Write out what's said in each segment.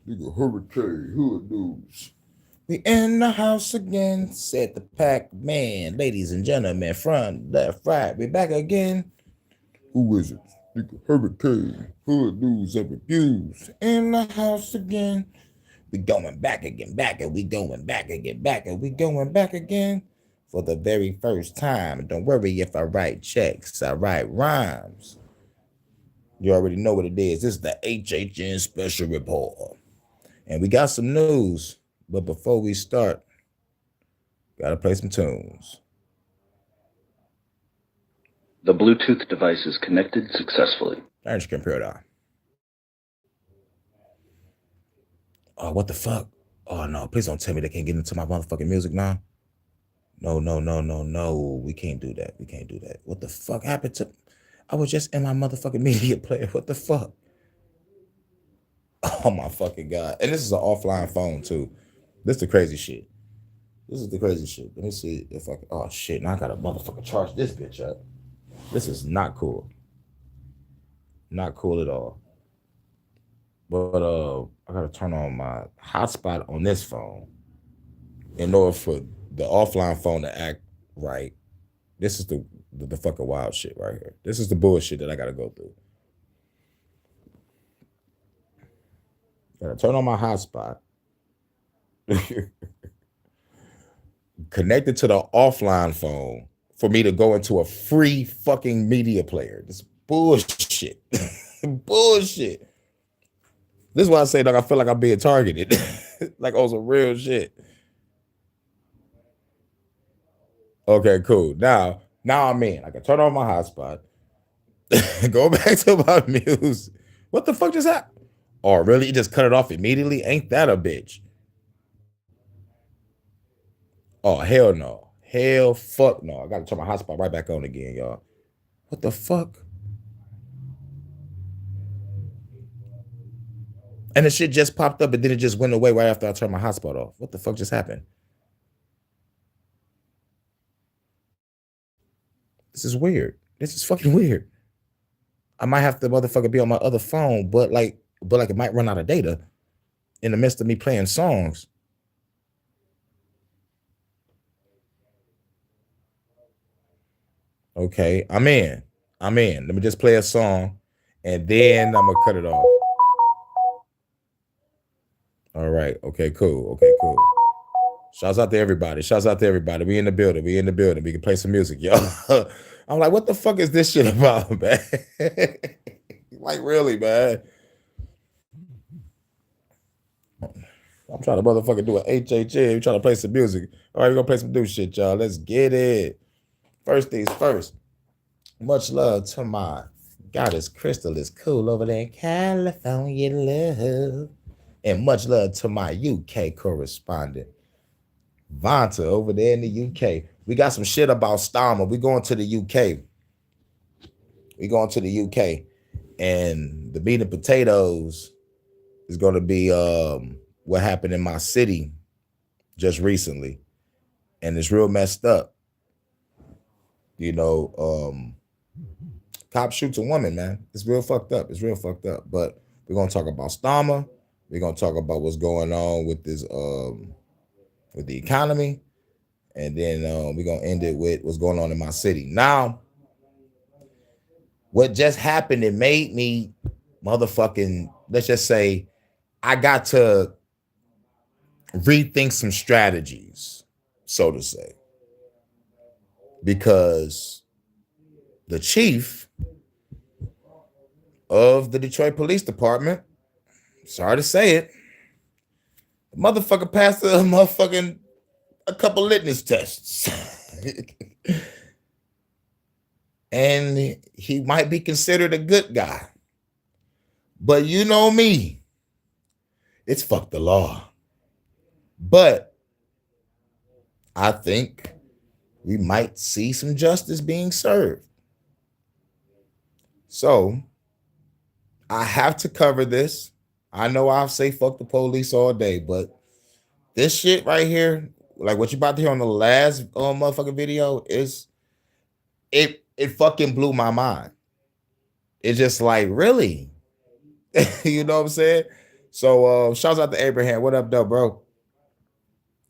Nigga, Hurricane, Hood News. We in the house again, said the Pac-Man. Ladies and gentlemen, front, left, right, we back again. Who is it? Nigga, Hurricane, Hood News and Reviews. In the house again. We going back again, back and we going back again, back and we going back again for the very first time. Don't worry if I write checks, I write rhymes. You already know what it is. This is the HHN special report. And we got some news. But before we start, gotta play some tunes. The Bluetooth device is connected successfully. Orange computer. Oh, what the fuck? Oh no, please don't tell me they can't get into my motherfucking music now. No, no, no, no, no. We can't do that. We can't do that. What the fuck happened to I was just in my motherfucking media player. What the fuck? Oh my fucking god. And this is an offline phone too. This is the crazy shit. This is the crazy shit. Let me see if I can. Oh shit, now I gotta motherfucking charge this bitch up. This is not cool. Not cool at all. But I gotta turn on my hotspot on this phone in order for the offline phone to act right. This is the fucking wild shit right here. This is the bullshit that I gotta go through. Gotta turn on my hotspot. Connected to the offline phone for me to go into a free fucking media player. This bullshit. Bullshit. This is why I say, like, I feel like I'm being targeted. Like on some real shit. Okay, cool. Now I'm in. I can turn on my hotspot. Go back to my music. What the fuck just happened? Oh, really? You just cut it off immediately? Ain't that a bitch? Oh, hell no. Hell fuck no. I gotta turn my hotspot right back on again, y'all. What the fuck? And the shit just popped up and then it just went away right after I turned my hotspot off. What the fuck just happened? This is weird. This is fucking weird. I might have to motherfucker be on my other phone, but it might run out of data in the midst of me playing songs. Okay, I'm in. I'm in. Let me just play a song and then I'm gonna cut it off. All right. Okay, cool. Okay, cool. Shouts out to everybody. Shouts out to everybody. We in the building. We in the building. We can play some music, y'all. I'm like, what the fuck is this shit about, man? Like, really, man? I'm trying to motherfucking do an HHN. We trying to play some music. All right, we're gonna play some new shit, y'all. Let's get it. First things first. Much love to my goddess Crystal is cool over there in California, love. And much love to my UK correspondent, Vanta over there in the UK. We got some shit about Starmer. We going to the UK. We going to the UK. And the meat and potatoes is going to be what happened in my city just recently. And it's real messed up. You know, cop shoots a woman, man. It's real fucked up. It's real fucked up. But we're gonna talk about Starmer. We're gonna talk about what's going on with this with the economy, and then we're gonna end it with what's going on in my city. Now, what just happened, it made me motherfucking, let's just say, I got to rethink some strategies, so to say. Because the chief of the Detroit Police Department, sorry to say it, the motherfucker passed a couple litmus tests. And he might be considered a good guy. But you know me, it's fuck the law. But I think we might see some justice being served. So I have to cover this. I know I'll say fuck the police all day, but this shit right here, like what you about to hear on the last motherfucking video, is it fucking blew my mind. It's just like, really? You know what I'm saying? So shouts out to Abraham. What up, though, bro?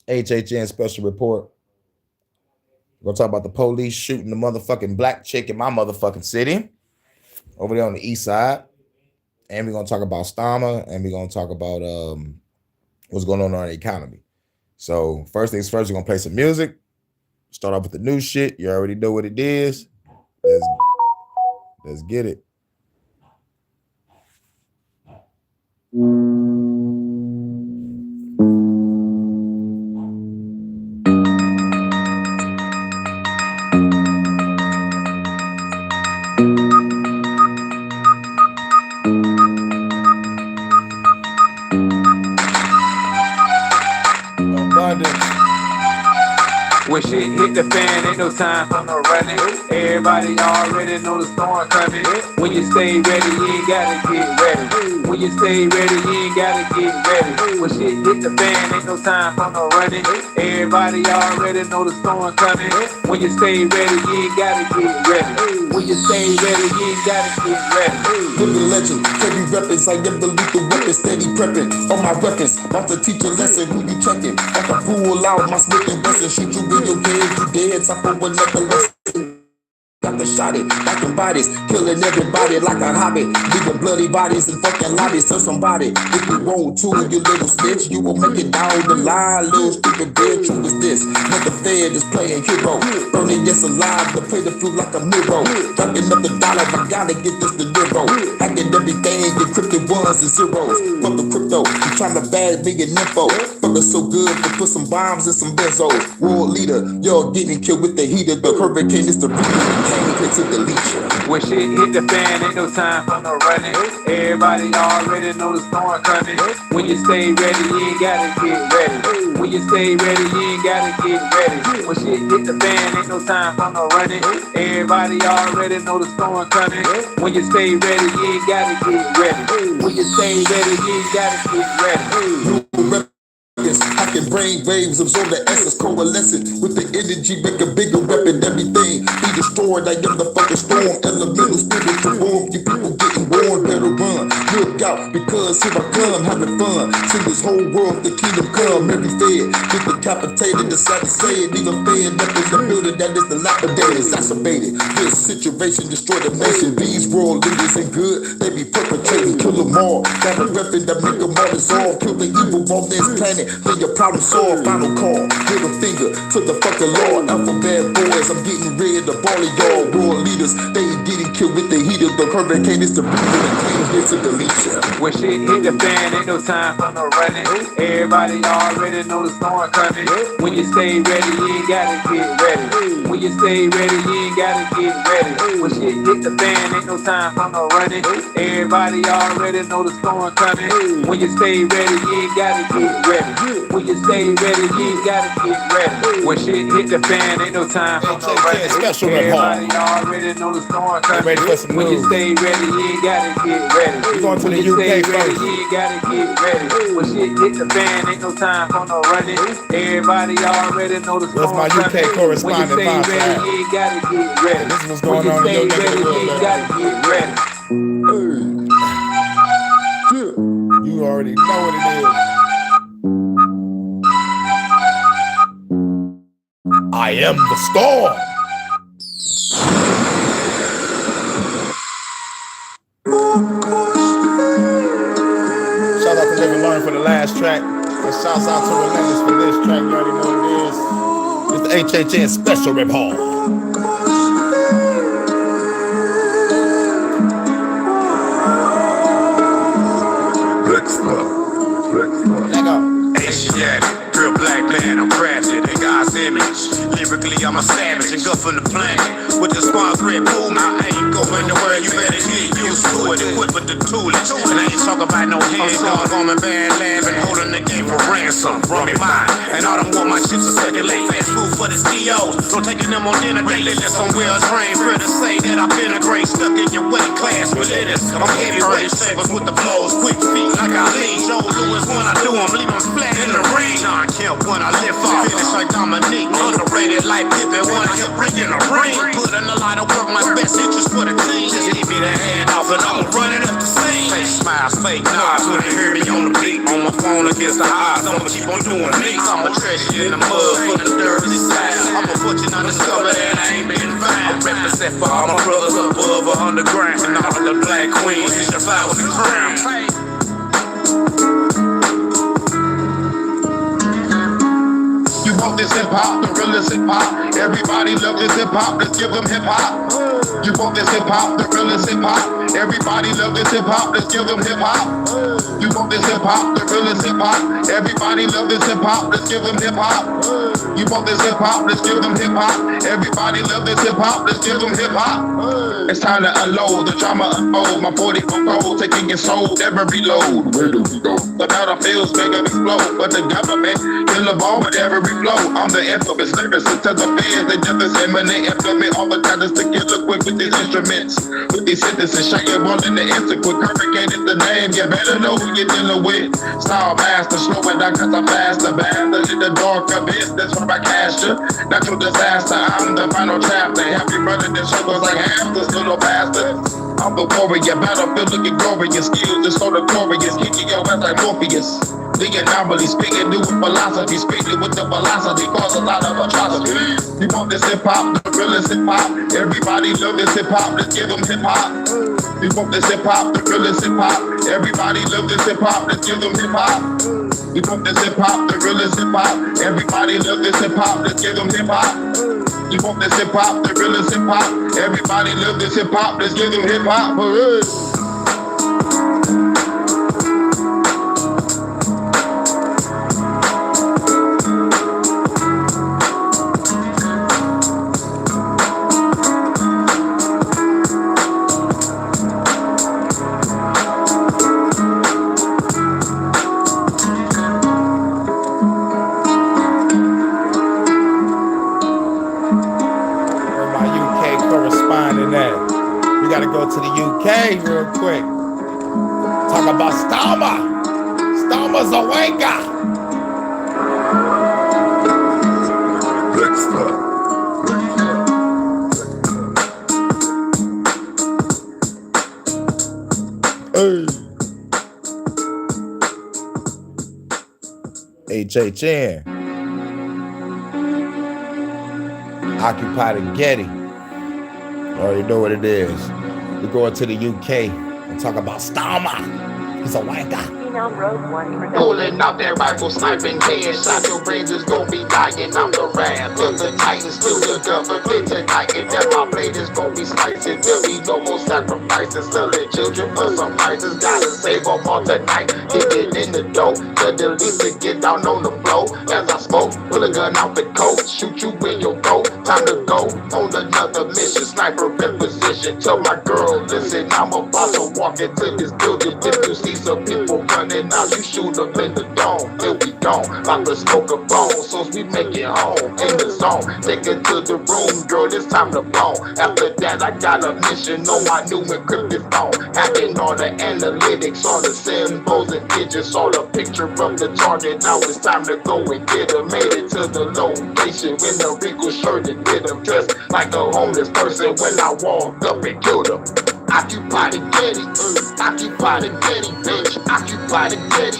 HHN special report. We're gonna talk about the police shooting the motherfucking black chick in my motherfucking city over there on the east side. And we're gonna talk about Stama, and we're gonna talk about what's going on in the economy. So first things first, we're gonna play some music. Start off with the new shit. You already know what it is. Let's get it. When shit hit the fan, ain't no time for no running. Everybody already know the storm coming. When you stay ready, you ain't gotta get ready. When you stay ready, you ain't gotta get ready. When shit hit the fan, ain't no time for no running. Everybody already know the storm coming. When you stay ready, you ain't gotta get ready. When you stay ready, you ain't gotta get ready. Living legend, heavy weapons, I am the lethal weapon, steady prepping on my weapons. About to teach a lesson, who you checking? Like a pull out my Smith and Wesson, shoot you in your head, you dead, top of another lesson. Got the shot it, knocking bodies, killing everybody like a hobby. Leaving bloody bodies and fucking lobbies. Tell somebody if you want to, you little snitch, you will make it down the line. Little stupid dead, truth is this. Let the Fed is playing hero. Burning yes alive, to play the flute like a mirror. Ducking up the dollar, I gotta get this to zero. Hacking everything, encrypted ones and zeros. Fuck the crypto, you trying to bag me and info. Fuck us so good to put some bombs in some benzos. World leader, y'all getting killed with the heater. The hurricane is the reason. When shit hit the fan, ain't no time for no running. Everybody already know the storm coming. When you stay ready, you ain't gotta get ready. When you stay ready, you ain't gotta get ready. When shit hit the fan, ain't no time for no running. Everybody already know the storm coming. When you stay ready, you ain't gotta get ready. When you stay ready, you ain't gotta get ready. I can brain waves, absorb the essence, coalescent with the energy, make a bigger weapon, everything be destroyed. I am the fucking storm, elemental spirit to warm. You people getting warned, better run. Look out, because here I come, having fun. See this whole world, the kingdom come, every fed get decapitated, decide to say it, even fed up in the building that is dilapidated, exacerbated. This situation destroyed the nation. These world leaders ain't good, they be perpetrating, kill them all. Got a weapon that make them all dissolve, kill the evil on this planet. Then your problem solved, final call. Middle finger to the fucking Lord. Alphabet boys, I'm getting rid of all of y'all world leaders. They ain't getting killed with the heat of the hurricane. It's the breathing and clean here to delete ya. When shit hit the fan, ain't no time for no running. Everybody already know the storm coming. When you stay ready, you ain't gotta get ready. When you stay ready, you ain't gotta get ready. When shit hit the fan, ain't no time for no running. Everybody already know the storm coming. When you stay ready, you ain't gotta get ready. When you stay ready, you ain't gotta get ready. When shit hit the fan, ain't no time for no running. Everybody already know the storm coming. When you stay ready, you ain't gotta get ready. We're going to when the you UK stay first. ready, you ain't gotta get ready. When shit hit the fan, ain't no time for no running. Everybody already know the storm Where's my UK coming. correspondent, When you stay ready, Bob? you ain't gotta get ready. This is what's When going you on in stay your neck of ready, the you woods, ain't baby. gotta get ready. You already know what it is. I am the storm. Shout out to Live and Learn for the last track. And shouts out to Relentless for this track. You already know what it is. It's the HHN special report. Let go. Asiatic, real black man, I'm crafted in God's image. Lyrically, I'm a savage, engulfing the planet. With the small grip movement, I ain't going nowhere, you better get used to it. Equipped with the toolage, and I ain't talking about no hand dog on my bad lab and holding the game for ransom. Run me mine, and all them want my shit to circulate. Fast food for the CEOs, don't taking them on dinner daily. Unless I'm well trained, fair to say that I've been a great stuck in your weight class. Religious, I'm heavyweight savers with the blows, quick feet like I lean. Joe Lewis when I do 'em, leave 'em flat in the ring. camp when I lift off. Finish like Dominique, underrated like Pippen when I hit bringing a ring. Put in a lot of work, my best interest for the team. Just give me the hand off and I'ma run it up the scene. Fake smiles, fake nods when you hear me on the beat. On my phone against the odds, I'ma keep on doing me. I'm a treasure in the mud for the dirty side. I'm a fortune undiscovered and I ain't been found. I represent for all my brothers above or underground. And all the black queens, it's your flowers and crowns. You want this hip hop, the realest hip hop. Everybody love this hip hop, let's give them hip hop. You want this hip hop, the realest hip hop. Everybody love this hip hop, let's give them hip hop. You want this hip hop, the realest hip hop. Everybody love this hip hop, let's give them hip hop. You want this hip hop, let's give them hip hop. Everybody love this hip hop, let's give them hip hop. It's time to unload, the drama unfold. My 40 from gold, taking your soul, never reload. Where do we go? The battlefield's bigger explode, but the government kill the ball with every flow. I'm the infamous lyricist to the fans, they just as imminent. Implement all the talents to kill the quick with these instruments. With these sentences, shut your ball in the instant. Quick hurricane is the name, you better know who you're dealing with. Style master, slow it down cause I'm faster. Bastard in the dark abyss, that's where I cast you. Natural disaster, I'm the final chapter. Happy brother that struggles like hamsters, little bastard. I'm the warrior, battlefield looking glorious. Skills is so notorious, kicking your ass like Morpheus. The anomaly, speaking new philosophy, speaking with the velocity, cause a lot of atrocity. You want this hip hop, the realest hip hop. Everybody love this hip hop, let's give them hip hop. You want this hip hop, the realest hip hop. Everybody love this hip hop, let's give them hip hop. You want this hip hop, the realest hip hop. Everybody love this hip hop, let's give them hip hop. You want this hip hop, the realest hip hop. Everybody love this hip hop, let's give them hip hop. We gotta go to the UK real quick. Talk about Stama. Stama's a wanker. HHN. Occupy the Getty. Already know what it is. We're going to the UK and talk about Stama. He's a white guy. Pulling out that rifle, sniping headshot. Your brains is gonna be dying. I'm the wrath of the Titans, still the government tonight. And that my blade is gonna be slicing. There'll be no more sacrifices. Selling children for some prices. Gotta save them all tonight. Get it in the dough. The delete to get down on the floor. As I smoke, pull a gun out the coat. Shoot you in your boat. Time to go on another mission. Sniper in position. Tell my girl, listen, I'm about to walk into this building. If you see some people running out, you shoot them in the dome. Till we gone, about to smoke a bone. So we make it home in the zone. Take it to the room, girl, it's time to bone. After that, I got a mission on my new encrypted phone. Hacking all the analytics, all the symbols and digits, all the picture of the target. Now it's time to go and get her. Made it to the location in the wrinkled shirt and did him. Dressed like a homeless person when I walked up and killed him. Occupy the Getty, occupy the Getty, bitch. Occupy the Getty,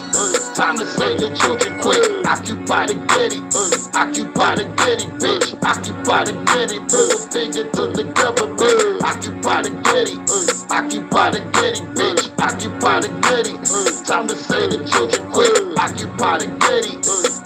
time to save the children quick. Occupy the Getty, occupy the Getty, bitch. Occupy the Getty, put a finger to the government. Occupy the Getty, occupy the Getty, bitch. Occupy the Getty, time to save the children quick. Occupy the Getty,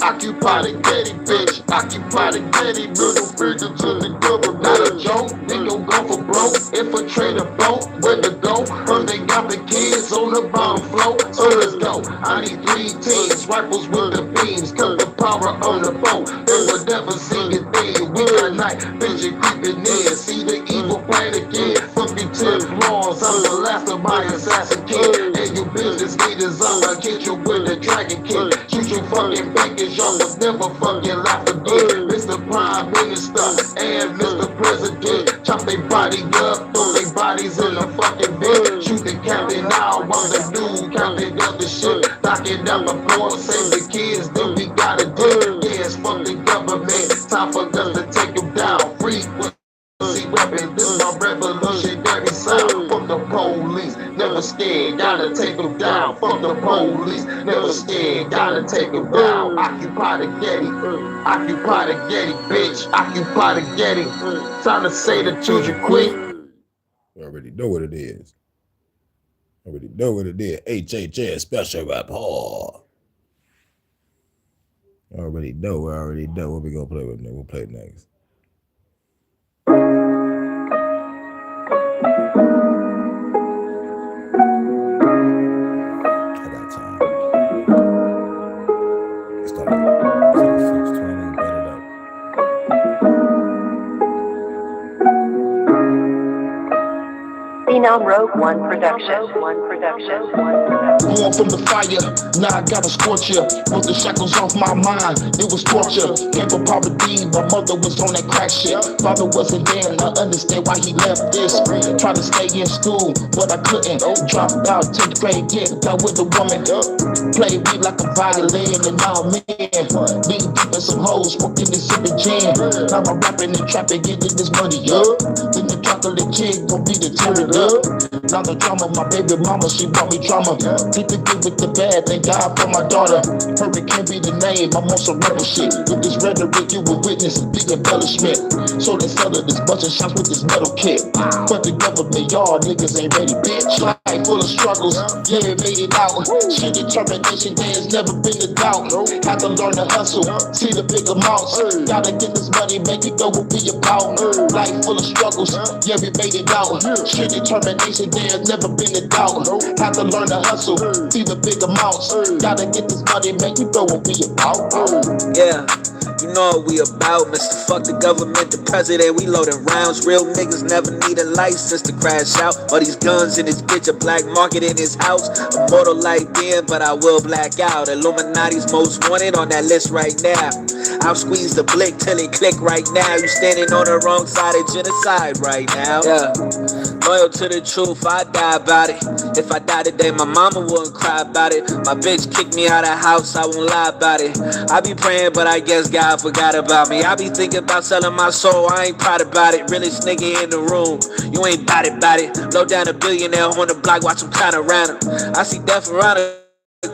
occupy the Getty, bitch. Occupy the Getty, middle finger to the government. Not a joke, they gon' go for broke. Infiltrate a boat, where to go? Heard they got the kids on the bottom floor, so let's go. I need 3 teams, rifles with the beams, cut the power on the boat. They will never see a thing. We got night vision creeping in, see the evil plan again. Fucking 10 laws, I'm the last of my assassin kid. And you business leaders, I'ma get you with a dragon kid. Shoot you fucking bankers, y'all will never fucking laugh again. Mr. Prime Minister and Mr. President. Chop they body up, throw they bodies in the fucking bed. Shooting counting out while the dude counting up the shit. Knocking down the floor, save the kids, then we gotta do. Yes, fuck the government. Time for us to take them down. Frequency weapon, this is my revolutionary sound. Fuck the police, never scared, gotta take them down. Fuck the police, never scared, gotta take them down. Occupy the Getty, occupy the Getty, bitch. Occupy the Getty. Time to say the children quick. You already know what it is. Already know what it is. HHN special report. Already know. What we gonna play with next? We'll play next. I got time. Start at 6:20. Bet it up. Phenom Rogue One Production. Born from the fire, now I gotta scorch ya. Broke the shackles off my mind, it was torture. Came from poverty, my mother was on that crack shit. Father wasn't there, and I understand why he left this. Tried to stay in school, but I couldn't. Dropped out 10th grade, got with a woman. Played me like a violin, and now I'm in. Being deep in some hoes, smoking this in the gym. Now I'm rapping and trapping, getting this money up. Then the chocolate chick gon' be the tearing up. Now the drama, my baby mama, she brought me drama. Get the good with the bad, thank God for my daughter. Hurricane be the name, I'm on some rebel shit. With this rhetoric, you will witness the embellishment. So they sell this bunch of shots with this metal kit. But the government, y'all niggas ain't ready, bitch. Life full of struggles, yeah, made it out. Shit, determination, there's never been a doubt. Had to learn to hustle, see the big amounts. Gotta get this money, make it go what we about. Life full of struggles, yeah, we made it out. Shit, determination, there's never been a doubt. Had to learn to hustle, see the big amounts. Gotta get this money, make it go what we about. Yeah. You know what we about, Mr. Fuck the government, the president, we loading rounds. Real niggas never need a license to crash out. All these guns in this bitch, a black market in his house. Immortal like Ben, but I will black out. Illuminati's most wanted on that list right now. I'll squeeze the blick till it click right now. You standing on the wrong side of genocide right now. Yeah. Loyal to the truth, I die about it. If I die today, my mama wouldn't cry about it. My bitch kicked me out of the house, I won't lie about it. I be praying, but I guess God forgot about me. I be thinking about selling my soul, I ain't proud about it. Realest nigga in the room, you ain't bout it. Blow down a billionaire on the block, watch him count around him. I see death around him.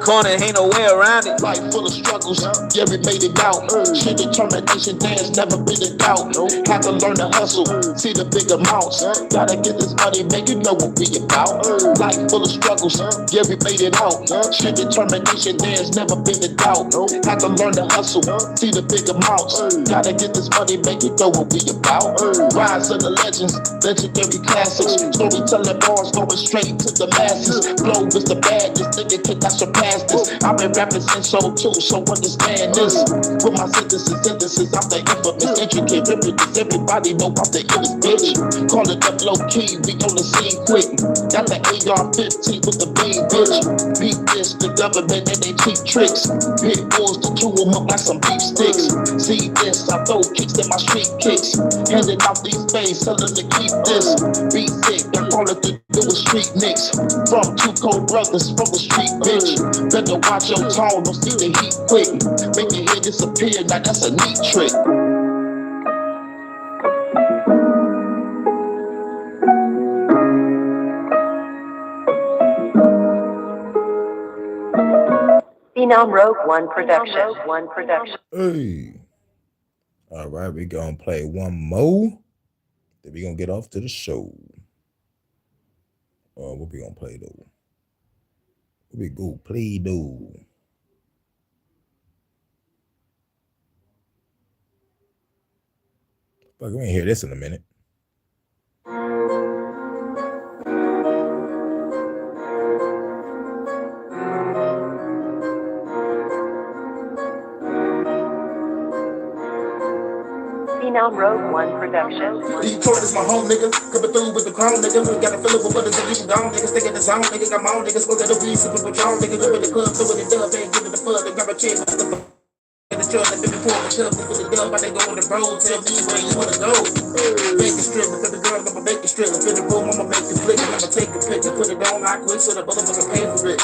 Corner, ain't no way around it. Life full of struggles, yeah, we made it out. Shit, determination, there's never been a doubt. Had to learn to hustle, see the big amounts. Gotta get this money, make you know what we about. Life full of struggles, yeah, we made it out. Shit, determination, there's never been a doubt. Had to learn to hustle, see the big amounts. Gotta get this money, make you know what we about. Rise of the legends, legendary classics. Storytelling bars going straight to the masses. Flow is the baddest, nigga cannot surpass this. I've been rapping since so too, so understand this. With my synthesis, I'm the infamous, intricate rhythms. Everybody know I'm the illest bitch. Call it up low key, we on the scene quick. Got the AR-15 with the beam, bitch. Beat this, the government and they cheap tricks. Pit bulls to chew them up like some beef sticks. See this, I throw kicks in my street kicks. Handing out these bays, tell them to keep this. Be sick, and all it to do is street nicks. From two cold brothers from the street, bitch. Better watch your tone, don't see the heat quick. Make your head disappear, now that's a neat trick. Phenom Rogue One Production. Hey. All right, we gonna play one more. Then we gonna get off to the show. What we gonna play though? What we go play though? Fuck, we ain't hear this in a minute. Phenom Rogue One Production. Detroit is my home, nigga. Coming through with the crown, nigga. We got a feeling for brothers and you gone, nigga. Stay in the zone, nigga. Got my own niggas. Go to the weed, sipping Patron, nigga. Go in the club, do what it does, ain't giving the fuck. They grab a chair, the strut, let me pour the cup for the dub, I they go on the road, tell me where you wanna go. Make it strip, because the girl, I'ma make it strip. In the room, I'ma make it flick, and I'ma take a picture, put it on right quick so the motherfucker pay for it.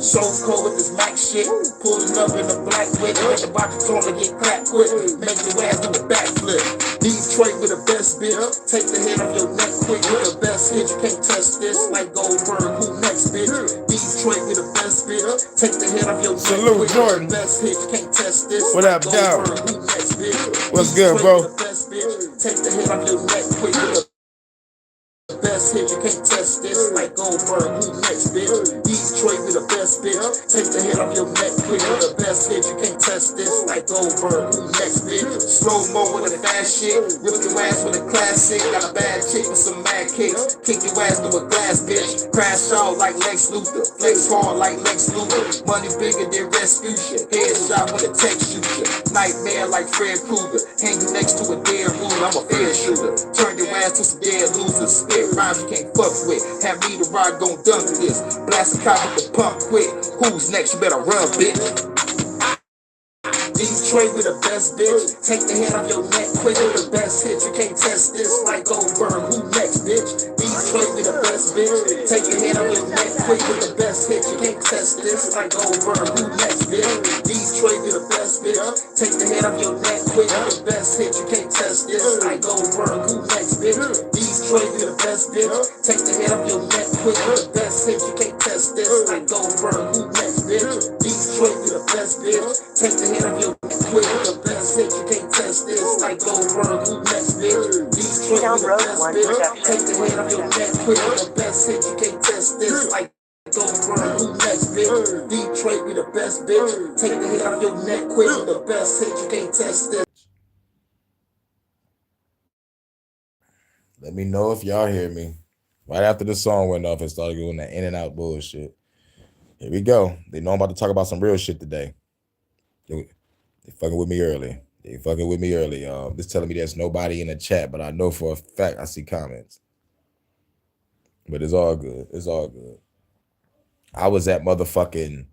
So cold with this Mac shit, pulling up in the black whip, make the box on to get clapped quick, make your ass do a backflip. Detroit with the best bitch, take the head off your neck quick with the best hit. You can't touch this like Goldberg. Who next, bitch? Detroit with the best bitch, take the head off your neck Salute, quick Jordan. with the best hit. You can't touch this. What like up, dog? Goldberg. Who next, bitch? What's good, Detroit bro? with the best bitch, take the head off your neck quick with the best hit. You can't touch this like Goldberg. Who next, bitch? Detroit with the best bitch, take the head off your neck quick with the best hit. You can't touch this like Goldberg. Who next, bitch? Slow mo with the fast shit, rip your ass with a classic. Got a bad chick with some mad kicks, kick your ass through a glass, bitch. Crash out like Lex Luthor, flex hard like Lex Luthor. Money bigger than Respucia, headshot with a tech shooter. Nightmare like Fred Krueger, hanging next to a dead ruler. I'm a fair shooter, turn your ass to some dead losers. Spit rhymes you can't fuck with, have me the rod gon' dunk this. Blast a cop with the pump quick, who's next? You better run, bitch. Detroit with the best bitch, take the head off your neck quick with the best hit. You can't test this like Goldberg. Who next, bitch? Detroit with the best bitch, take your head off your neck quick with the best hit. You can't test this like Goldberg. Who next, bitch? Detroit with the best bitch, take the head off your neck quick with the best hit. You can't test this like Goldberg. Who next, bitch? Detroit with the best bitch, take the head off your neck quick with the best hit. You can't test this like Goldberg. Who next, bitch? Detroit with the best bitch, take the head off your neck quick with the best hit. You can't test this like Goldberg. Who next, bitch? Detroit with the best bitch, take the head off your neck quick with the best hit. You can't test this like Goldberg. Who next, bitch? Detroit with the best bitch, take the head off your neck quick with the best hit. You can't test this. Let me know if y'all hear me. Right after the song went off and started doing that in and out bullshit. Here we go. They know I'm about to talk about some real shit today. They fucking with me early. This telling me there's nobody in the chat, but I know for a fact I see comments. But it's all good. I was at motherfucking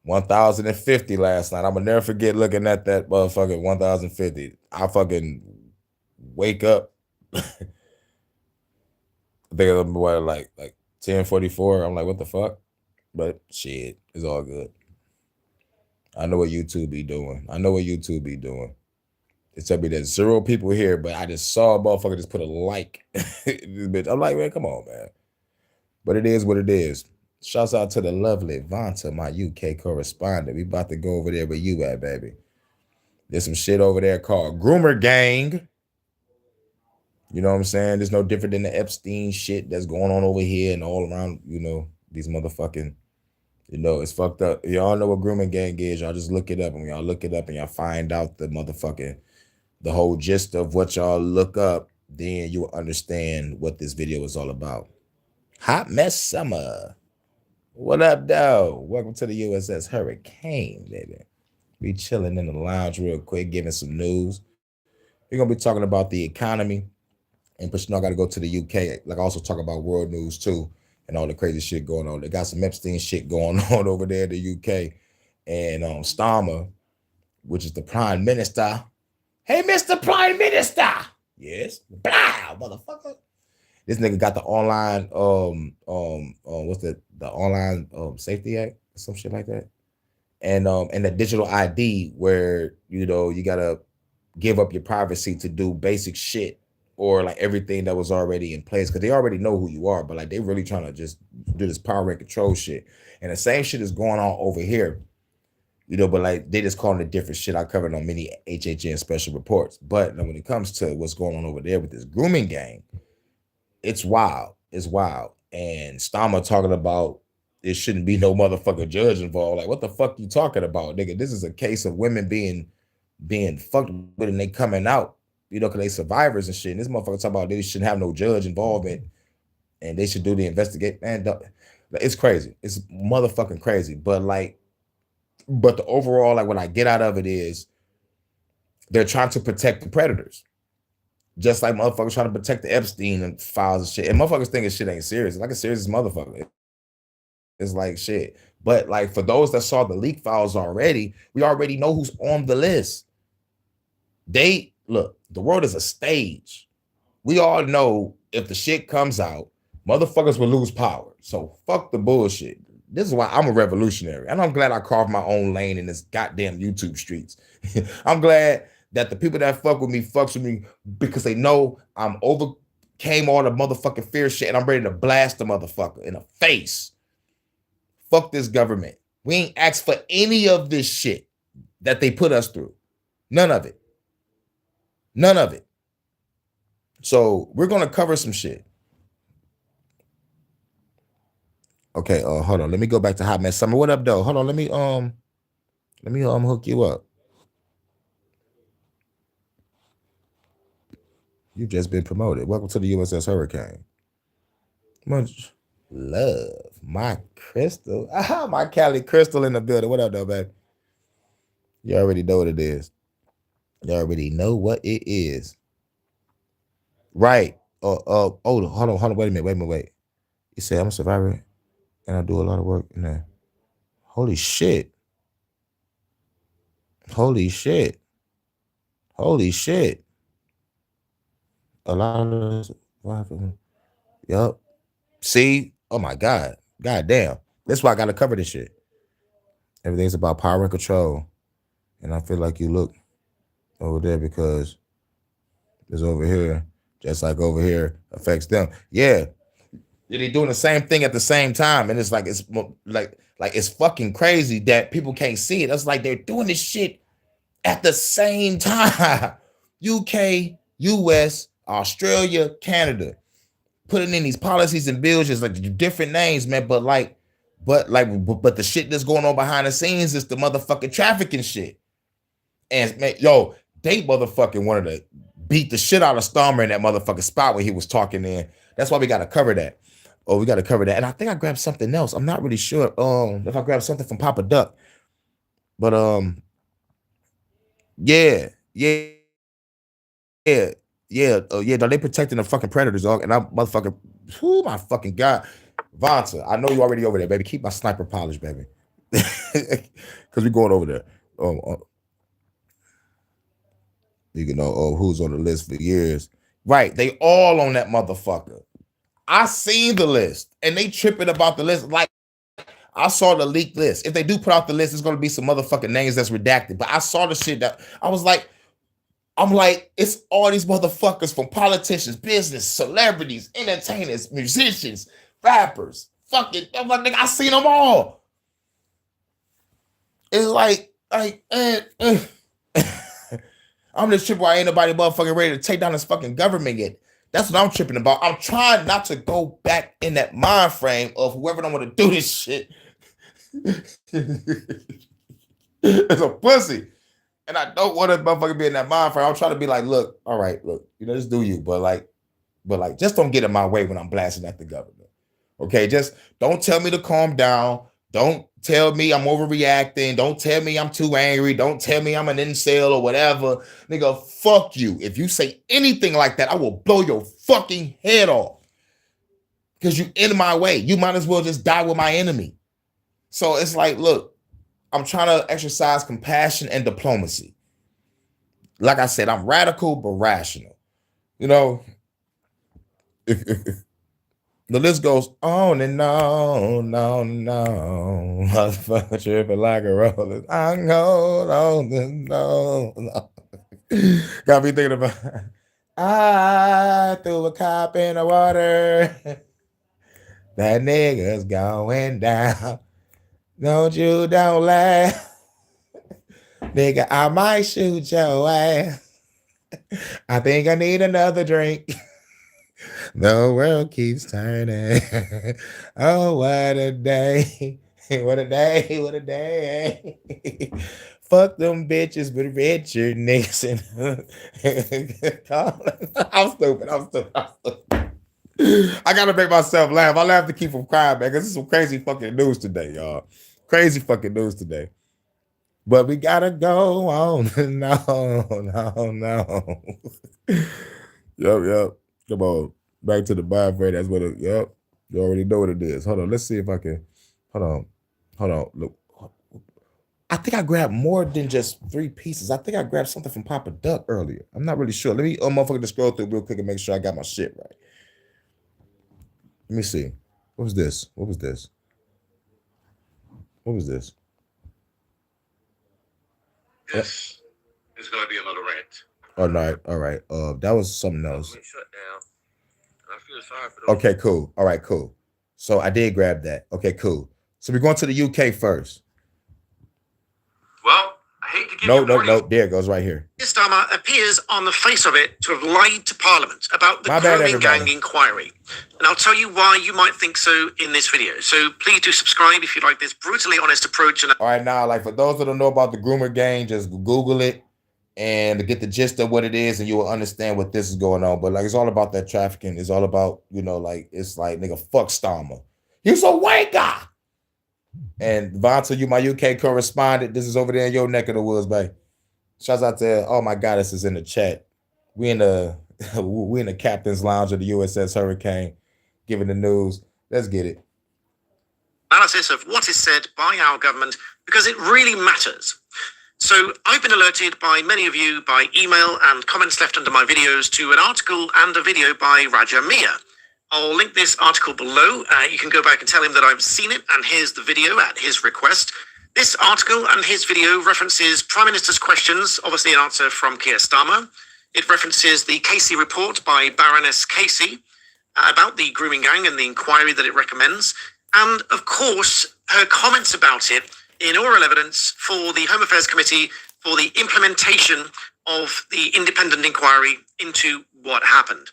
1,050 last night. I'm gonna never forget looking at that motherfucking 1,050. I fucking wake up. I think I'm like 10:44. I'm like, what the fuck? But shit, it's all good. I know what YouTube be doing. It's telling me there's 0 people here, but I just saw a motherfucker just put a like. Bitch. I'm like, man, come on, man. But it is what it is. Shouts out to the lovely Vanta, my UK correspondent. We about to go over there where you at, baby. There's some shit over there called Groomer Gang. You know what I'm saying? There's no different than the Epstein shit that's going on over here and all around, these motherfucking, it's fucked up. Y'all know what grooming gang is. Y'all just look it up. And when y'all look it up and y'all find out the whole gist of what y'all look up, then you'll understand what this video is all about. Hot Mess Summer. What up, dog? Welcome to the USS Hurricane, baby. We chilling in the lounge real quick, giving some news. We're going to be talking about the economy. And but I got to go to the UK. Like I also talk about world news too and all the crazy shit going on. They got some Epstein shit going on over there in the UK. And Starmer, which is the Prime Minister. Hey, Mr. Prime Minister. Yes. Blah, motherfucker. This nigga got the online what's the online safety act or some shit like that. And the digital ID where you gotta give up your privacy to do basic shit. Or like everything that was already in place, because they already know who you are, but like they really trying to just do this power and control shit. And the same shit is going on over here, but like they just calling it different shit. I covered on many HHN special reports. But when it comes to what's going on over there with this grooming gang, it's wild. And Starmer talking about there shouldn't be no motherfucker judge involved. Like, what the fuck you talking about, nigga? This is a case of women being fucked with and they coming out. Because they survivors and shit. And this motherfucker talking about they shouldn't have no judge involvement and they should do the investigate. Man, it's crazy. It's motherfucking crazy. But the overall, like what I get out of it is they're trying to protect the predators. Just like motherfuckers trying to protect the Epstein and files and shit. And motherfuckers thinking shit ain't serious. It's like a serious motherfucker. It's like shit. But like for those that saw the leak files already, we already know who's on the list. Look, the world is a stage. We all know if the shit comes out, motherfuckers will lose power. So fuck the bullshit. This is why I'm a revolutionary. And I'm glad I carved my own lane in this goddamn YouTube streets. I'm glad that the people that fucks with me because they know I'm overcame all the motherfucking fear shit and I'm ready to blast the motherfucker in the face. Fuck this government. We ain't asked for any of this shit that they put us through. None of it. None of it. So we're gonna cover some shit. Okay, hold on. Let me go back to Hot Mess Summer. What up, though? Hold on. Let me hook you up. You've just been promoted. Welcome to the USS Hurricane. Much love, my Crystal. My Cali Crystal in the building. What up, though, baby? You already know what it is. You already know what it is. Right. Hold on. Wait a minute. You said I'm a survivor and I do a lot of work in there. Holy shit. A lot of yup. See? Oh my God. God damn. That's why I gotta cover this shit. Everything's about power and control. And I feel like you look over there because it's over here, just like over here affects them. Yeah. They're doing the same thing at the same time. And it's like it's fucking crazy that people can't see it. It's like they're doing this shit at the same time. UK, US, Australia, Canada, putting in these policies and bills, just like different names, man. But the shit that's going on behind the scenes is the motherfucking trafficking shit. And man, yo, they motherfucking wanted to beat the shit out of Starmer in that motherfucking spot when he was talking in. That's why we got to cover that. Oh, we got to cover that. And I think I grabbed something else. I'm not really sure if I grabbed something from Papa Duck. But yeah. No, they protecting the fucking predators, dog. And I'm motherfucking, my fucking God. Vonta, I know you already over there, baby. Keep my sniper polished, baby. Because we going over there. You can know who's on the list for years. Right. They all on that motherfucker. I seen the list and they tripping about the list. Like I saw the leaked list. If they do put out the list, it's going to be some motherfucking names that's redacted. But I saw the shit that I'm like, it's all these motherfuckers from politicians, business, celebrities, entertainers, musicians, rappers. Fucking, I'm like, nigga, I seen them all. It's like I'm just tripping why ain't nobody motherfucking ready to take down this fucking government yet. That's what I'm tripping about. I'm trying not to go back in that mind frame of whoever don't want to do this shit. It's a pussy. And I don't want to motherfucker be in that mind frame. I'm trying to be like, look, all right, look, just do you. But just don't get in my way when I'm blasting at the government. Okay, just don't tell me to calm down. Don't tell me I'm overreacting. Don't tell me I'm too angry. Don't tell me I'm an incel or whatever. Nigga, fuck you. If you say anything like that, I will blow your fucking head off. Because you in my way. You might as well just die with my enemy. So it's like, look, I'm trying to exercise compassion and diplomacy. Like I said, I'm radical but rational. You know, if the list goes on and on. Motherfucker tripping like a roller. I'm going on and on. Got me thinking about I threw a cop in the water. That nigga's going down. Don't laugh. Nigga, I might shoot your ass. I think I need another drink. The world keeps turning. Oh, what a day. What a day. Fuck them bitches with Richard Nixon. I'm stupid. I gotta make myself laugh. I laugh to keep from crying, man, because this is some crazy fucking news today, y'all. Crazy fucking news today. But we gotta go on. No. Yep. Come on. Back to the mind frame. That's what yep. You already know what it is. Hold on. Let's see if I can. Hold on. Hold on. Look. I think I grabbed more than just 3 pieces. I think I grabbed something from Papa Duck earlier. I'm not really sure. Let me motherfucker just scroll through real quick and make sure I got my shit right. Let me see. What was this? What was this? What was this? This is going to be another rant. All right. That was something else. Shut down. I feel sorry for those. Okay, cool. All right, cool. So I did grab that. Okay, cool. So we're going to the UK first. Well, I hate to give you a warning. No. There it goes right here. Keir Starmer appears on the face of it to have lied to Parliament about the My bad, grooming everybody. gang inquiry. And I'll tell you why you might think so in this video. So please do subscribe if you like this brutally honest approach. And All right, now, like for those that don't know about the groomer gang, just Google it and get the gist of what it is, and you will understand what this is going on. But like, it's all about that trafficking. It's all about, like, it's like, nigga, fuck Starmer. He's a white guy. And Vonta, you my UK correspondent. This is over there in your neck of the woods, babe. Shouts out to oh my god, this is in the chat. We in the captain's lounge of the USS Hurricane, giving the news. Let's get it. analysis of what is said by our government, because it really matters. So I've been alerted by many of you by email and comments left under my videos to an article and a video by Raja Mia. I'll link this article below. You can go back and tell him that I've seen it, and here's the video at his request. This article and his video references Prime Minister's questions, obviously an answer from Keir Starmer. It references the Casey report by Baroness Casey about the grooming gang and the inquiry that it recommends. And of course, her comments about it in oral evidence for the Home Affairs Committee for the implementation of the independent inquiry into what happened.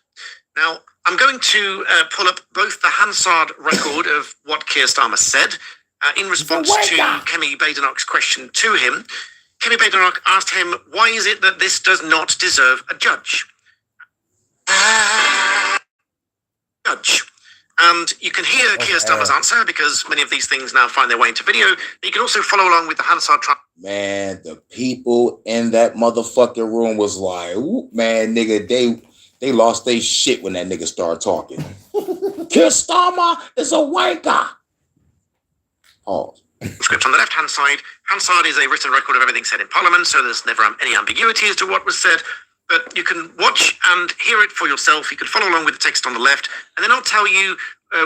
Now, I'm going to pull up both the Hansard record of what Keir Starmer said in response to Kemi Badenoch's question to him. Kemi Badenoch asked him, why is it that this does not deserve a judge? And you can hear Keir Starmer's answer because many of these things now find their way into video. You can also follow along with the Hansard trial. Man, the people in that motherfucking room was like, ooh, man, nigga, they lost their shit when that nigga started talking. Keir Starmer is a white guy. Pause. Script on the left-hand side. Hansard is a written record of everything said in Parliament, so there's never any ambiguity as to what was said. But you can watch and hear it for yourself. You can follow along with the text on the left. And then I'll tell you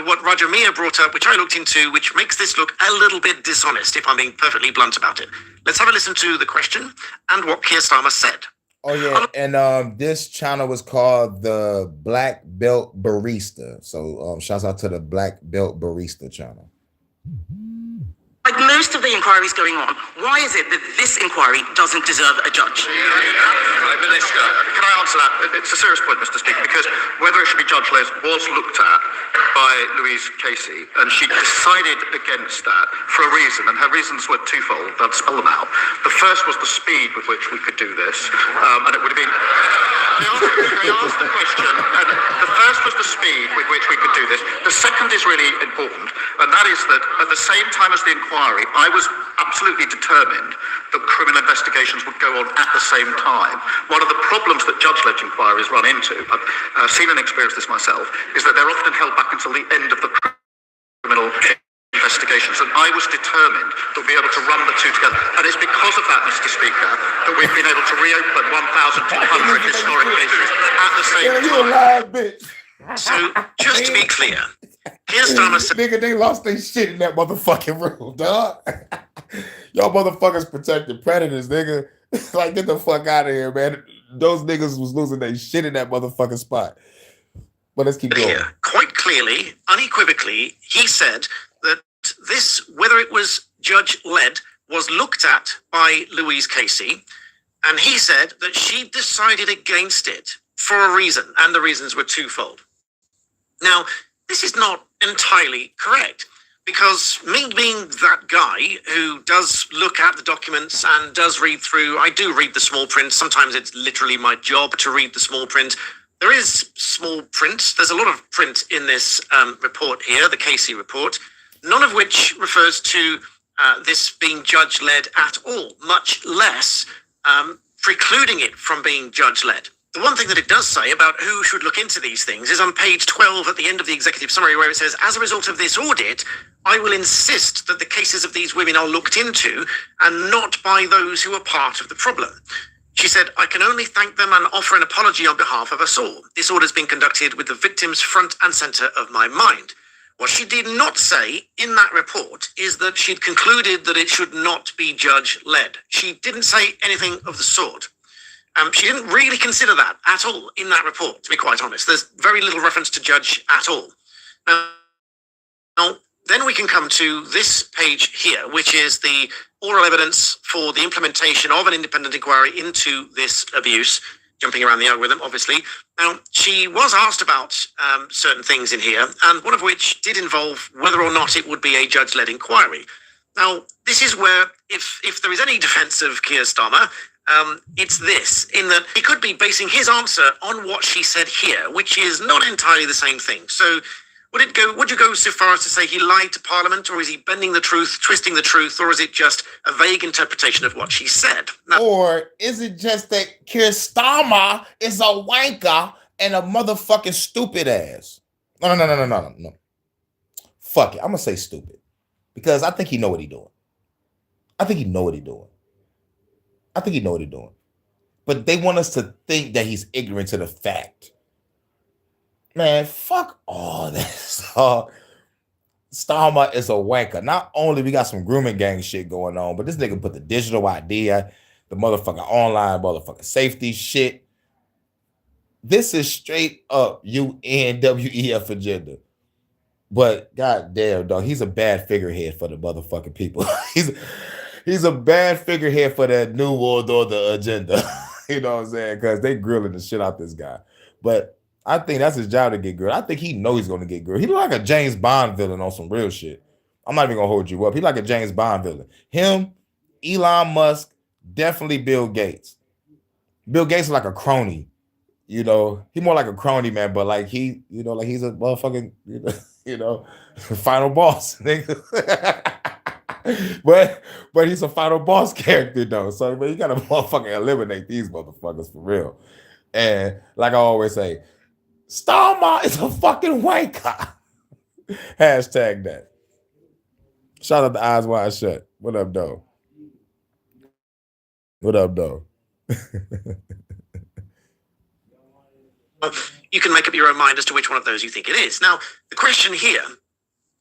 what Raja Mia brought up, which I looked into, which makes this look a little bit dishonest, if I'm being perfectly blunt about it. Let's have a listen to the question and what Keir Starmer said. Oh, yeah. And this channel was called the Black Belt Barista. So shouts out to the Black Belt Barista channel. Like most of the inquiries going on, why is it that this inquiry doesn't deserve a judge? Minister, can I answer that? It's a serious point, Mr. Speaker, because whether it should be judge-led was looked at by Louise Casey, and she decided against that for a reason, and her reasons were twofold. I'll spell them out. The first was the speed with which we could do this, and it would have been... They asked the question, and the first was the speed with which we could do this. The second is really important, and that is that at the same time as the inquiry, I was absolutely determined that criminal investigations would go on at the same time. One of the problems that judge-led inquiries run into, I've seen and experienced this myself, is that they're often held back until the end of the criminal investigations, and I was determined that we'll be able to run the two together. And it's because of that, Mr. Speaker, that we've been able to reopen 1,200 historic cases at the same time. So, just to be clear, Keir Starmer said... Nigga, they lost their shit in that motherfucking room, dog. Y'all motherfuckers protecting predators, nigga. Like, get the fuck out of here, man. Those niggas was losing their shit in that motherfucking spot. But let's keep going. Quite clearly, unequivocally, he said that this, whether it was judge-led, was looked at by Louise Casey, and he said that she decided against it for a reason, and the reasons were twofold. Now, this is not entirely correct, because me being that guy who does look at the documents and does read through, I do read the small print. Sometimes it's literally my job to read the small print. There is small print. There's a lot of print in this report here, the Casey report, none of which refers to this being judge-led at all, much less precluding it from being judge-led. The one thing that it does say about who should look into these things is on page 12 at the end of the executive summary, where it says, as a result of this audit, I will insist that the cases of these women are looked into and not by those who are part of the problem. She said, I can only thank them and offer an apology on behalf of us all. This order's been conducted with the victims front and center of my mind. What she did not say in that report is that she'd concluded that it should not be judge-led. She didn't say anything of the sort. She didn't really consider that at all in that report, to be quite honest. There's very little reference to judge at all. Now, then we can come to this page here, which is the oral evidence for the implementation of an independent inquiry into this abuse, jumping around the algorithm, obviously. Now, she was asked about certain things in here, and one of which did involve whether or not it would be a judge-led inquiry. Now, this is where, if there is any defense of Keir Starmer, it's this, in that he could be basing his answer on what she said here, which is not entirely the same thing. So, would you go so far as to say he lied to Parliament, or is he bending the truth, twisting the truth, or is it just a vague interpretation of what she said? Now, or is it just that Keir Starmer is a wanker and a motherfucking stupid ass? No. Fuck it. I'm gonna say stupid. Because I think he know what he doing. But they want us to think that he's ignorant to the fact. Man, fuck all this. Starmer is a wanker. Not only we got some grooming gang shit going on, but this nigga put the digital ID, the motherfucking online motherfucking safety shit. This is straight up UNWEF agenda. But goddamn, dog, he's a bad figurehead for the motherfucking people. He's a bad figurehead for that new world order agenda. You know what I'm saying? Because they grilling the shit out this guy. But I think that's his job to get grilled. I think he knows he's going to get grilled. He look like a James Bond villain on some real shit. I'm not even going to hold you up. He like a James Bond villain. Him, Elon Musk, definitely Bill Gates. Bill Gates is like a crony. You know, he more like a crony, man, but like he, you know, like he's a motherfucking, final boss. Nigga. but he's a final boss character though. So man, you gotta motherfucking eliminate these motherfuckers for real. And like I always say, Starmer is a fucking wanker. Hashtag that. Shout out to Eyes Wide Shut. What up, though? You can make up your own mind as to which one of those you think it is. Now, the question here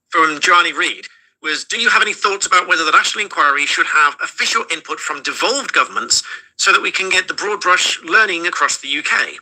from Johnny Reid was, do you have any thoughts about whether the National Inquiry should have official input from devolved governments so that we can get the broad brush learning across the UK?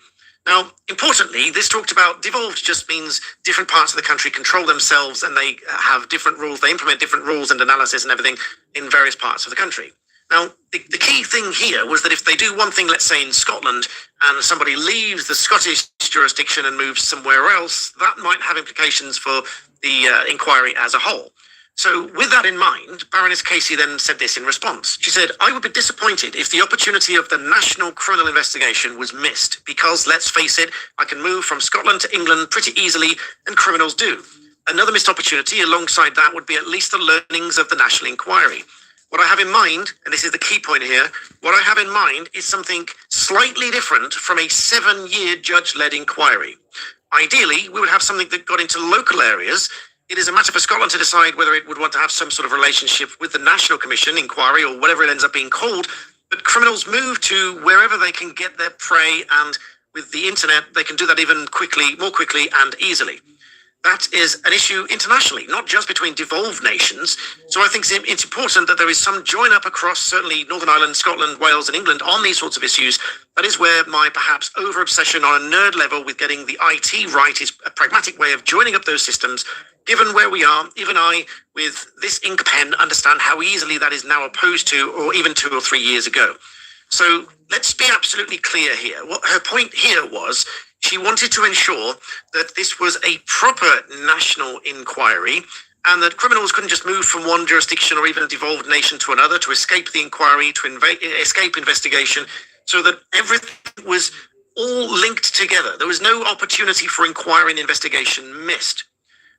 Now, importantly, this talked about devolved just means different parts of the country control themselves and they have different rules, they implement different rules and analysis and everything in various parts of the country. Now, the key thing here was that if they do one thing, let's say in Scotland, and somebody leaves the Scottish jurisdiction and moves somewhere else, that might have implications for the inquiry as a whole. So with that in mind, Baroness Casey then said this in response. She said, I would be disappointed if the opportunity of the national criminal investigation was missed, because let's face it, I can move from Scotland to England pretty easily, and criminals do. Another missed opportunity alongside that would be at least the learnings of the national inquiry. What I have in mind, and this is the key point here, what I have in mind is something slightly different from a 7-year judge-led inquiry. Ideally, we would have something that got into local areas. It is a matter for Scotland to decide whether it would want to have some sort of relationship with the National Commission inquiry or whatever it ends up being called. But criminals move to wherever they can get their prey, and with the internet, they can do that even more quickly and easily. That is an issue internationally, not just between devolved nations. So I think it's important that there is some join up across certainly Northern Ireland, Scotland, Wales and England on these sorts of issues. That is where my perhaps over-obsession on a nerd level with getting the IT right is a pragmatic way of joining up those systems. Given where we are, even I, with this ink pen, understand how easily that is now opposed to, or even 2 or 3 years ago. So let's be absolutely clear here. What her point here was, she wanted to ensure that this was a proper national inquiry and that criminals couldn't just move from one jurisdiction or even a devolved nation to another to escape the inquiry, to escape investigation, so that everything was all linked together. There was no opportunity for inquiry and investigation missed.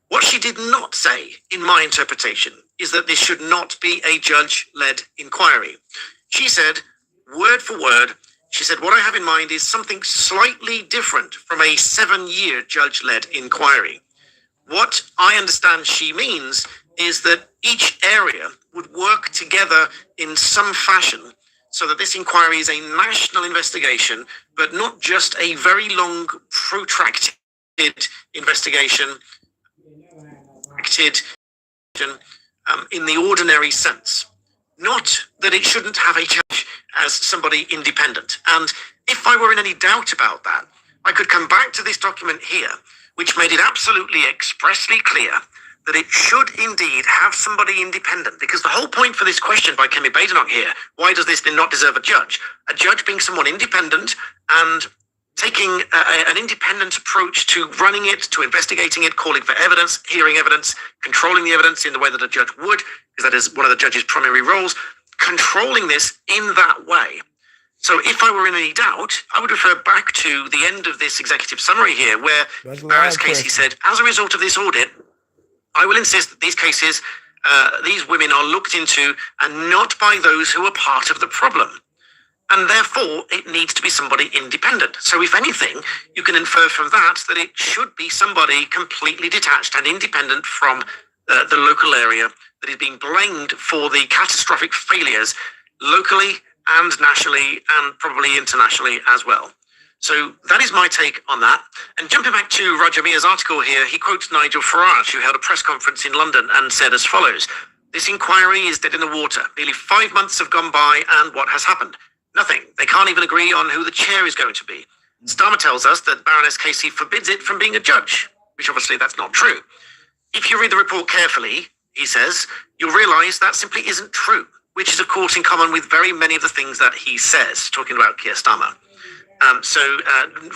What she did not say, in my interpretation, is that this should not be a judge-led inquiry. She said, word for word, she said, what I have in mind is something slightly different from a 7-year judge-led inquiry. What I understand she means is that each area would work together in some fashion so that this inquiry is a national investigation, but not just a very long, protracted investigation, in the ordinary sense. Not that it shouldn't have a judge as somebody independent. And if I were in any doubt about that, I could come back to this document here, which made it absolutely expressly clear that it should indeed have somebody independent. Because the whole point for this question by Kemi Badenoch here, why does this not deserve a judge? A judge being someone independent and taking an independent approach to running it, to investigating it, calling for evidence, hearing evidence, controlling the evidence in the way that a judge would, because that is one of the judge's primary roles, controlling this in that way. So if I were in any doubt, I would refer back to the end of this executive summary here, where Baroness Casey said, as a result of this audit, I will insist that these cases, these women are looked into and not by those who are part of the problem. And therefore, it needs to be somebody independent. So if anything, you can infer from that it should be somebody completely detached and independent from the local area that is being blamed for the catastrophic failures locally and nationally and probably internationally as well. So that is my take on that. And jumping back to Roger Mears' article here, he quotes Nigel Farage, who held a press conference in London and said as follows: "This inquiry is dead in the water. Nearly 5 months have gone by, and what has happened? Nothing. They can't even agree on who the chair is going to be. Starmer tells us that Baroness Casey forbids it from being a judge, which obviously that's not true. If you read the report carefully," he says, "you'll realise that simply isn't true, which is of course in common with very many of the things that he says," talking about Keir Starmer.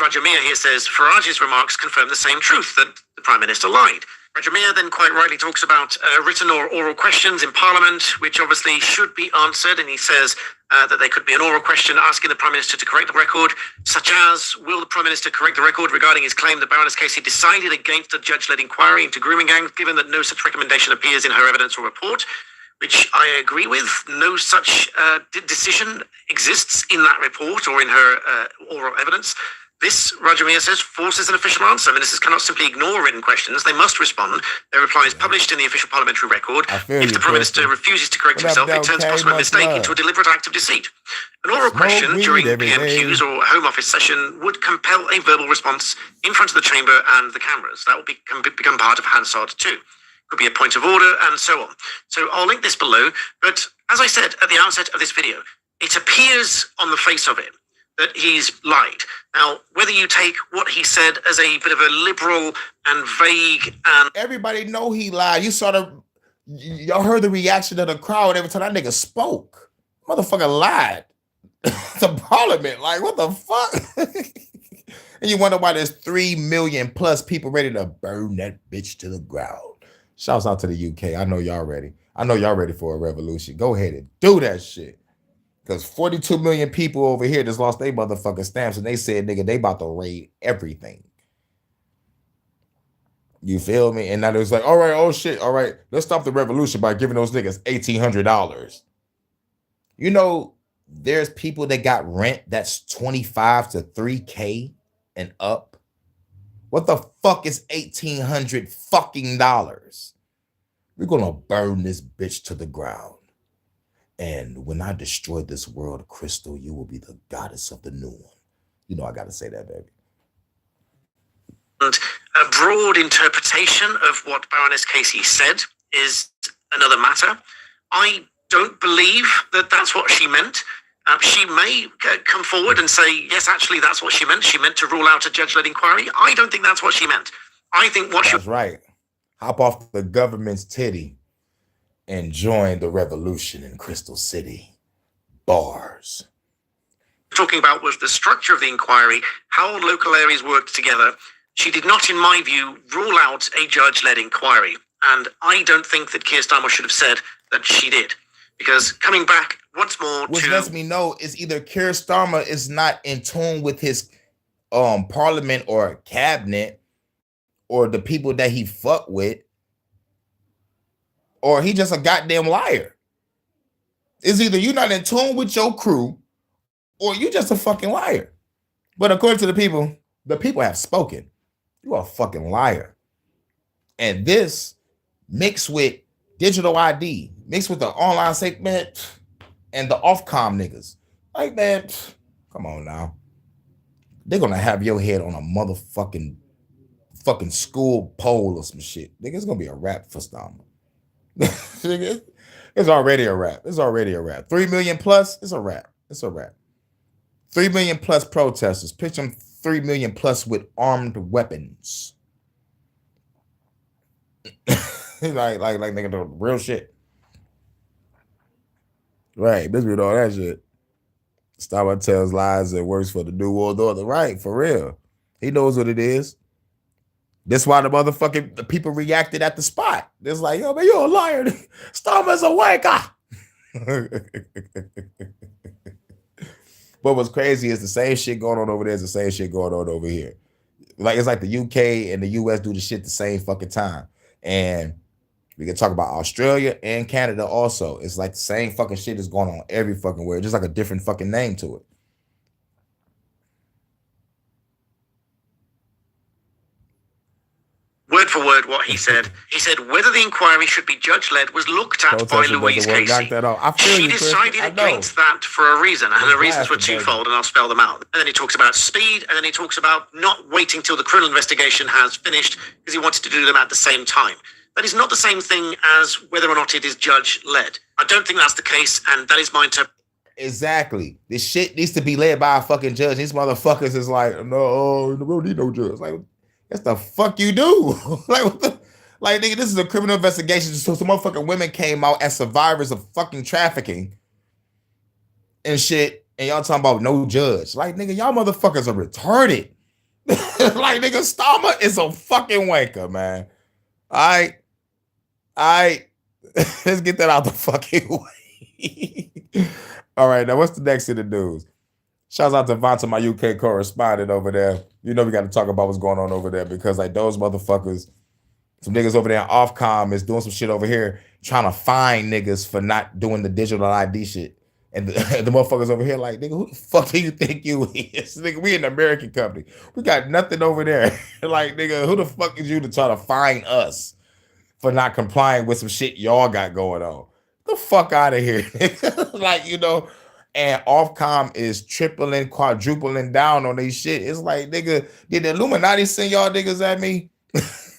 Roger Meir here says, Farage's remarks confirm the same truth, that the Prime Minister lied. Roger Meir then quite rightly talks about written or oral questions in Parliament, which obviously should be answered, and he says that there could be an oral question asking the Prime Minister to correct the record, such as, will the Prime Minister correct the record regarding his claim that Baroness Casey decided against a judge-led inquiry into grooming gangs, given that no such recommendation appears in her evidence or report, which I agree with. No such decision exists in that report or in her oral evidence. This, Roger Meir says, forces an official answer. Ministers cannot simply ignore written questions. They must respond. Their reply is published in the official parliamentary record. If the Prime Minister refuses to correct himself, it turns possible mistake into a deliberate act of deceit. An oral question during PMQs or Home Office session would compel a verbal response in front of the chamber and the cameras. That will become part of Hansard too. Could be a point of order and so on. So I'll link this below. But as I said at the outset of this video, it appears on the face of it that he's lied. Now, whether you take what he said as a bit of a liberal and vague and... Everybody know he lied. Y'all heard the reaction of the crowd every time that nigga spoke. Motherfucker lied to Parliament. Like, what the fuck? And you wonder why there's 3 million plus people ready to burn that bitch to the ground. Shouts out to the UK. I know y'all ready. I know y'all ready for a revolution. Go ahead and do that shit. Because 42 million people over here just lost their motherfucking stamps and they said, nigga, they about to raid everything. You feel me? And now it's like, all right, oh shit, all right, let's stop the revolution by giving those niggas $1,800. You know, there's people that got rent that's 25 to 3K and up. What the fuck is $1,800 fucking dollars? We're gonna burn this bitch to the ground. And when I destroy this world, Crystal, you will be the goddess of the new one. You know I gotta say that, baby. And a broad interpretation of what Baroness Casey said is another matter. I don't believe that that's what she meant. She may come forward and say, yes, actually, that's what she meant. She meant to rule out a judge-led inquiry. I don't think that's what she meant. I think what That's right. Hop off the government's titty and join the revolution in Crystal City. Bars. Talking about was the structure of the inquiry, how local areas worked together. She did not, in my view, rule out a judge-led inquiry. And I don't think that Keir Starmer should have said that she did. Because coming back once more Which lets me know is either Keir Starmer is not in tune with his parliament or cabinet or the people that he fuck with, or he just a goddamn liar. It's either you're not in tune with your crew or you just a fucking liar. But according to the people have spoken. You are a fucking liar. And this mixed with digital ID mixed with the online safe, man, and the Ofcom niggas. Like, man, come on now. They're gonna have your head on a motherfucking fucking school pole or some shit. Nigga, it's gonna be a rap for Stama. It's already a rap. It's already a rap. 3 million plus, it's a rap. It's a rap. 3 million plus protesters. Picture them 3 million plus with armed weapons. like nigga, the real shit. Right, bitch with all that shit. Stama tells lies and works for the New World Order. Right, for real. He knows what it is. That's why the people reacted at the spot. It's like, yo, man, you're a liar. Stama's a wanker. But what's crazy is the same shit going on over there is the same shit going on over here. Like, it's like the UK and the US do the shit the same fucking time. And we can talk about Australia and Canada also. It's like the same fucking shit is going on every fucking where, just like a different fucking name to it. Word for word what he said. He said whether the inquiry should be judge-led was looked at by Louise Casey. She decided against that for a reason, and the reasons were twofold, and I'll spell them out. And then he talks about speed, and then he talks about not waiting till the criminal investigation has finished because he wanted to do them at the same time. That is not the same thing as whether or not it is judge-led. I don't think that's the case, and that is my interpretation. Exactly. This shit needs to be led by a fucking judge. These motherfuckers is like, no, we don't need no judge. Like, that's the fuck you do. Like, what the, like, nigga, this is a criminal investigation. So some motherfucking women came out as survivors of fucking trafficking and shit, and y'all talking about no judge. Like, nigga, y'all motherfuckers are retarded. Like, nigga, Stama is a fucking wanker, man. All right. Let's get that out the fucking way. All right, now what's the next in the news? Shouts out to Vanta, my UK correspondent over there. You know we got to talk about what's going on over there because, like, those motherfuckers, some niggas over there in Ofcom is doing some shit over here trying to fine niggas for not doing the digital ID shit. And the motherfuckers over here like, nigga, who the fuck do you think you is? Nigga, we an American company. We got nothing over there. Like, nigga, who the fuck is you to try to fine us for not complying with some shit y'all got going on? Get the fuck out of here. Like, you know, and Ofcom is tripling, quadrupling down on these shit. It's like, nigga, did the Illuminati send y'all niggas at me?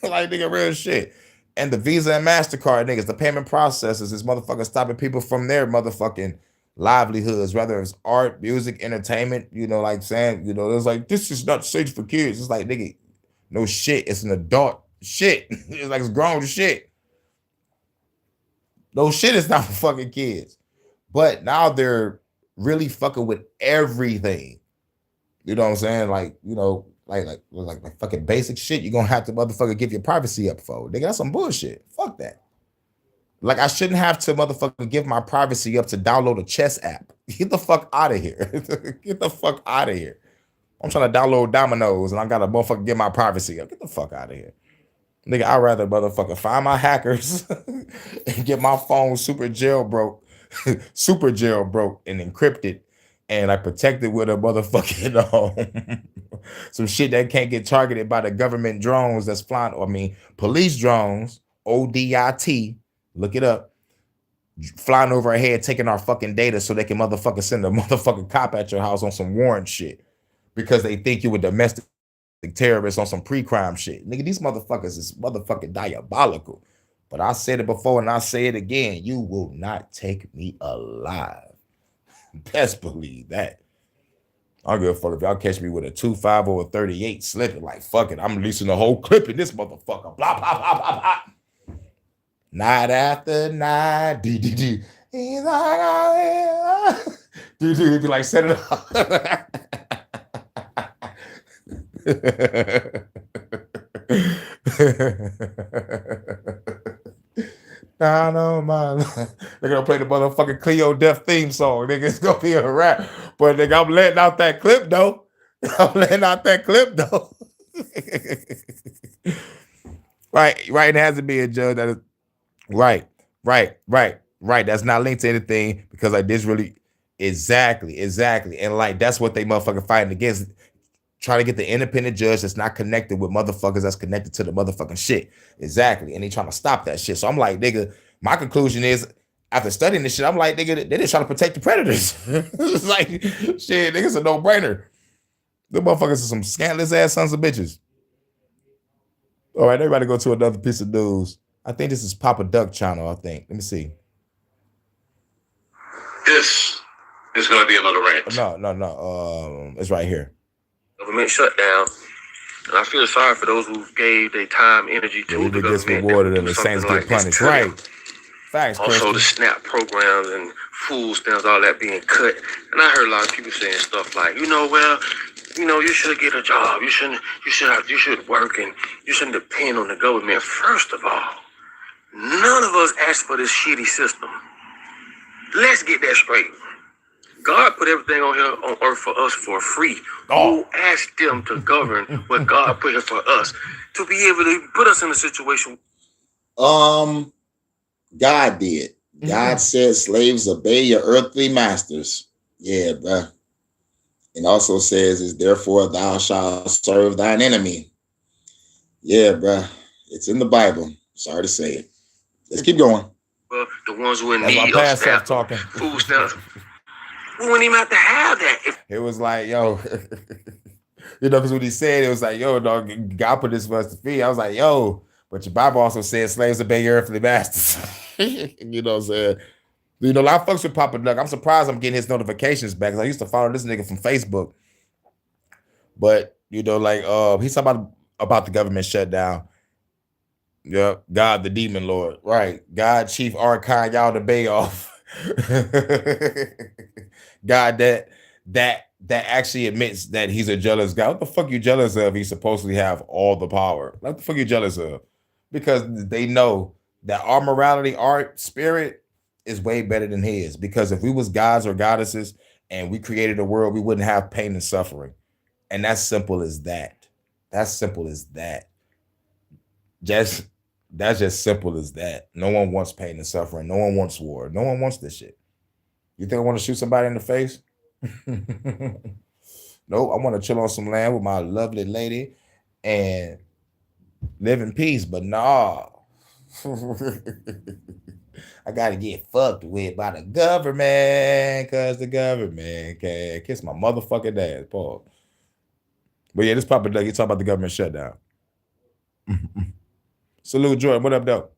Like, nigga, real shit. And the Visa and MasterCard niggas, the payment processors, is motherfucking stopping people from their motherfucking livelihoods, whether it's art, music, entertainment, you know, like saying, you know, it's like, this is not safe for kids. It's like, nigga, no shit. It's an adult shit. It's like, it's grown shit. No shit, it's not for fucking kids. But now they're really fucking with everything. You know what I'm saying? Like, you know, like fucking basic shit you're gonna have to motherfucker give your privacy up for. Nigga, that's some bullshit. Fuck that. Like, I shouldn't have to motherfucker give my privacy up to download a chess app. Get the fuck out of here. Get the fuck out of here. I'm trying to download dominoes and I gotta motherfucker give my privacy up. Get the fuck out of here. Nigga, I'd rather motherfucker find my hackers and get my phone super jailbroke and encrypted, and I protect it with a motherfucking some shit that can't get targeted by the government drones that's flying, or I mean police drones, ODIT, look it up, flying over our head, taking our fucking data so they can motherfucker send a motherfucking cop at your house on some warrant shit because they think you a domestic terrorist on some pre-crime shit. Nigga, these motherfuckers is motherfucking diabolical. But I said it before and I say it again. You will not take me alive. Best believe that. I don't give a fuck if y'all catch me with a 2.5 or a 38 slipping. Like, fuck it. I'm releasing the whole clip in this motherfucker. Blah, blah, blah, blah, blah. Night after night. D. He's like, D. Be like, set it up. Nah, no, man. They're gonna play the motherfucking Cleo Death theme song. Nigga, it's gonna be a rap. But nigga, I'm letting out that clip though. Right. It has to be a judge that is right. That's not linked to anything because like this really exactly. And like that's what they motherfucking fighting against. Trying to get the independent judge that's not connected with motherfuckers that's connected to the motherfucking shit. Exactly. And they trying to stop that shit. So I'm like, nigga, My conclusion is, after studying this shit, I'm like, nigga, they just trying to protect the predators. It's like, shit, nigga, it's a no-brainer. The motherfuckers are some scantless ass sons of bitches. All right, everybody go to another piece of news. I think this is Papa Duck channel, I think. Let me see. This is going to be another rant. No. It's right here. Government shutdown. And I feel sorry for those who gave their time, energy to the gets government. rewarded and the Saints get punished. Right. Facts, also, the SNAP programs and food stamps, all that being cut. And I heard a lot of people saying stuff like, you should get a job. You should work, and you shouldn't depend on the government. First of all, none of us asked for this shitty system. Let's get that straight. God put everything on here on earth for us for free. Who asked them to govern what God put here for us to be able to put us in a situation? God did. God said, slaves, obey your earthly masters. Yeah, bruh. And also says, is therefore thou shalt serve thine enemy. Yeah, bruh. It's in the Bible. Sorry to say it. Let's keep going. Well, the ones who in need of SNAP, talking. Food stamps. We wouldn't even have to have that. It was like, yo, because what he said, it was like, yo, dog, God put this for us to feed. I was like, yo, but your Bible also said slaves obey your earthly masters. You know what I'm saying? A lot of folks with Papa Duck. I'm surprised I'm getting his notifications back, because I used to follow this nigga from Facebook. But, he's talking about the government shutdown. Yeah, God the demon lord. Right. God Chief Archon, y'all the bay off. God that actually admits that he's a jealous God. What the fuck you jealous of? He supposedly have all the power. What the fuck you jealous of? Because they know that our morality, our spirit is way better than his. Because if we was gods or goddesses and we created a world, we wouldn't have pain and suffering. And that's simple as that. That's simple as that. That's just simple as that. No one wants pain and suffering. No one wants war. No one wants this shit. You think I want to shoot somebody in the face? Nope. I want to chill on some land with my lovely lady and live in peace. But nah. I got to get fucked with by the government, because the government can kiss my motherfucking ass, Paul. But yeah, this Papa Duck, you talking about the government shutdown. Salute, Jordan. What up, though?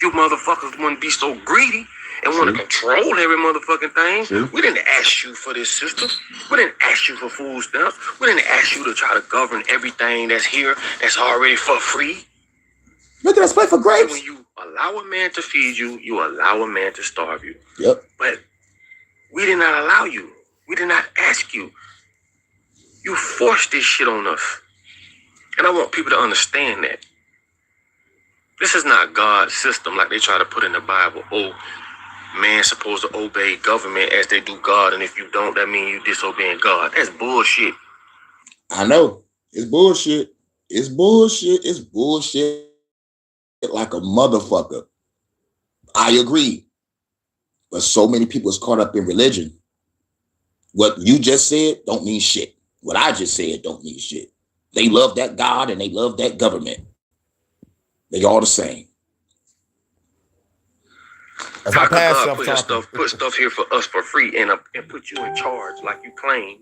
You motherfuckers wouldn't be so greedy and want to control every motherfucking thing. We didn't ask you for this system. We didn't ask you for food stamps. We didn't ask you to try to govern everything that's here, that's already for free. Look at us play for grapes. When you allow a man to feed you, you allow a man to starve you. Yep. But we did not allow you. We did not ask you. You forced this shit on us. And I want people to understand that. This is not God's system like they try to put in the Bible. Oh, man's supposed to obey government as they do God, and if you don't, that means you disobeying God. That's bullshit. I know. It's bullshit. It's bullshit. It's bullshit like a motherfucker. I agree. But so many people is caught up in religion. What you just said don't mean shit. What I just said don't mean shit. They love that God and they love that government. They all the same. That's How my could past God put stuff here for us for free and put you in charge like you claim?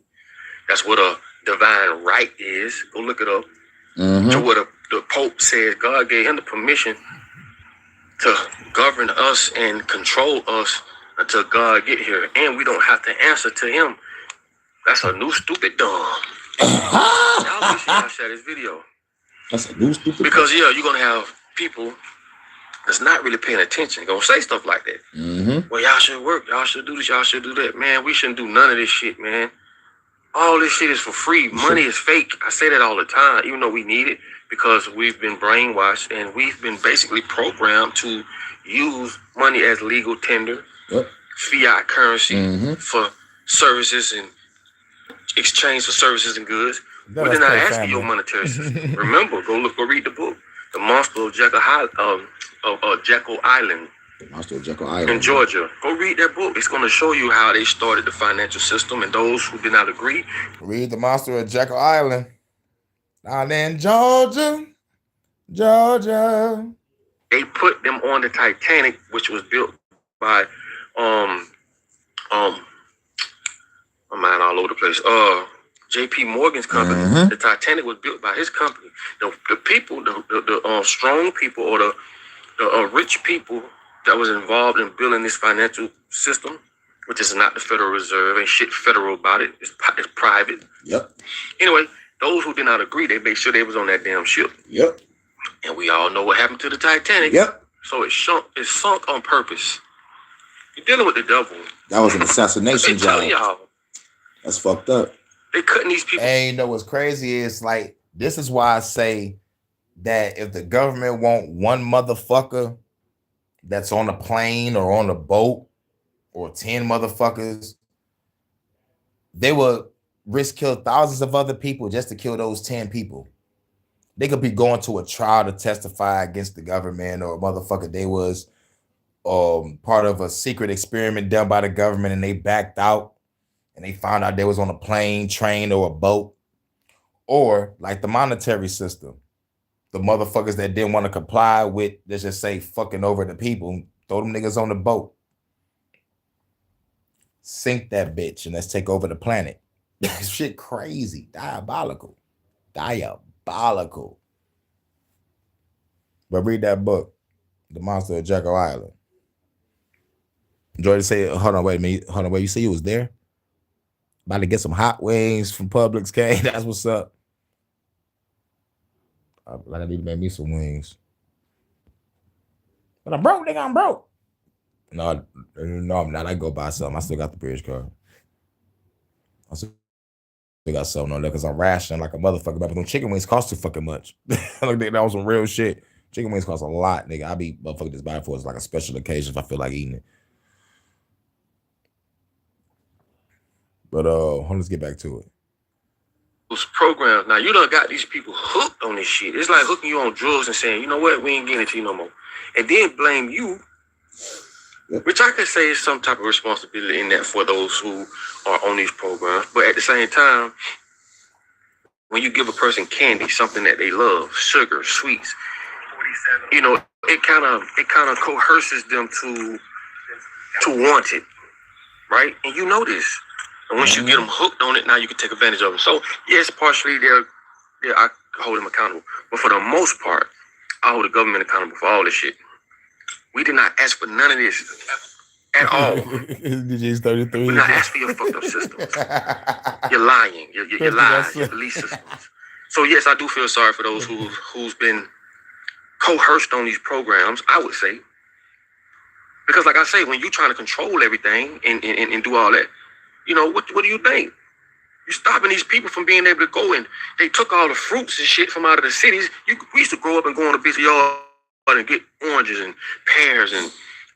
That's what a divine right is. Go look it up. To what the Pope says, God gave him the permission to govern us and control us until God get here, and we don't have to answer to him. That's a new stupid dumb. Y'all wish y'all share this video. That's a new stupid. Because you're gonna have people that's not really paying attention gonna say stuff like that. Well, y'all should work, y'all should do this, y'all should do that. Man, we shouldn't do none of this shit, man. All this shit is for free. Money is fake. I say that all the time, even though we need it, because we've been brainwashed and we've been basically programmed to use money as legal tender, fiat currency for services and exchange for services and goods. We did not ask for your monetary system. Remember, go read the book, The Monster of Jekyll Island. Monster of Jekyll Island in Georgia. Go read that book. It's going to show you how they started the financial system, and those who did not agree. Read The Monster of Jekyll Island. Down in Georgia. they put them on the Titanic, which was built by my mind all over the place. J.P. Morgan's company. Mhm. The Titanic was built by his company. The people, the strong people, or the rich people that was involved in building this financial system, which is not the Federal Reserve, ain't shit federal about it. It's private. Yep. Anyway, those who did not agree, they made sure they was on that damn ship. Yep. And we all know what happened to the Titanic. Yep. So it sunk on purpose. You're dealing with the devil. That was an assassination job. Y'all, That's fucked up. they cutting these people. And you know what's crazy is like this is why I say that if the government want one motherfucker that's on a plane or on a boat or 10 motherfuckers, they would risk kill thousands of other people just to kill those 10 people. They could be going to a trial to testify against the government, or motherfucker they was part of a secret experiment done by the government and they backed out and they found out they was on a plane, train, or a boat. Or like the monetary system, the motherfuckers that didn't want to comply with, let's just say, fucking over the people, throw them niggas on the boat, sink that bitch, and let's take over the planet. Shit crazy, diabolical. But read that book, The Monster of Jekyll Island. Enjoy to say, hold on, wait, you say you was there? About to get some hot wings from Publix, K. That's what's up. I need to make me some wings. But I'm broke, nigga, I'm broke. No, I'm not. I go buy something. I still got the bridge card. I still got something on there because I'm rationing like a motherfucker. But them chicken wings cost too fucking much. Like that was some real shit. Chicken wings cost a lot, nigga. I be motherfucking just buying for it like a special occasion if I feel like eating it. But let's get back to it. Those programs. Now you done got these people hooked on this shit. It's like hooking you on drugs and saying, you know what, we ain't getting it to you no more. And then blame you. Which I could say is some type of responsibility in that for those who are on these programs. But at the same time, when you give a person candy, something that they love, sugar, sweets, you know, it kind of coerces them to want it, right? And you know this. And once you get them hooked on it, now you can take advantage of them. So yes, partially I hold them accountable, but for the most part, I hold the government accountable for all this shit. We did not ask for none of this at all. DJ's 33. We did not ask for your fucked up systems. You're lying. Your lies, your belief systems. So yes, I do feel sorry for those who's been coerced on these programs, I would say. Because like I say, when you're trying to control everything and do all that, you know, what do you think? You're stopping these people from being able to go, and they took all the fruits and shit from out of the cities. We used to grow up and go on a busy yard and get oranges and pears and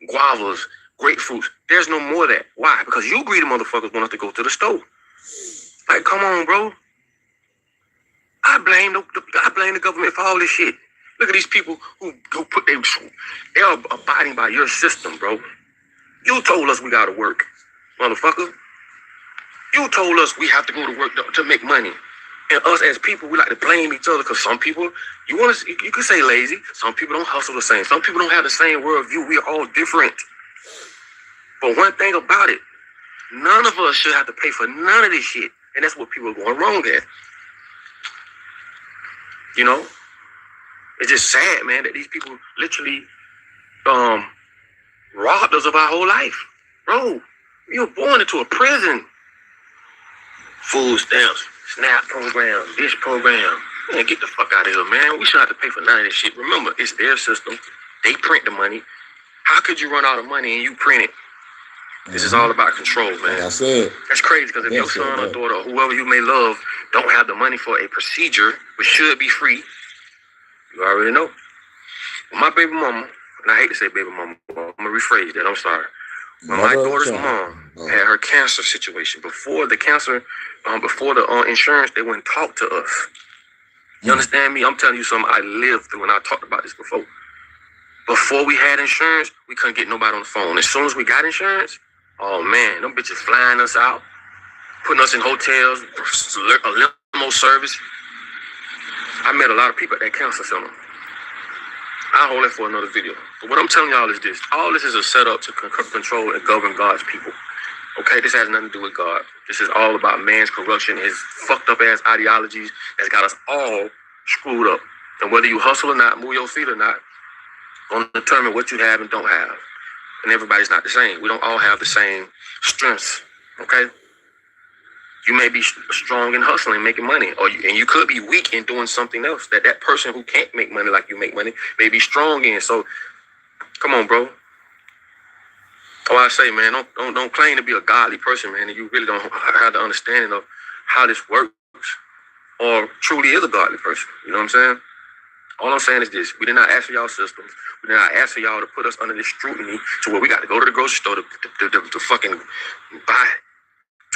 guavas, grapefruits. There's no more of that. Why? Because you greedy motherfuckers want us to go to the store. Like, come on, bro. I blame the government for all this shit. Look at these people who put they are abiding by your system, bro. You told us we gotta work, motherfucker. You told us we have to go to work to make money. And us as people, we like to blame each other because some people, you could say lazy. Some people don't hustle the same. Some people don't have the same worldview. We are all different. But one thing about it, none of us should have to pay for none of this shit. And that's what people are going wrong at. You know? It's just sad, man, that these people literally robbed us of our whole life. Bro, you were born into a prison. Food stamps, SNAP program, this program. Man, get the fuck out of here, man. We shouldn't have to pay for none of this shit. Remember, it's their system. They print the money. How could you run out of money and you print it? This is all about control, man. Like I said. That's crazy because if your son or daughter or whoever you may love don't have the money for a procedure, which should be free, you already know. When my baby mama, and I hate to say baby mama, I'm going to rephrase that, I'm sorry. When my daughter's mom had her cancer situation, before the cancer, before the insurance, they wouldn't talk to us. You understand me? I'm telling you something I lived through, and I talked about this before. Before we had insurance, we couldn't get nobody on the phone. As soon as we got insurance, oh man, them bitches flying us out, putting us in hotels, a limo service. I met a lot of people at that cancer center. I'll hold it for another video. But what I'm telling y'all is this. All this is a setup to control and govern God's people. Okay, this has nothing to do with God. This is all about man's corruption, his fucked up ass ideologies that's got us all screwed up. And whether you hustle or not, move your feet or not, gonna determine what you have and don't have. And everybody's not the same. We don't all have the same strengths. Okay? You may be strong in hustling, making money, and you could be weak in doing something else that person who can't make money like you make money may be strong in. So, come on, bro. Oh, I say, man, don't claim to be a godly person, man, and you really don't have the understanding of how this works, or truly is a godly person. You know what I'm saying? All I'm saying is this: we did not ask for y'all systems. We did not ask for y'all to put us under this scrutiny to where we got to go to the grocery store to fucking buy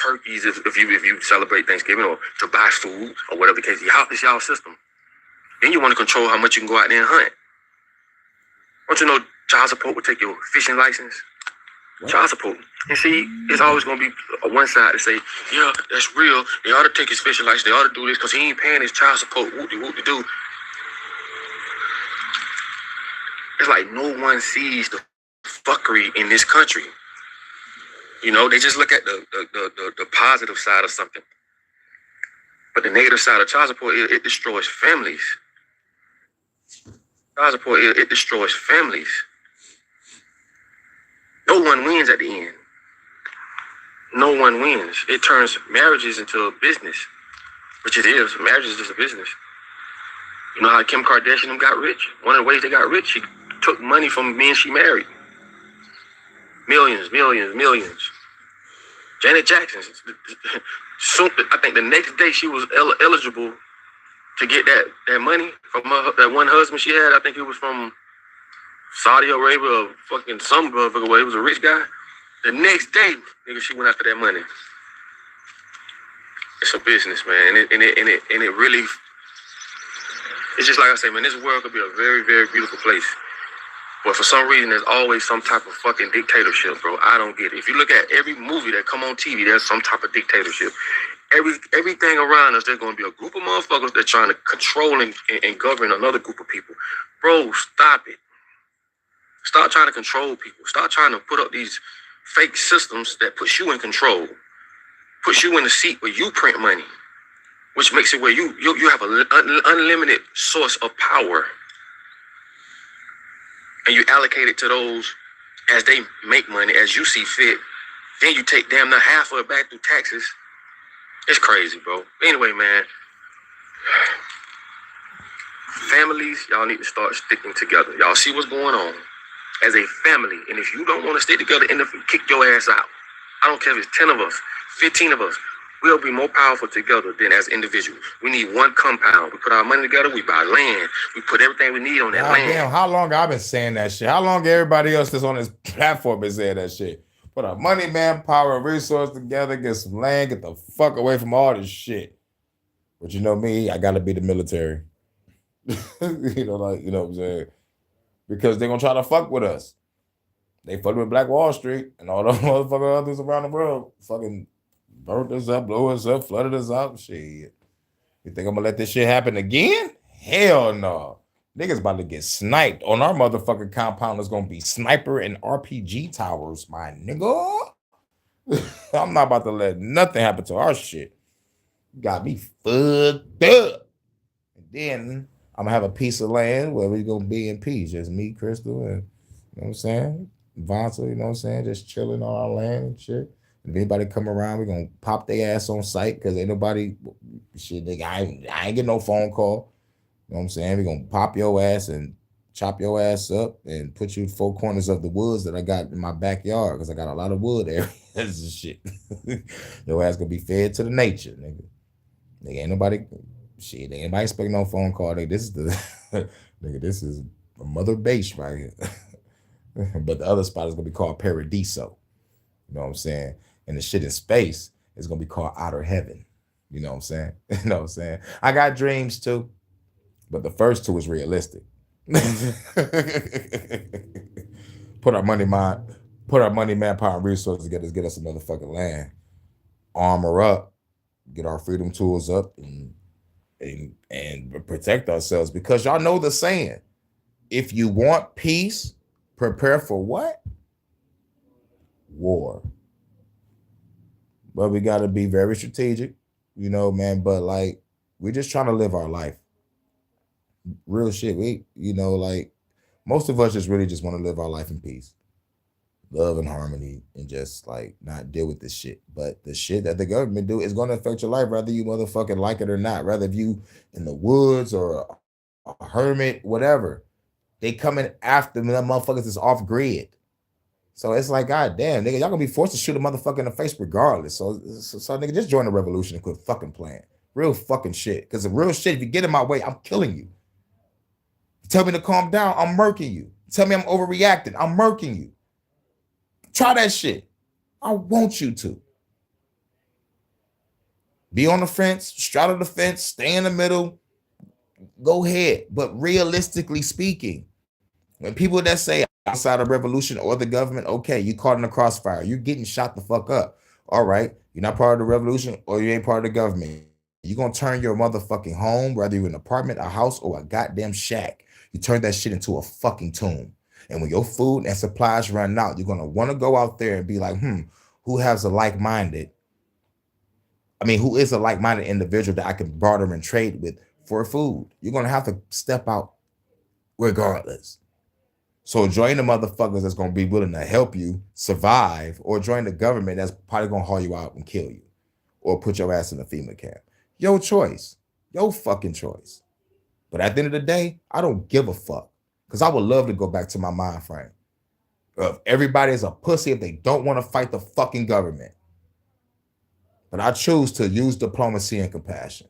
turkeys if you celebrate Thanksgiving, or to buy food or whatever the case. It's y'all system. Then you want to control how much you can go out there and hunt. Don't you know child support will take your fishing license? What? Child support. And see, it's always going to be one side to say, yeah, that's real. They ought to take his fishing license. They ought to do this because he ain't paying his child support. Whoop-de-whoop-de-doo. It's like no one sees the fuckery in this country. You know, they just look at the positive side of something. But the negative side of child support, it destroys families. Child support, it destroys families. No one wins at the end. No one wins. It turns marriages into a business, which it is. Marriage is just a business. You know how Kim Kardashian them got rich? One of the ways they got rich, she took money from men she married. Millions. Janet Jackson, I think the next day she was eligible to get that money from that one husband she had. I think he was from Saudi Arabia or fucking some motherfucker way. He was a rich guy. The next day, nigga, she went after that money. It's a business, man, and it really. It's just like I say, man. This world could be a very, very beautiful place, but for some reason, there's always some type of fucking dictatorship, bro. I don't get it. If you look at every movie that come on TV, there's some type of dictatorship. Everything around us, there's going to be a group of motherfuckers that trying to control and govern another group of people. Bro, stop it. Stop trying to control people. Stop trying to put up these fake systems that puts you in control, puts you in the seat where you print money, which makes it where you have an unlimited source of power. And you allocate it to those as they make money, as you see fit. Then you take damn near half of it back through taxes. It's crazy, bro. Anyway, man. Families, y'all need to start sticking together. Y'all see what's going on as a family. And if you don't want to stick together, kick your ass out. I don't care if it's 10 of us, 15 of us. We'll be more powerful together than as individuals. We need one compound. We put our money together. We buy land. We put everything we need on that land. Damn, how long I've been saying that shit? How long everybody else that's on this platform been saying that shit? Put our money, manpower, and resources together. Get some land. Get the fuck away from all this shit. But you know me, I gotta be the military. You know what I'm saying? Because they're gonna try to fuck with us. They fucked with Black Wall Street and all those motherfuckers others around the world. Fucking burnt us up, blew us up, flooded us out. Shit. You think I'm gonna let this shit happen again? Hell no. Niggas about to get sniped. On our motherfucking compound is gonna be sniper and RPG towers, my nigga. I'm not about to let nothing happen to our shit. Got me fucked up. And then I'm gonna have a piece of land where we're gonna be in peace. Just me, Crystal, and you know what I'm saying? Vonta, you know what I'm saying? Just chilling on our land and shit. If anybody come around, we're gonna pop their ass on sight because ain't nobody shit, nigga. I ain't get no phone call. You know what I'm saying? We're gonna pop your ass and chop your ass up and put you 4 corners of the woods that I got in my backyard because I got a lot of wood areas and shit. Your ass gonna be fed to the nature, nigga. Nigga, ain't nobody shit, ain't nobody expecting no phone call. Nigga, this is the nigga, this is a mother base right here. But the other spot is gonna be called Paradiso. You know what I'm saying? And the shit in space is gonna be called outer heaven. You know what I'm saying? You know what I'm saying? I got dreams too, but the first 2 is realistic. Put our money, manpower, and resources together to get us some motherfucking land. Armor up, get our freedom tools up, and protect ourselves. Because y'all know the saying: if you want peace, prepare for what? War. But we got to be very strategic, you know, man. But like, we're just trying to live our life. Real shit. We, you know, like most of us just really just want to live our life in peace, love and harmony, and just like not deal with this shit. But the shit that the government do is going to affect your life, whether you motherfucking like it or not. Whether if you in the woods or a hermit, whatever, they coming after the motherfuckers is off grid. So it's like, God damn, nigga, y'all gonna be forced to shoot a motherfucker in the face regardless. So nigga, just join the revolution and quit fucking playing. Real fucking shit. Because the real shit, if you get in my way, I'm killing you. Tell me to calm down, I'm murking you. Tell me I'm overreacting, I'm murking you. Try that shit. I want you to. Be on the fence, straddle the fence, stay in the middle. Go ahead. But realistically speaking, when people that say outside of revolution or the government, okay, you caught in the crossfire, you're getting shot the fuck up. All right, you're not part of the revolution or you ain't part of the government. You're gonna turn your motherfucking home, whether you're an apartment, a house, or a goddamn shack. You turn that shit into a fucking tomb. And when your food and supplies run out, you're gonna want to go out there and be like, who has a like-minded? I mean, who is a like-minded individual that I can barter and trade with for food? You're gonna have to step out regardless. So join the motherfuckers that's gonna be willing to help you survive, or join the government that's probably gonna haul you out and kill you, or put your ass in a FEMA camp. Your choice, your fucking choice. But at the end of the day, I don't give a fuck, because I would love to go back to my mind frame of everybody is a pussy if they don't want to fight the fucking government. But I choose to use diplomacy and compassion,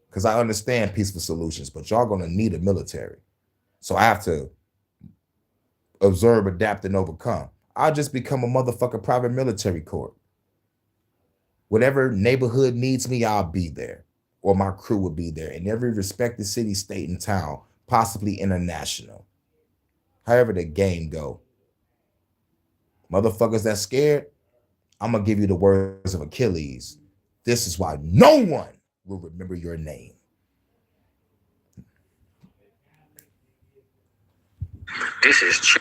because I understand peaceful solutions, but y'all gonna need a military. So I have to observe, adapt, and overcome. I'll just become a motherfucking private military corps. Whatever neighborhood needs me, I'll be there. Or my crew will be there in every respected city, state, and town, possibly international. However the game go. Motherfuckers that's scared, I'm gonna give you the words of Achilles. This is why no one will remember your name. This is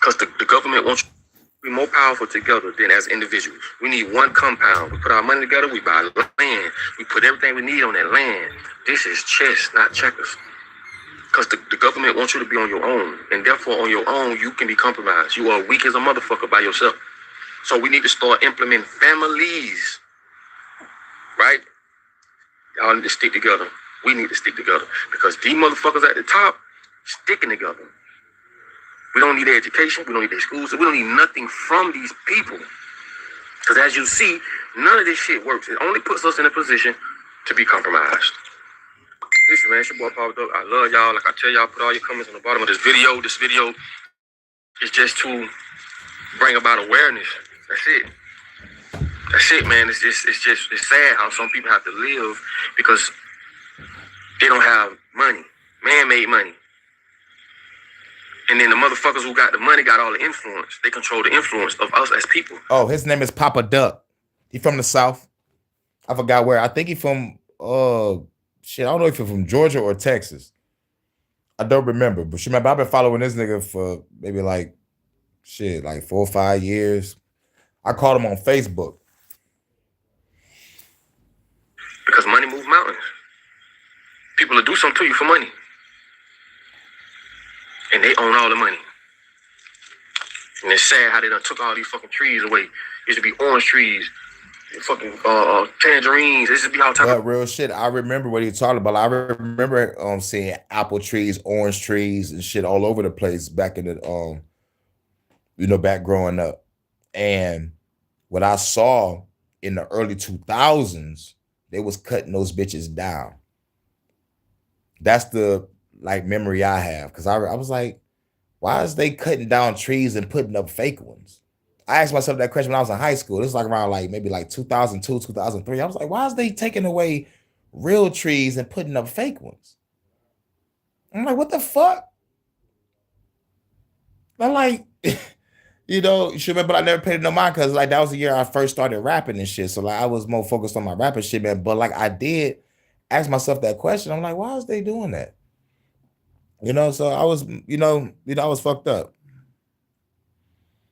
because the government wants you to be more powerful together than as individuals. We need one compound. We put our money together, we buy land, we put everything we need on that land. This is chess, not checkers. Because the government wants you to be on your own. And therefore, on your own, you can be compromised. You are weak as a motherfucker by yourself. So we need to start implementing families. Right? Y'all need to stick together. We need to stick together. Because these motherfuckers at the top, sticking together. We don't need their education. We don't need their schools. We don't need nothing from these people. Because as you see, none of this shit works. It only puts us in a position to be compromised. Listen, man, it's your boy Papa Dope. I love y'all. Like I tell y'all, put all your comments on the bottom of this video. This video is just to bring about awareness. That's it. That's it, man. It's sad how some people have to live because they don't have money, man-made money. And then the motherfuckers who got the money got all the influence. They control the influence of us as people. Oh, his name is Papa Duck. He from the South. I forgot where. I think he from shit. I don't know if he's from Georgia or Texas. I don't remember. But you remember, I've been following this nigga for maybe like 4 or 5 years. I called him on Facebook. Because money moves mountains. People will do something to you for money. And they own all the money. And it's sad how they done took all these fucking trees away. Used to be orange trees, fucking tangerines. It used to be all type of real shit. I remember what he talking about. I remember seeing apple trees, orange trees, and shit all over the place back in the back growing up. And what I saw in the early 2000s, they was cutting those bitches down. That's the memory I have, because I was like, why is they cutting down trees and putting up fake ones? I asked myself that question when I was in high school. This was like around maybe 2002, 2003. I was like, why is they taking away real trees and putting up fake ones? I'm like, what the fuck? I'm like, you should remember I never paid it no mind, because that was the year I first started rapping and shit. So I was more focused on my rapping shit, man. But I did ask myself that question. I'm like, why is they doing that? You know, so I was, I was fucked up.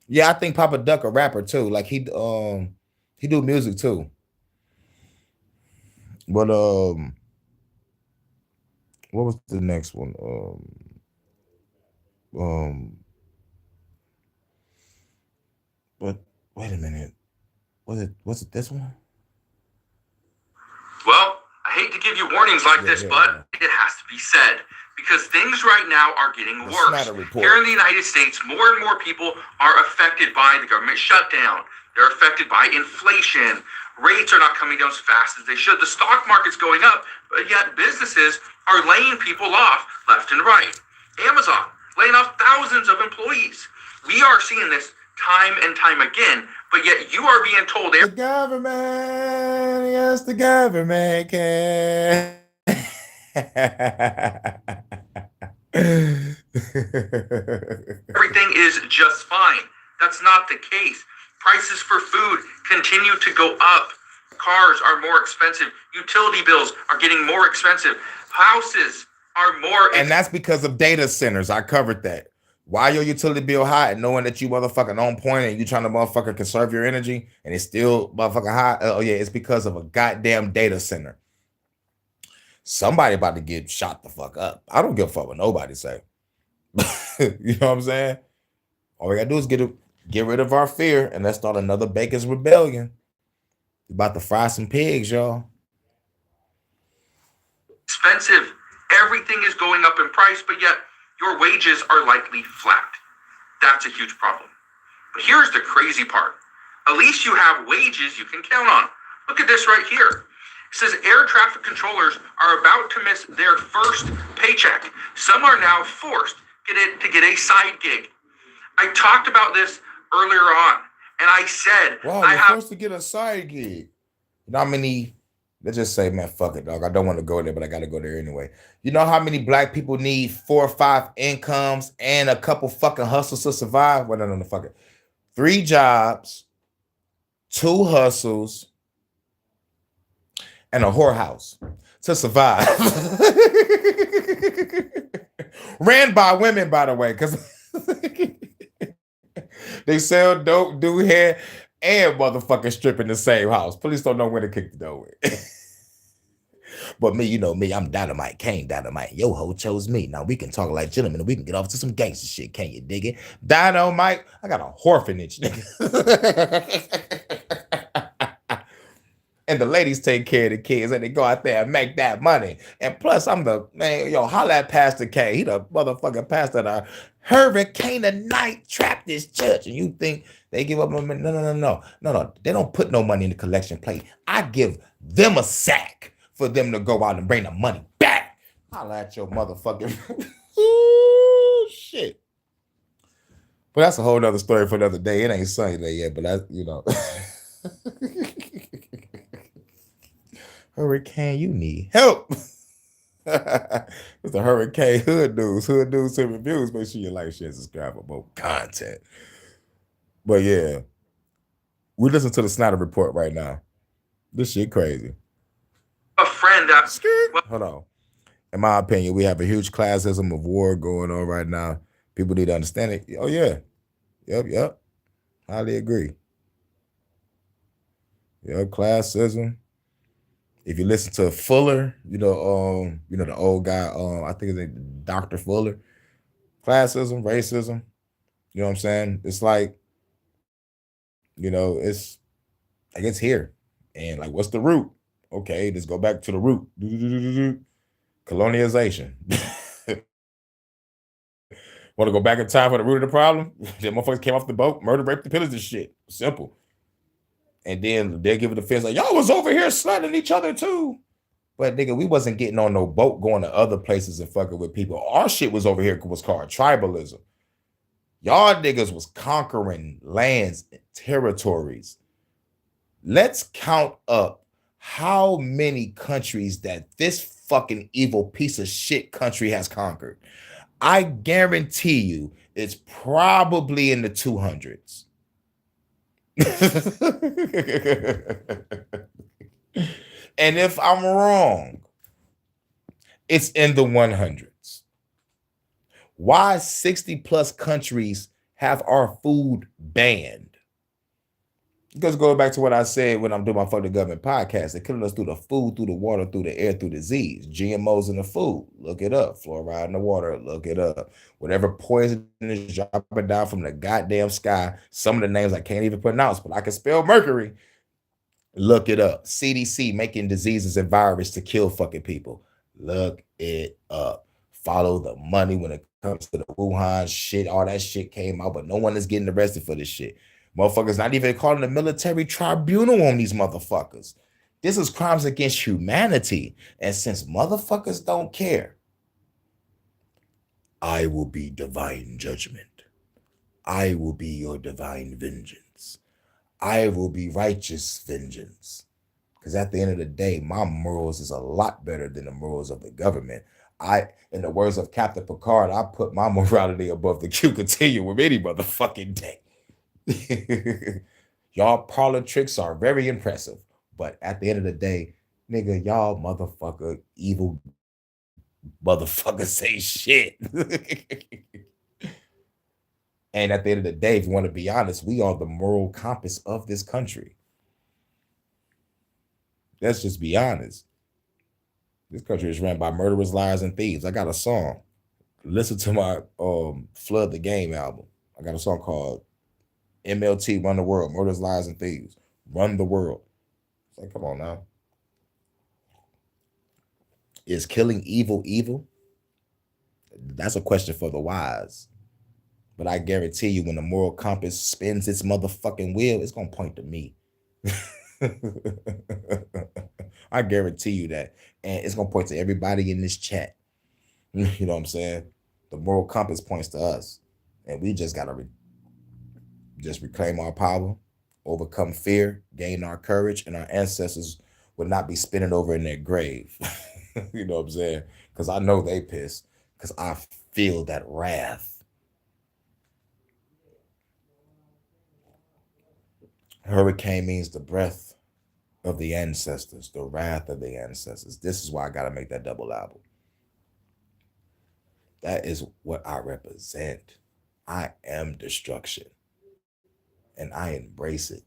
Yeah, I think Papa Duck a rapper too. Like he do music too. But what was the next one? Um, but wait a minute. Was it this one? Well, I hate to give you warnings like this, but it has to be said. Because things right now are getting worse. Here in the United States, more and more people are affected by the government shutdown. They're affected by inflation. Rates are not coming down as fast as they should. The stock market's going up, but yet businesses are laying people off left and right. Amazon laying off thousands of employees. We are seeing this time and time again, but yet you are being told the government, yes, the government can. everything is just fine. That's not the case. Prices for food continue to go up. Cars are more expensive. Utility bills are getting more expensive. Houses are more and that's because of data centers. I covered that. Why your utility bill high and knowing that you motherfucking on point and you trying to motherfucker conserve your energy and it's still motherfucking high? Oh yeah, it's because of a goddamn data center. Somebody about to get shot the fuck up. I don't give a fuck what nobody say. You know what I'm saying? All we gotta do is get rid of our fear and let's start another Bacon's Rebellion. We're about to fry some pigs, y'all. Expensive. Everything is going up in price, but yet your wages are likely flat. That's a huge problem. But here's the crazy part. At least you have wages you can count on. Look at this right here. It says air traffic controllers are about to miss their first paycheck. Some are now forced to get a side gig. I talked about this earlier on, and I said, wow, I you're have forced to get a side gig. You know how many? Let's just say, man, fuck it, dog. I don't want to go there, but I got to go there anyway. You know how many black people need 4 or 5 incomes and a couple fucking hustles to survive? Well, no, fuck it. 3 jobs, 2 hustles, and a whorehouse to survive. Ran by women, by the way, because they sell dope, do hair, and motherfucking strip in the same house. Police don't know when to kick the door with. But me, you know me, I'm Dynamite, Kane Dynamite. Yo ho chose me. Now we can talk like gentlemen and we can get off to some gangster shit. Can you dig it? Dynamite, I got a orphanage, nigga. And the ladies take care of the kids and they go out there and make that money. And plus, I'm the man, yo, holla at Pastor K. He the motherfucking pastor that Hurricane of Night trapped this church. And you think they give up on me? No. They don't put no money in the collection plate. I give them a sack for them to go out and bring the money back. Holla at your motherfucking ooh, shit. But that's a whole nother story for another day. It ain't Sunday yet, but that's, you know. Hurricane, you need help. It's the Hurricane Hood News. Hood News and reviews. Make sure you like, share, subscribe for more content. But yeah, we listen to the Snyder Report right now. This shit crazy. a friend that. Hold on. In my opinion, we have a huge classism of war going on right now. People need to understand it. Oh yeah. Yep. Highly agree. Classism. If you listen to Fuller, the old guy, I think his name Dr. Fuller. Classism, racism. You know what I'm saying? It's like, it's here. And like, what's the root? Okay, let's go back to the root. Colonization. Want to go back in time for the root of the problem? The motherfuckers came off the boat, murder, rape, and pillage this shit. Simple. And then they'll give it a defense like, y'all was over here slutting each other too. But nigga, we wasn't getting on no boat going to other places and fucking with people. Our shit was over here was called tribalism. Y'all niggas was conquering lands and territories. Let's count up how many countries that this fucking evil piece of shit country has conquered. I guarantee you it's probably in the 200s. And if I'm wrong, it's in the 100s. Why 60 plus countries have our food banned? Because going back to what I said when I'm doing my Fuck the Government podcast, they're killing us through the food, through the water, through the air, through disease. GMOs in the food, look it up. Fluoride in the water, look it up. Whatever poison is dropping down from the goddamn sky, some of the names I can't even pronounce, but I can spell mercury. Look it up. CDC making diseases and virus to kill fucking people. Look it up. Follow the money when it comes to the Wuhan shit. All that shit came out, but no one is getting arrested for this shit. Motherfuckers not even calling a military tribunal on these motherfuckers. This is crimes against humanity. And since motherfuckers don't care, I will be divine judgment. I will be your divine vengeance. I will be righteous vengeance. Because at the end of the day, my morals is a lot better than the morals of the government. In the words of Captain Picard, I put my morality above the Q continuum any motherfucking day. Y'all parlor tricks are very impressive. But at the end of the day, nigga, y'all motherfucker, evil motherfuckers say shit. And at the end of the day, if you want to be honest, we are the moral compass of this country. Let's just be honest. This country is ran by murderers, liars, and thieves. I got a song. Listen to my Flood the Game album. I got a song called MLT, Run the World, Murderers, Liars, and Thieves. Run the world. It's like, come on now. Is killing evil evil? That's a question for the wise. But I guarantee you, when the moral compass spins its motherfucking wheel, it's going to point to me. I guarantee you that. And it's going to point to everybody in this chat. You know what I'm saying? The moral compass points to us. And we just got to just reclaim our power, overcome fear, gain our courage, and our ancestors would not be spinning over in their grave. You know what I'm saying? Because I know they pissed. Because I feel that wrath. Hurricane means the breath of the ancestors, the wrath of the ancestors. This is why I got to make that double album. That is what I represent. I am destruction. And I embrace it.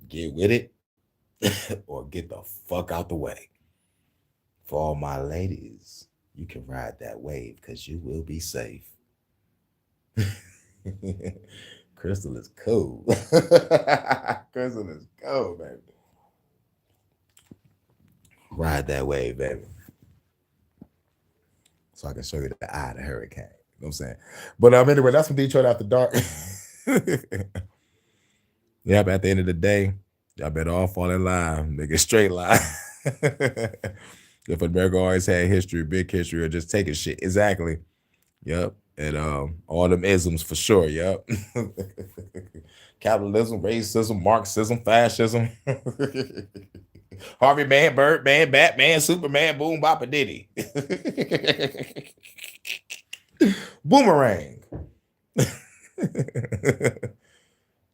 Get with it or get the fuck out the way. For all my ladies, you can ride that wave because you will be safe. Crystal is cool. Crystal is cool, baby. Ride that wave, baby. So I can show you the eye of the hurricane. You know what I'm saying? But anyway, that's from Detroit After Dark. Yeah, but at the end of the day, y'all better all fall in line. Nigga, straight line. If America always had history, big history, or just taking shit. Exactly. Yep. And all them isms for sure. Yep. Capitalism, racism, Marxism, fascism. Harvey Man, Birdman, Batman, Superman, Boom, Boppa Diddy. Boomerang.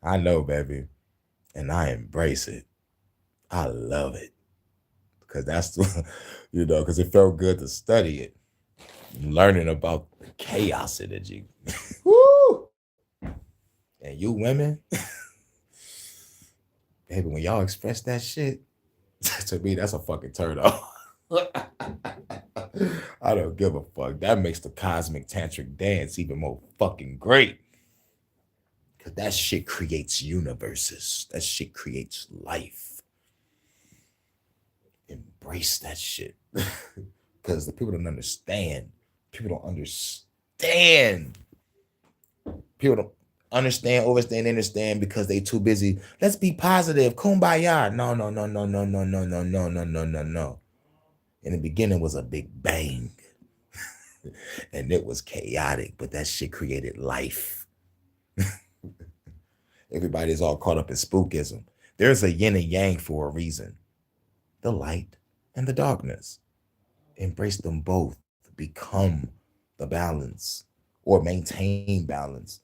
I know, baby. And I embrace it. I love it. Because that's the, because it felt good to study it. Learning about the chaos energy. Woo! And you women, baby, when y'all express that shit, to me, that's a fucking turn off. I don't give a fuck. That makes the cosmic tantric dance even more fucking great. Because that shit creates universes. That shit creates life. Embrace that shit. Because the people don't understand. People don't understand. People don't understand, overstand, understand because they too busy. Let's be positive. Kumbaya. No. In the beginning was a big bang. And it was chaotic, but that shit created life. Everybody's all caught up in spookism. There's a yin and yang for a reason. The light and the darkness. Embrace them both. Become the balance or maintain balance.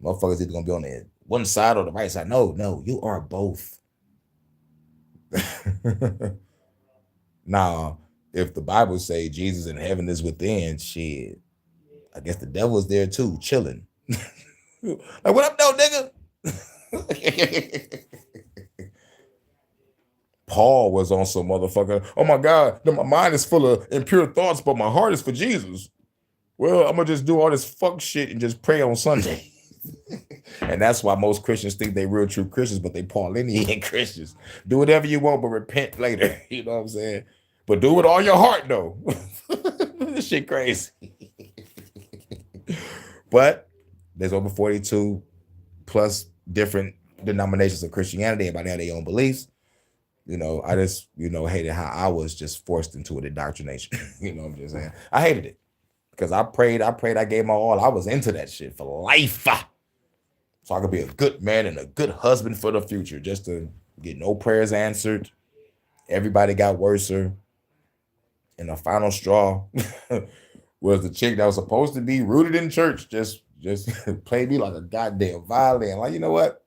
Motherfuckers either gonna be on the one side or the right side. No, you are both. Nah, if the Bible say Jesus in heaven is within, shit, I guess the devil is there too, chilling. Like, what up, though, nigga? Paul was on some motherfucker. Oh my God, my mind is full of impure thoughts, but my heart is for Jesus. Well, I'm gonna just do all this fuck shit and just pray on Sunday. And that's why most Christians think they real true Christians, but they Paulinian Christians. Do whatever you want, but repent later. You know what I'm saying? But do it all your heart, though. This shit crazy. But there's over 42 plus different denominations of Christianity, and by now their own beliefs. You know, I just, hated how I was just forced into an indoctrination. You know what I'm just saying? I hated it. Because I prayed, I gave my all. I was into that shit for life. So I could be a good man and a good husband for the future, just to get no prayers answered. Everybody got worser. And the final straw was the chick that was supposed to be rooted in church, just played me like a goddamn violin. Like, you know what?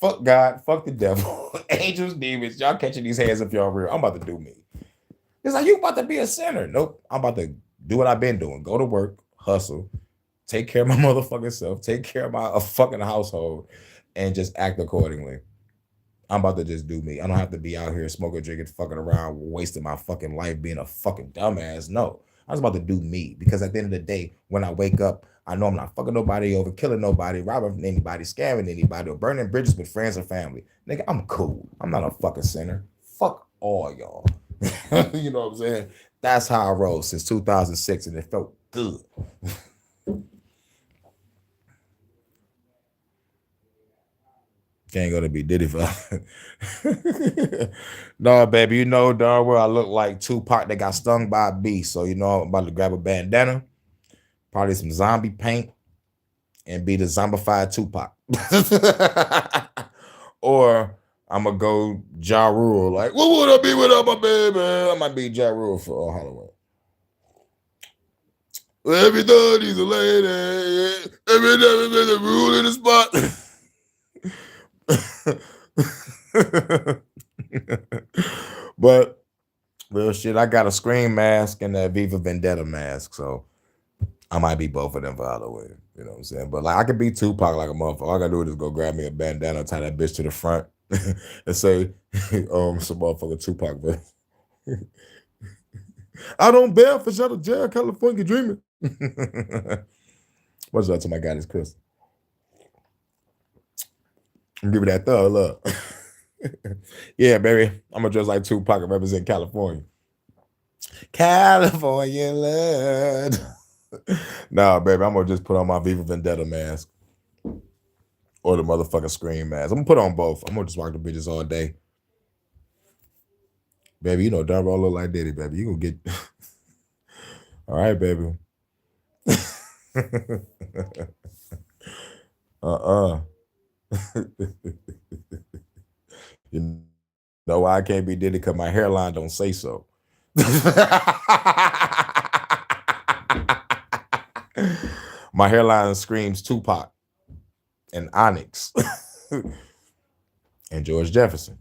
Fuck God, fuck the devil, angels, demons. Y'all catching these hands if y'all real. I'm about to do me. It's like, you about to be a sinner. Nope, I'm about to do what I've been doing. Go to work, hustle, take care of my motherfucking self, take care of my fucking household, and just act accordingly. I'm about to just do me. I don't have to be out here smoking, drinking, fucking around, wasting my fucking life being a fucking dumbass. No, I was about to do me, because at the end of the day, when I wake up, I know I'm not fucking nobody over, killing nobody, robbing anybody, scamming anybody, or burning bridges with friends and family. Nigga, I'm cool. I'm not a fucking sinner. Fuck all y'all. You know what I'm saying? That's how I roll since 2006, and it felt good. Ain't gonna be Diddy for. No, baby, you know darn well I look like Tupac that got stung by a bee. So I'm about to grab a bandana, probably some zombie paint, and be the zombified Tupac. Or I'm gonna go Ja Rule, like, what would I be without my baby? I might be Ja Rule for Halloween. Everybody's a lady. Everybody's a rule in the spot. But real shit, I got a Scream mask and a Viva Vendetta mask, so I might be both of them for Halloween. You know what I'm saying? But like, I could be Tupac like a motherfucker. All I gotta do is go grab me a bandana, tie that bitch to the front, and say, some motherfucker Tupac, but I don't bail for shut of jail, California dreaming. What's up to my guy, this Chris? Give me that thug love. Yeah, baby. I'm gonna dress like Tupac and represent California. California love. Nah, baby, I'm gonna just put on my Viva Vendetta mask. Or the motherfucking Scream mask. I'm gonna put on both. I'm gonna just walk the bitches all day. Baby, darn well look like Diddy, baby. You gonna get all right, baby. You know why I can't be Diddy? Because my hairline don't say so. My hairline screams Tupac and Onyx and George Jefferson.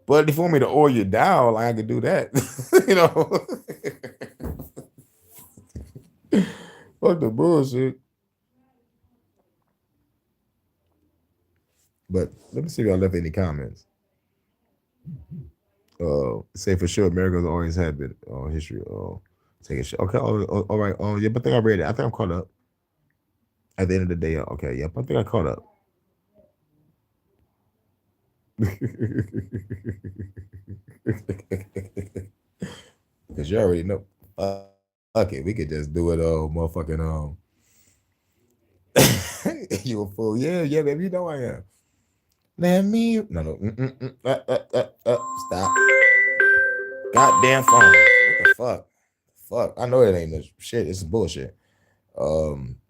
But if you want me to oil you down, like, I could do that. Fuck the bullshit. But let me see if y'all left any comments. Say for sure, America's always had been history. Take a shit. Okay. All right. Yeah, but I think I read it. I think I'm caught up. At the end of the day, okay. Yep, I think I caught up. Because you already know. Okay, we could just do it, motherfucking, you a fool. Yeah, baby, you know I am. Let me, no, stop. Goddamn phone. What the fuck? I know it ain't no shit. It's bullshit.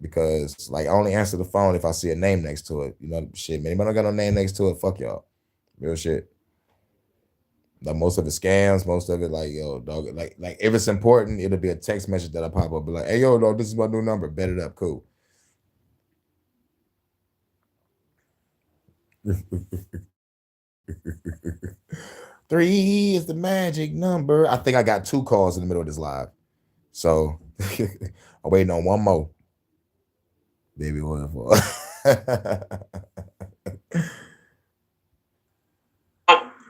Because like, I only answer the phone if I see a name next to it. Shit, man. If I don't got no name next to it, fuck y'all. Real shit. Like, most of it scams, most of it like, yo, dog, like if it's important, it'll be a text message that I pop up, be like, hey, yo, dog, this is my new number, bet it up, cool. 3 is the magic number. I think I got 2 calls in the middle of this live. So I'm waiting on one more. Baby, what for?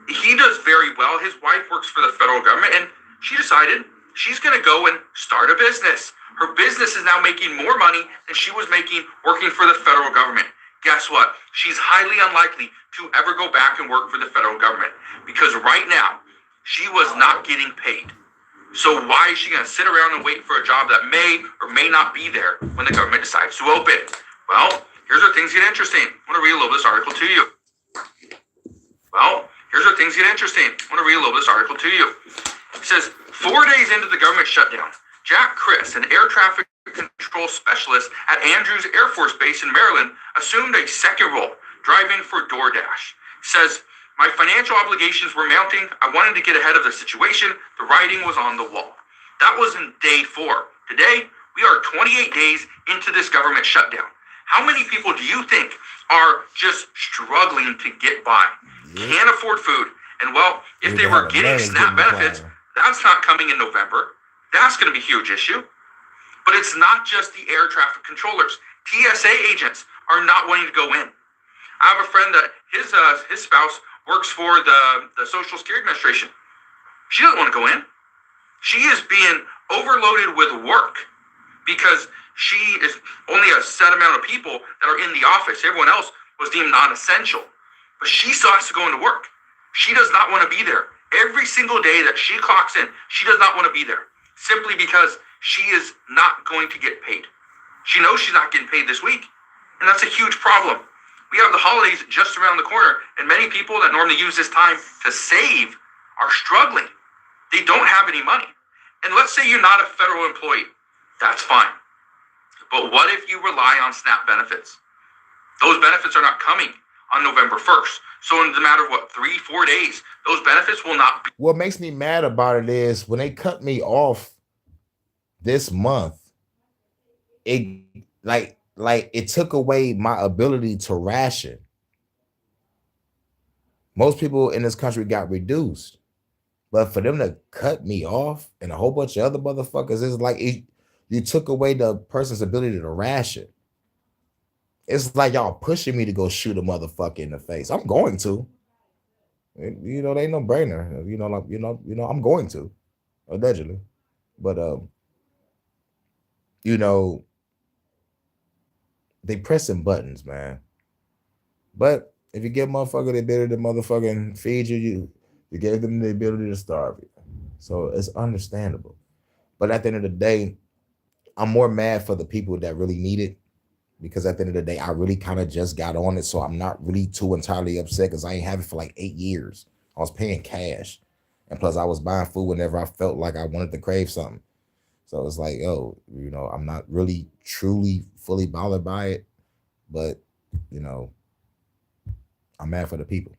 He does very well. His wife works for the federal government, and she decided she's going to go and start a business. Her business is now making more money than she was making working for the federal government. Guess what? She's highly unlikely to ever go back and work for the federal government because right now she was not getting paid. So why is she going to sit around and wait for a job that may or may not be there when the government decides to open? Well, here's where things get interesting. I want to read a little bit of this article to you. Well, here's where things get interesting. I want to read a little bit of this article to you. It says, 4 days into the government shutdown, Jack Chris, an air traffic control specialist at Andrews Air Force Base in Maryland, assumed a second role, driving for DoorDash. Says, my financial obligations were mounting. I wanted to get ahead of the situation. The writing was on the wall. That was in day 4. Today, we are 28 days into this government shutdown. How many people do you think are just struggling to get by? Can't afford food. And well, if they were getting SNAP benefits, that's not coming in November. That's going to be a huge issue. But it's not just the air traffic controllers. TSA agents are not wanting to go in. I have a friend that his spouse works for the Social Security Administration. She doesn't want to go in. She is being overloaded with work because she is only a set amount of people that are in the office. Everyone else was deemed non-essential. But she still has to go into work. She does not want to be there. Every single day that she clocks in, she does not want to be there. Simply because she is not going to get paid. She knows she's not getting paid this week. And that's a huge problem. We have the holidays just around the corner, and many people that normally use this time to save are struggling. They don't have any money. And let's say you're not a federal employee. That's fine. But what if you rely on SNAP benefits? Those benefits are not coming on November 1st. So in the matter of 3-4 days, those benefits will not be. What makes me mad about it is when they cut me off this month, it it took away my ability to ration. Most people in this country got reduced, but for them to cut me off and a whole bunch of other motherfuckers, it's like you took away the person's ability to ration. It's like y'all pushing me to go shoot a motherfucker in the face. I'm going to. You know, they ain't no brainer. You know, I'm going to, allegedly. But you know, they pressing buttons, man. But if you give motherfucker the ability to motherfucking feed you, you gave them the ability to starve you. So it's understandable. But at the end of the day, I'm more mad for the people that really need it. Because at the end of the day, I really kind of just got on it. So I'm not really too entirely upset because I ain't have it for like 8 years. I was paying cash. And plus I was buying food whenever I felt like I wanted to crave something. So it's like, oh, you know, I'm not really truly fully bothered by it. But, you know, I'm mad for the people.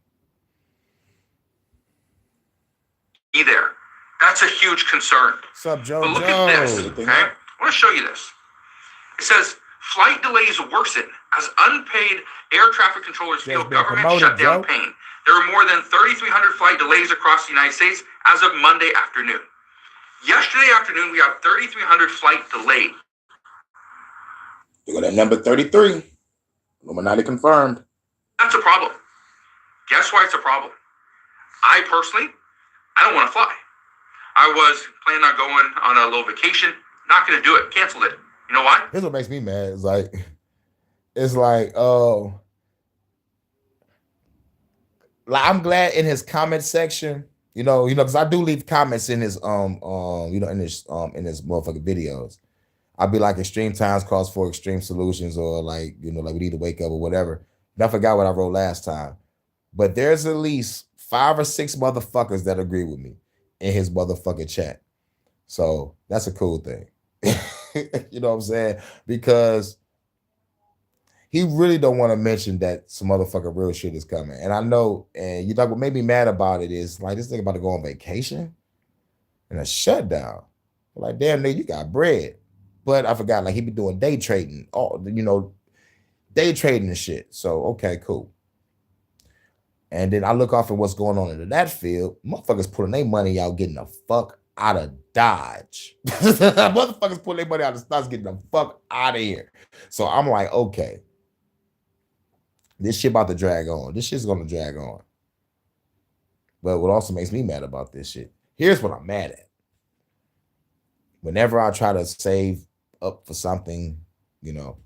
Be there. That's a huge concern. What's up, Joe? But look at this, okay? I want to show you this. It says, flight delays worsen as unpaid air traffic controllers feel government shutdown pain. There are more than 3,300 flight delays across the United States as of Monday afternoon. Yesterday afternoon, we had 3,300 flight delayed. You got that number 33. Illuminati confirmed. That's a problem. Guess why it's a problem? I personally, I don't want to fly. I was planning on going on a little vacation. Not going to do it. Canceled it. You know why? Here's what makes me mad. It's like, oh, I'm glad in his comment section, you know, because I do leave comments in his in his motherfucking videos. I'll be like, extreme times calls for extreme solutions, or like, you know, like we need to wake up or whatever. And I forgot what I wrote last time. But there's at least 5 or 6 motherfuckers that agree with me in his motherfucking chat. So that's a cool thing. You know what I'm saying? Because he really don't want to mention that some motherfucking real shit is coming. And I know, and you know what made me mad about it is like, this nigga about to go on vacation and a shutdown. Like, damn, nigga, you got bread. But I forgot, like, he be doing day trading, day trading and shit. So, okay, cool. And then I look off at what's going on in that field. Motherfuckers pulling their money out, getting the fuck out of Dodge. Motherfuckers pulling their money out of stocks, getting the fuck out of here. So I'm like, okay, this shit about to drag on. This shit's gonna drag on. But what also makes me mad about this shit, here's what I'm mad at. Whenever I try to save up for something, you know,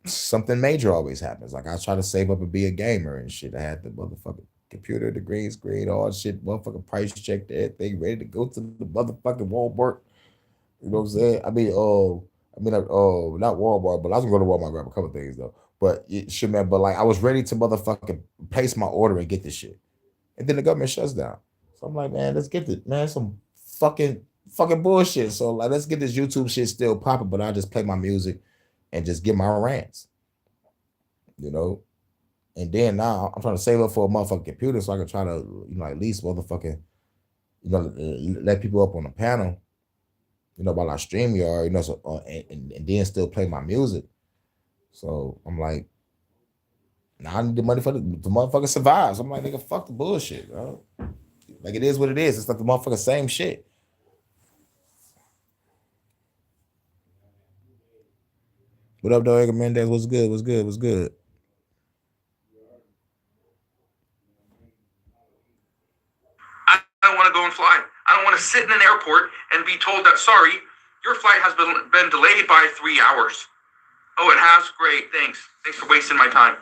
something major always happens. Like I try to save up and be a gamer and shit. I had the motherfucking computer, the green screen, all shit, motherfucking price checked everything, ready to go to the motherfucking Walmart. You know what I'm saying? not Walmart, but I was gonna go to Walmart and grab a couple things though. But shit, man. But like I was ready to motherfucking place my order and get this shit. And then the government shuts down. So I'm like, man, let's get this, man, some fucking bullshit. So like, let's get this YouTube shit still popping, but I'll just play my music and just get my rants, you know? And then now I'm trying to save up for a motherfucking computer so I can try to, you know, at least motherfucking, you know, let people up on the panel, you know, about our StreamYard, you know, so, and then still play my music. So I'm like, now I need the money for the motherfucker survive. So I'm like, nigga, fuck the bullshit, bro. Like, it is what it is. It's like the motherfucker same shit. What up, though, Edgar Mendez? What's good? What's good? What's good? I don't want to go and fly. I don't want to sit in an airport and be told that, sorry, your flight has been delayed by 3 hours. Oh, it has? Great, thanks. Thanks for wasting my time.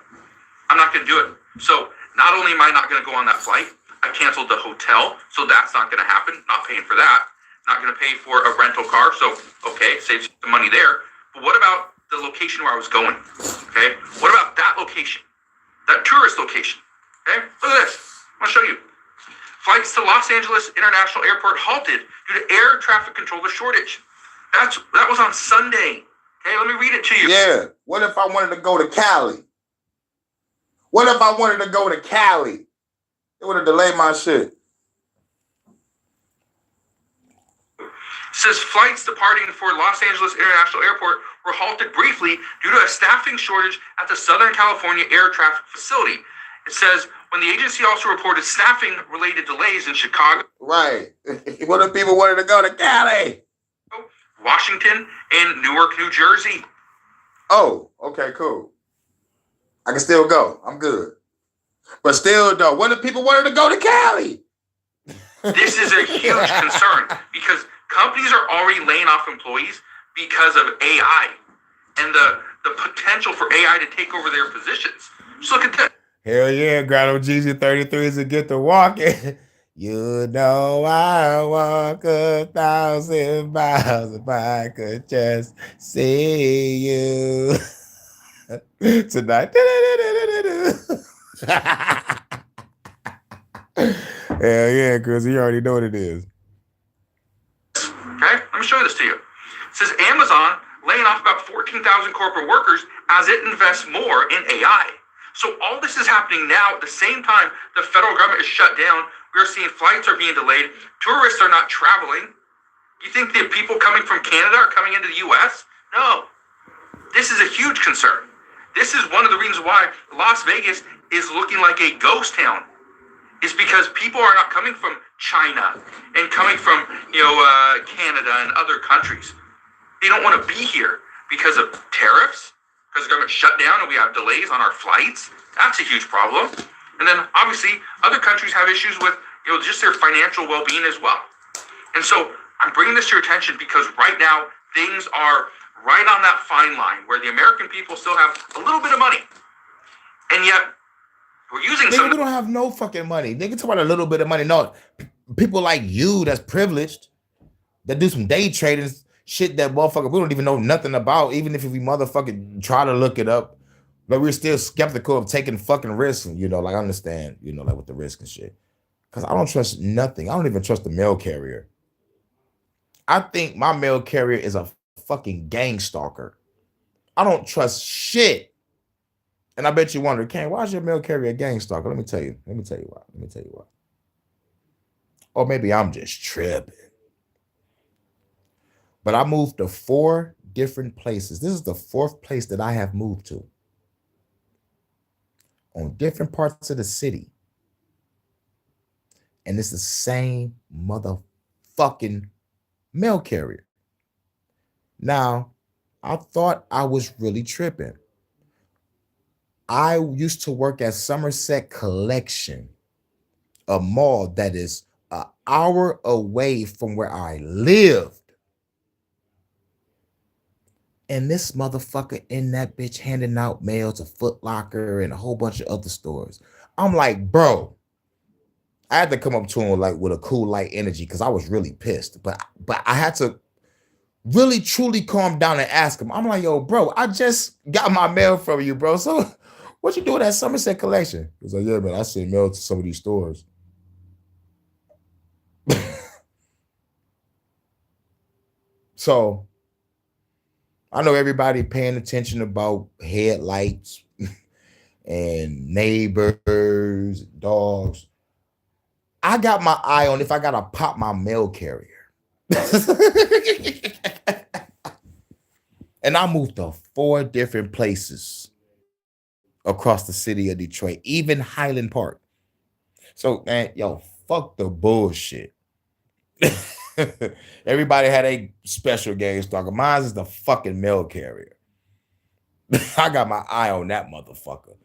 I'm not going to do it. So not only am I not going to go on that flight, I canceled the hotel, so that's not going to happen. Not paying for that. Not going to pay for a rental car, so okay, saves the money there. But what about the location where I was going? Okay, what about that location? That tourist location? Okay, look at this. I'm going to show you. Flights to Los Angeles International Airport halted due to air traffic controller shortage. That was on Sunday. Okay, let me read it to you. Yeah. What if I wanted to go to Cali? What if I wanted to go to Cali? It would have delayed my shit. Says flights departing for Los Angeles International Airport were halted briefly due to a staffing shortage at the Southern California Air Traffic Facility. It says when the agency also reported staffing-related delays in Chicago. Right. What if people wanted to go to Cali? Washington, and Newark, New Jersey. Oh, okay, cool. I can still go. I'm good. But still, though, what if people wanted to go to Cali? This is a huge concern because companies are already laying off employees because of AI and the potential for AI to take over their positions. Just look at this. Hell yeah, Grotto GG33 is a get to walking. You know I walk 1,000 miles if I could just see you tonight. Hell yeah, Chris, you already know what it is. Okay, let me show you this to you. It says Amazon laying off about 14,000 corporate workers as it invests more in AI. So all this is happening now at the same time the federal government is shut down. We're seeing flights are being delayed. Tourists are not traveling. You think the people coming from Canada are coming into the U.S.? No. This is a huge concern. This is one of the reasons why Las Vegas is looking like a ghost town. Is because people are not coming from China and coming from, Canada and other countries. They don't want to be here because of tariffs, because the government shut down and we have delays on our flights. That's a huge problem. And then obviously other countries have issues with, just their financial well-being as well. And so I'm bringing this to your attention because right now things are right on that fine line where the American people still have a little bit of money. And yet we're using Nigga, we don't have no fucking money. Nigga, talk about a little bit of money. No, people like you that's privileged, that do some day trading shit that motherfucker we don't even know nothing about, even if we motherfucking try to look it up. But we're still skeptical of taking fucking risks. Like I understand, like with the risk and shit. Because I don't trust nothing. I don't even trust the mail carrier. I think my mail carrier is a fucking gang stalker. I don't trust shit. And I bet you wonder, Kane, why is your mail carrier a gang stalker? Let me tell you why. Or maybe I'm just tripping. But I moved to 4 different places. This is the 4th place that I have moved to. on different parts of the city. And it's the same motherfucking mail carrier. Now, I thought I was really tripping. I used to work at Somerset Collection, a mall that is an hour away from where I lived. And this motherfucker in that bitch handing out mail to Foot Locker and a whole bunch of other stores. I'm like, bro, I had to come up to him like with a cool light energy because I was really pissed. But I had to really truly calm down and ask him. I'm like, yo, bro, I just got my mail from you, bro. So what you doing at Somerset Collection? He's like, yeah, man, I send mail to some of these stores. So I know everybody paying attention about headlights and neighbors, dogs. I got my eye on if I gotta pop my mail carrier. And I moved to 4 different places across the city of Detroit, even Highland Park. So, man, yo, fuck the bullshit. Everybody had a special game stalker. Mine is the fucking mail carrier. I got my eye on that motherfucker.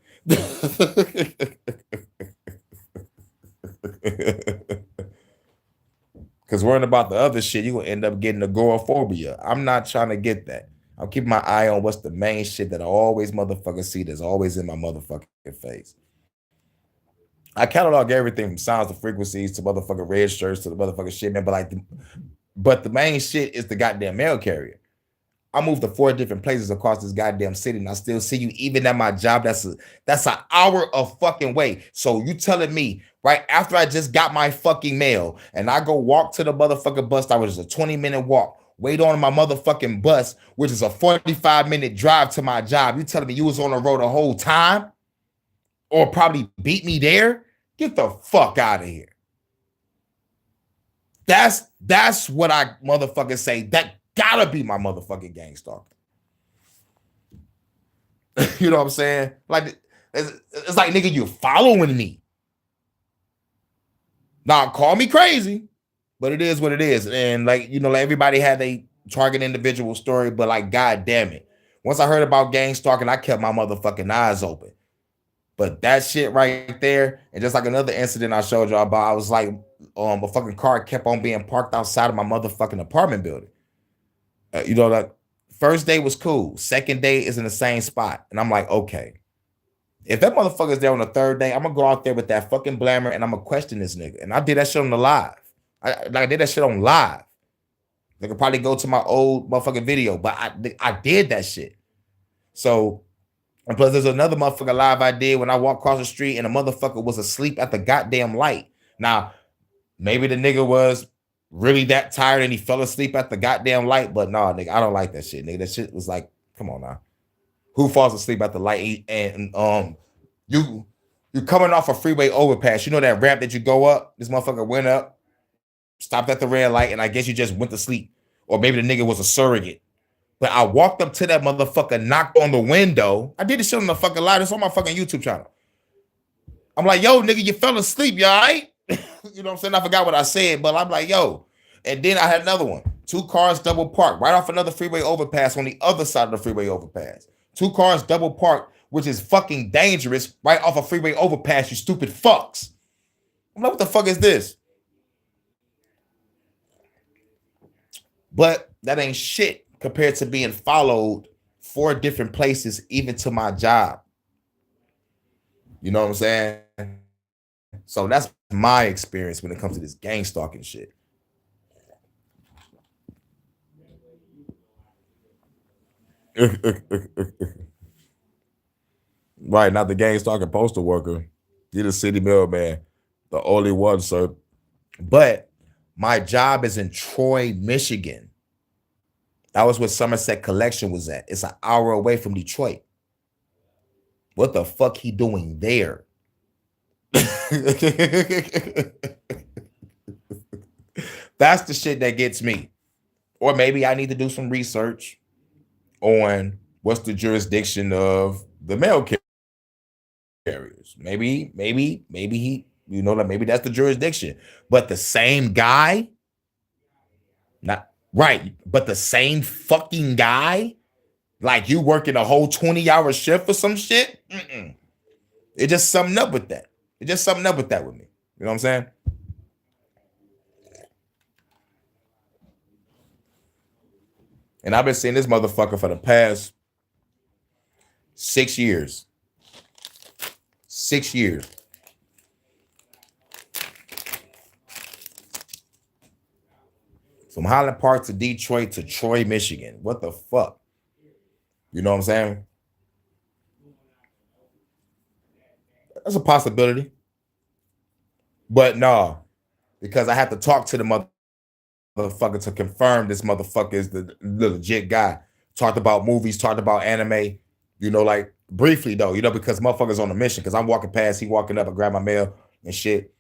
Because worrying about the other shit, you're going to end up getting agoraphobia. I'm not trying to get that. I'm keeping my eye on what's the main shit that I always motherfucking see that's always in my motherfucking face. I catalog everything from sounds to frequencies to motherfucking red shirts to the motherfucking shit, man. But the main shit is the goddamn mail carrier. I moved to 4 different places across this goddamn city, and I still see you even at my job. That's an hour of fucking way. So you telling me right after I just got my fucking mail and I go walk to the motherfucking bus stop, which is a 20-minute walk, wait on my motherfucking bus, which is a 45-minute drive to my job. You telling me you was on the road the whole time? Or probably beat me there? Get the fuck out of here. That's what I motherfucking say. That gotta be my motherfucking gang stalker. You know what I'm saying? Like, it's like, nigga, you following me. Now, call me crazy, but it is what it is. And like, you know, like everybody had a target individual story, but like, god damn it. Once I heard about gang stalking, I kept my motherfucking eyes open. But that shit right there, and just like another incident I showed y'all about, I was like, a fucking car kept on being parked outside of my motherfucking apartment building. You know, like first day was cool. Second day is in the same spot. And I'm like, okay. If that motherfucker's there on the third day, I'm going to go out there with that fucking blammer and I'm going to question this nigga. And I did that shit on the live. I did that shit on live. They could probably go to my old motherfucking video, but I did that shit. So, and plus there's another motherfucker live I did when I walked across the street and a motherfucker was asleep at the goddamn light. Now, maybe the nigga was really that tired and he fell asleep at the goddamn light, but nah, nigga, I don't like that shit, nigga. That shit was like, come on now. Who falls asleep at the light? And you coming off a freeway overpass. You know that ramp that you go up? This motherfucker went up, stopped at the red light, and I guess you just went to sleep. Or maybe the nigga was a surrogate. But I walked up to that motherfucker, knocked on the window. I did this shit on the fucking live. It's on my fucking YouTube channel. I'm like, yo, nigga, you fell asleep, you all right? You know what I'm saying? I forgot what I said, but I'm like, yo. And then I had another one. 2 cars double parked right off another freeway overpass on the other side of the freeway overpass. 2 cars double parked, which is fucking dangerous, right off a freeway overpass, you stupid fucks. I'm like, what the fuck is this? But that ain't shit compared to being followed 4 different places, even to my job. You know what I'm saying? So that's my experience when it comes to this gang stalking shit. Right, not the gang stalking postal worker. You're the city mailman, the only one, sir. But my job is in Troy, Michigan. That was where Somerset Collection was at. It's an hour away from Detroit. What the fuck he doing there? That's the shit that gets me. Or maybe I need to do some research on what's the jurisdiction of the mail carriers. Maybe he, you know, like maybe that's the jurisdiction. But the same guy, not right, but the same fucking guy, like you working a whole 20-hour shift for some shit. It just something up with that. It just something up with that with me. You know what I'm saying? And I've been seeing this motherfucker for the past 6 years. 6 years. From Highland Park to Detroit to Troy, Michigan. What the fuck? You know what I'm saying? That's a possibility. But no, because I have to talk to the motherfucker to confirm this motherfucker is the legit guy. Talked about movies, talked about anime, you know, like briefly though, you know, because motherfucker's on a mission. Because I'm walking past, he walking up, I grab my mail and shit.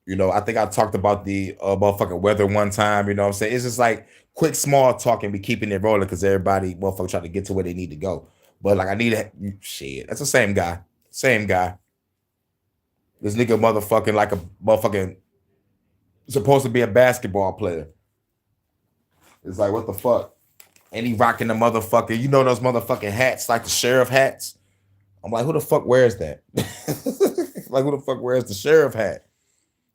You know, I think I talked about the motherfucking weather one time, you know what I'm saying? It's just like quick small talk and be keeping it rolling because everybody motherfucker trying to get to where they need to go. But like I need to shit. That's the same guy. Same guy. This nigga motherfucking like a motherfucking supposed to be a basketball player. It's like, what the fuck? And he rocking the motherfucker, you know those motherfucking hats, like the sheriff hats? I'm like, who the fuck wears that? Like, who the fuck wears the sheriff hat?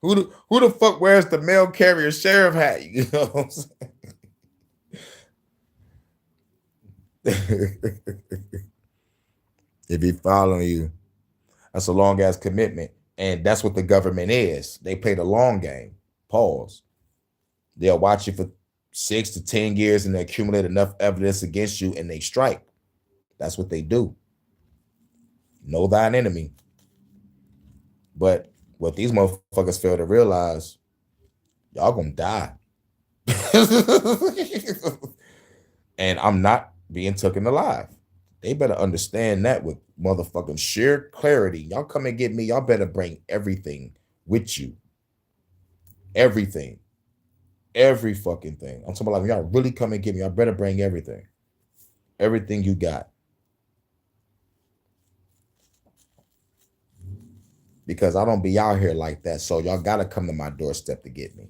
Who the fuck wears the mail carrier sheriff hat? You know what I'm saying? If he following you, that's a long ass commitment. And that's what the government is. They play the long game. Pause. They'll watch you for 6 to 10 years and they accumulate enough evidence against you and they strike. That's what they do. Know thine enemy. But what these motherfuckers fail to realize, y'all gonna die. And I'm not being taken alive. They better understand that with motherfucking sheer clarity. Y'all come and get me, y'all better bring everything with you. Everything. Every fucking thing. I'm talking about like, y'all really come and get me, y'all better bring everything. Everything you got. Because I don't be out here like that. So y'all gotta come to my doorstep to get me.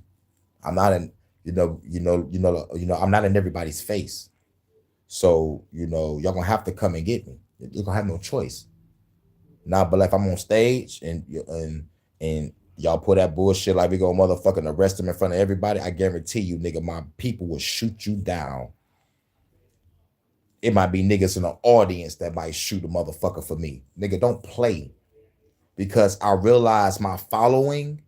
I'm not in, I'm not in everybody's face. So, y'all gonna have to come and get me. You're gonna have no choice. Nah, but if I'm on stage and y'all pull that bullshit like we gonna motherfucking arrest him in front of everybody, I guarantee you, nigga, my people will shoot you down. It might be niggas in the audience that might shoot a motherfucker for me. Nigga, don't play. Because I realize my following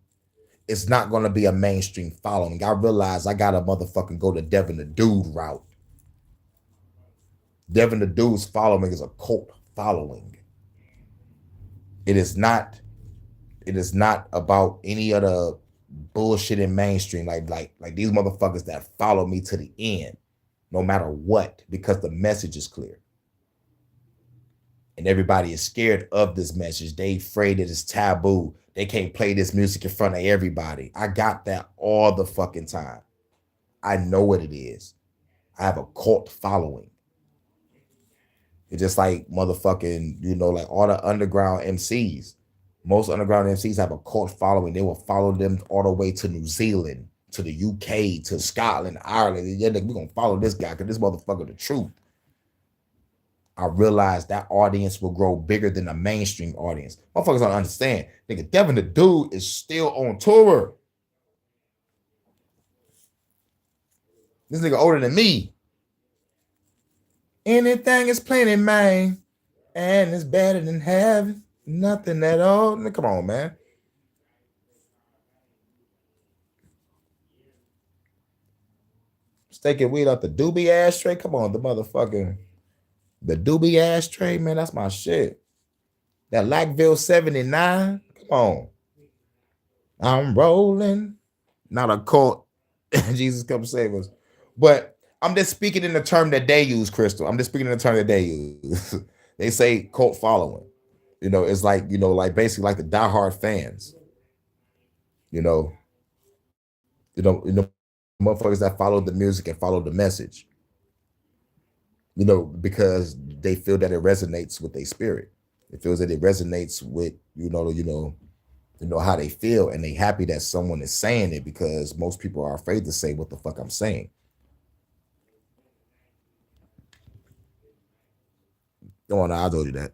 is not going to be a mainstream following. I realize I got to motherfucking go the Devin the Dude route. Devin the Dude's following is a cult following. It is not about any other bullshit in mainstream. Like these motherfuckers that follow me to the end, no matter what, because the message is clear. And everybody is scared of this message. They afraid that it's taboo. They can't play this music in front of everybody. I got that all the fucking time. I know what it is. I have a cult following. It's just like motherfucking, like all the underground MCs. Most underground MCs have a cult following. They will follow them all the way to New Zealand, to the UK, to Scotland, Ireland. Yeah, we're going to follow this guy because this motherfucker the truth. I realized that audience will grow bigger than the mainstream audience. Motherfuckers don't understand. Nigga, Devin the Dude is still on tour. This nigga older than me. Anything is plenty, man. And it's better than having nothing at all. Come on, man. Staking weed out the doobie ashtray. Come on, the motherfucking... The doobie ashtray, man, that's my shit. That Lackville 79, come on. I'm rolling. Not a cult. Jesus come save us. But I'm just speaking in the term that they use, Crystal. I'm just speaking in the term that they use. They say cult following. It's like, like basically like the diehard fans. Motherfuckers that follow the music and follow the message. Because they feel that it resonates with their spirit. It feels that it resonates with, how they feel, and they happy that someone is saying it, because most people are afraid to say what the fuck I'm saying. Oh, no, I told you that.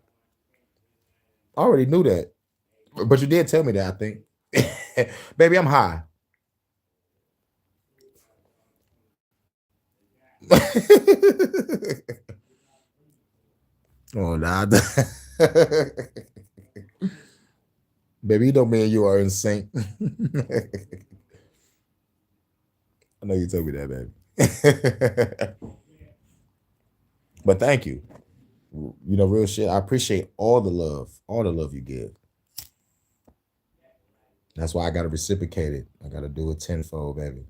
I already knew that. But you did tell me that, I think. Baby, I'm high. Oh, nah. Baby, you know me and you are in sync. I know you told me that, baby. But thank you. Real shit. I appreciate all the love you give. That's why I gotta reciprocate it. I gotta do it tenfold, baby.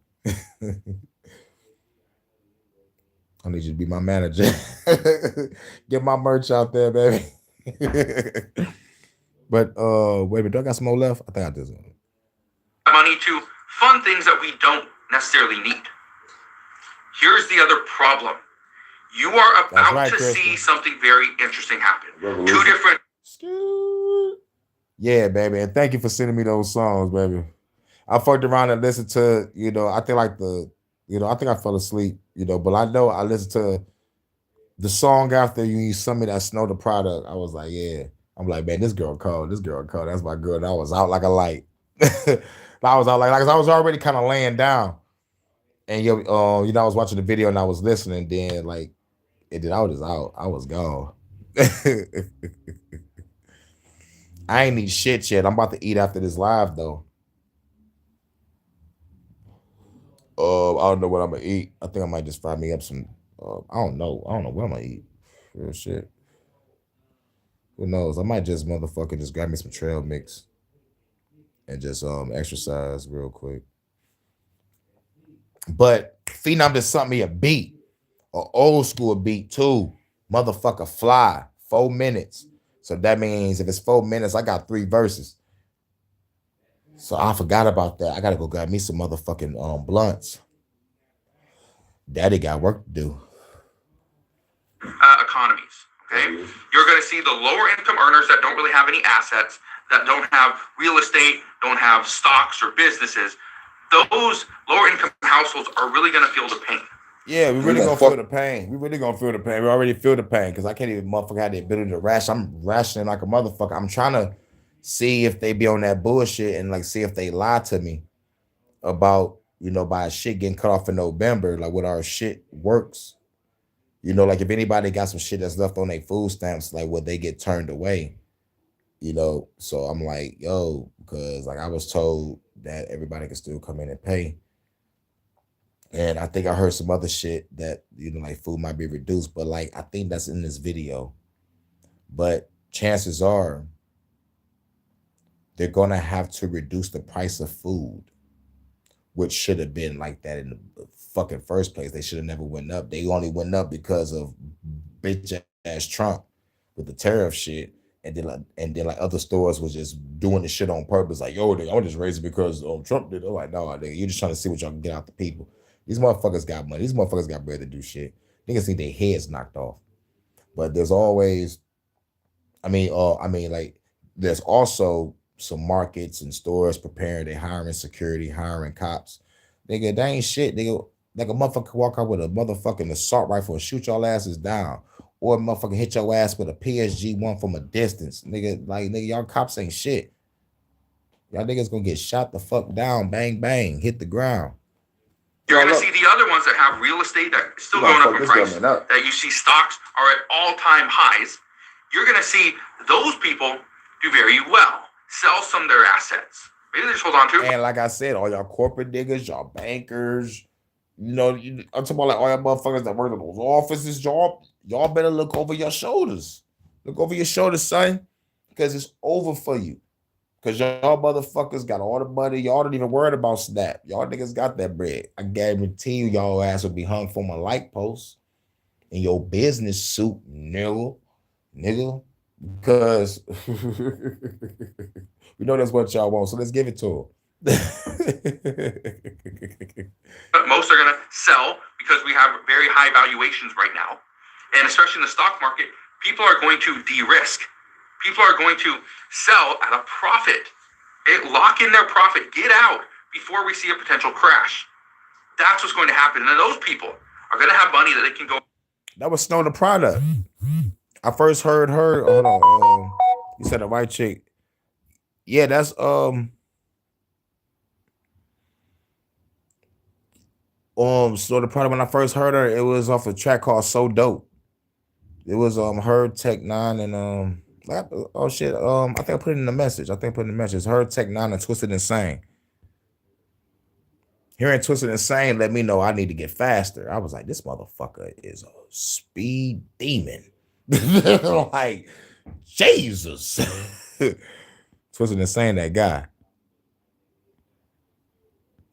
I need you to be my manager. Get my merch out there, baby. But wait a minute, do I got some more left? I think I did some. Money to fund things that we don't necessarily need. Here's the other problem. You are about to see something very interesting happen. Two different. Yeah, baby. And thank you for sending me those songs, baby. I fucked around and listened to, I think I fell asleep, but I know I listened to the song after you sent me that Snow the Product. I was like, yeah. I'm like, man, this girl cold. That's my girl. And I was out like a light. I was already kind of laying down. And I was watching the video and I was listening, then I was just out. I was gone. I ain't eat shit yet. I'm about to eat after this live though. I don't know what I'm gonna eat. I think I might just fry me up some. I don't know what I'm gonna eat. Real shit. Who knows? I might just just grab me some trail mix and just exercise real quick. But Phenom just sent me a beat, an old school beat too. Motherfucker fly, 4 minutes. So that means if it's 4 minutes, I got 3 verses. So I forgot about that. I gotta go grab me some motherfucking blunts. Daddy got work to do. Economies, okay? You're going to see the lower income earners that don't really have any assets, that don't have real estate, don't have stocks or businesses. Those lower income households are really going to feel the pain. Yeah, we really gonna feel the pain. We already feel the pain because I can't even motherfucker have the ability to ration. I'm rationing like a motherfucker. I'm trying to see if they be on that bullshit and see if they lie to me about, by shit getting cut off in November, what our shit works. If anybody got some shit that's left on their food stamps, would they get turned away? So I'm like, yo, because I was told that everybody can still come in and pay. And I think I heard some other shit that, food might be reduced, but I think that's in this video. But chances are they're going to have to reduce the price of food, which should have been like that in the fucking first place. They should have never went up. They only went up because of bitch ass Trump with the tariff shit. And then other stores was just doing the shit on purpose. Yo, I'm just raising because Trump did. They're like, no, nigga, you're just trying to see what y'all can get out the people. These motherfuckers got money. These motherfuckers got bread to do shit. Niggas need their heads knocked off. But there's always, there's also some markets and stores preparing. They hiring security, hiring cops. Nigga, they ain't shit. Nigga, a motherfucker walk out with a motherfucking assault rifle and shoot y'all asses down. Or a motherfucker hit your ass with a PSG-1 from a distance. Nigga, y'all cops ain't shit. Y'all niggas gonna get shot the fuck down, bang, bang, hit the ground. You're going to see the other ones that have real estate that is still going up in price, that you see stocks are at all-time highs. You're going to see those people do very well, sell some of their assets. Maybe they just hold on to. And like I said, all y'all corporate niggas, y'all bankers, I'm talking about all y'all motherfuckers that work in those offices, y'all better look over your shoulders. Look over your shoulders, son, because it's over for you. Because y'all motherfuckers got all the money. Y'all don't even worry about Snap. Y'all niggas got that bread. I guarantee you y'all ass will be hung from a like post in your business suit, nigga. Because we know that's what y'all want. So let's give it to them. Most are going to sell because we have very high valuations right now. And especially in the stock market, people are going to de-risk. People are going to sell at a profit. Lock in their profit. Get out before we see a potential crash. That's what's going to happen. And then those people are going to have money that they can go. That was Snow the Product. I first heard her. Hold on. You said a white chick. Yeah, that's Snow the Product. When I first heard her, it was off a track called So Dope. It was her, Tech Nine, and oh shit. I think I put it in the message. Her, Tech Nine, and Twisted Insane. Hearing Twisted Insane let me know I need to get faster. I was like, this motherfucker is a speed demon. Like, Jesus. Twisted Insane, that guy.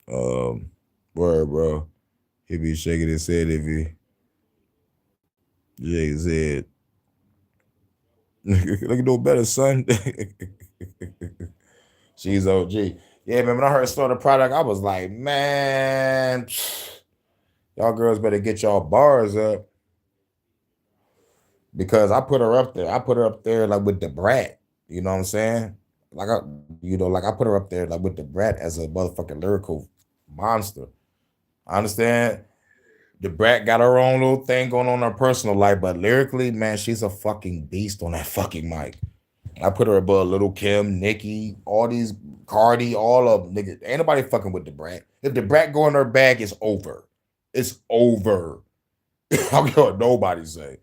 Word, bro. He be shaking his head if he shake his head. Look at no better, son. She's OG. Yeah, man, when I heard Snow the Product, I was like, man, y'all girls better get y'all bars up. Because I put her up there. I put her up there like with the Brat. You know what I'm saying? Like I put her up there like with the Brat as a motherfucking lyrical monster. I understand the Brat got her own little thing going on in her personal life, but lyrically, man, she's a fucking beast on that fucking mic. I put her above Little Kim, Nicki, all these, Cardi, all of them. Nigga, ain't nobody fucking with the Brat. If the Brat go in her bag, it's over. It's over. I don't care what nobody say.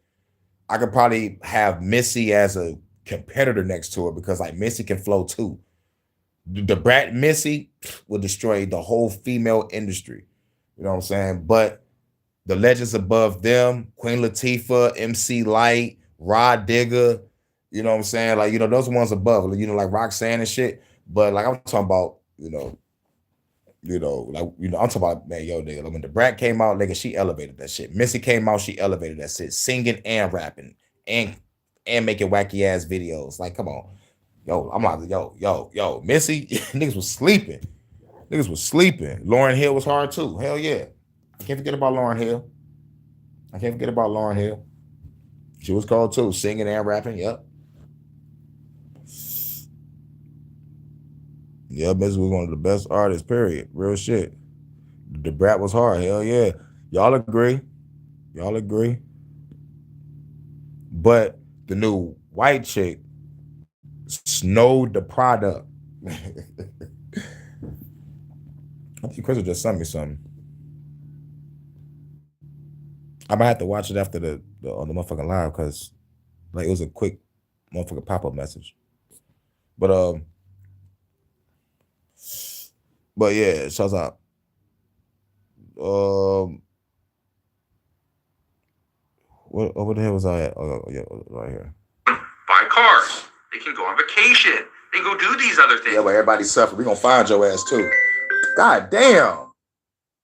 I could probably have Missy as a competitor next to her because like Missy can flow too. The Brat Missy will destroy the whole female industry. You know what I'm saying? But the legends above them, Queen Latifah, MC Light, Rod Digger, you know what I'm saying? Like, those ones above, like Roxanne and shit. But like I'm talking about, I'm talking about, man, yo, nigga, like when the Brat came out, nigga, she elevated that shit. Missy came out, she elevated that shit, singing and rapping and making wacky ass videos. Like, come on. Yo, I'm like, yo, Missy, niggas was sleeping. Lauryn Hill was hard too. Hell yeah. I can't forget about Lauryn Hill. She was called too, singing and rapping. Yep. Yeah, Missy was one of the best artists, period. Real shit. The Brat was hard. Hell yeah. Y'all agree. But the new white chick, Snow the Product. I think Crystal just sent me something. I might have to watch it after the on the motherfucking live because like it was a quick motherfucking pop-up message. But yeah, shouts out. What the hell was I at? Oh yeah, right here. Buy cars. They can go on vacation. They can go do these other things. Yeah, but everybody's suffering. We're gonna find your ass too. God damn.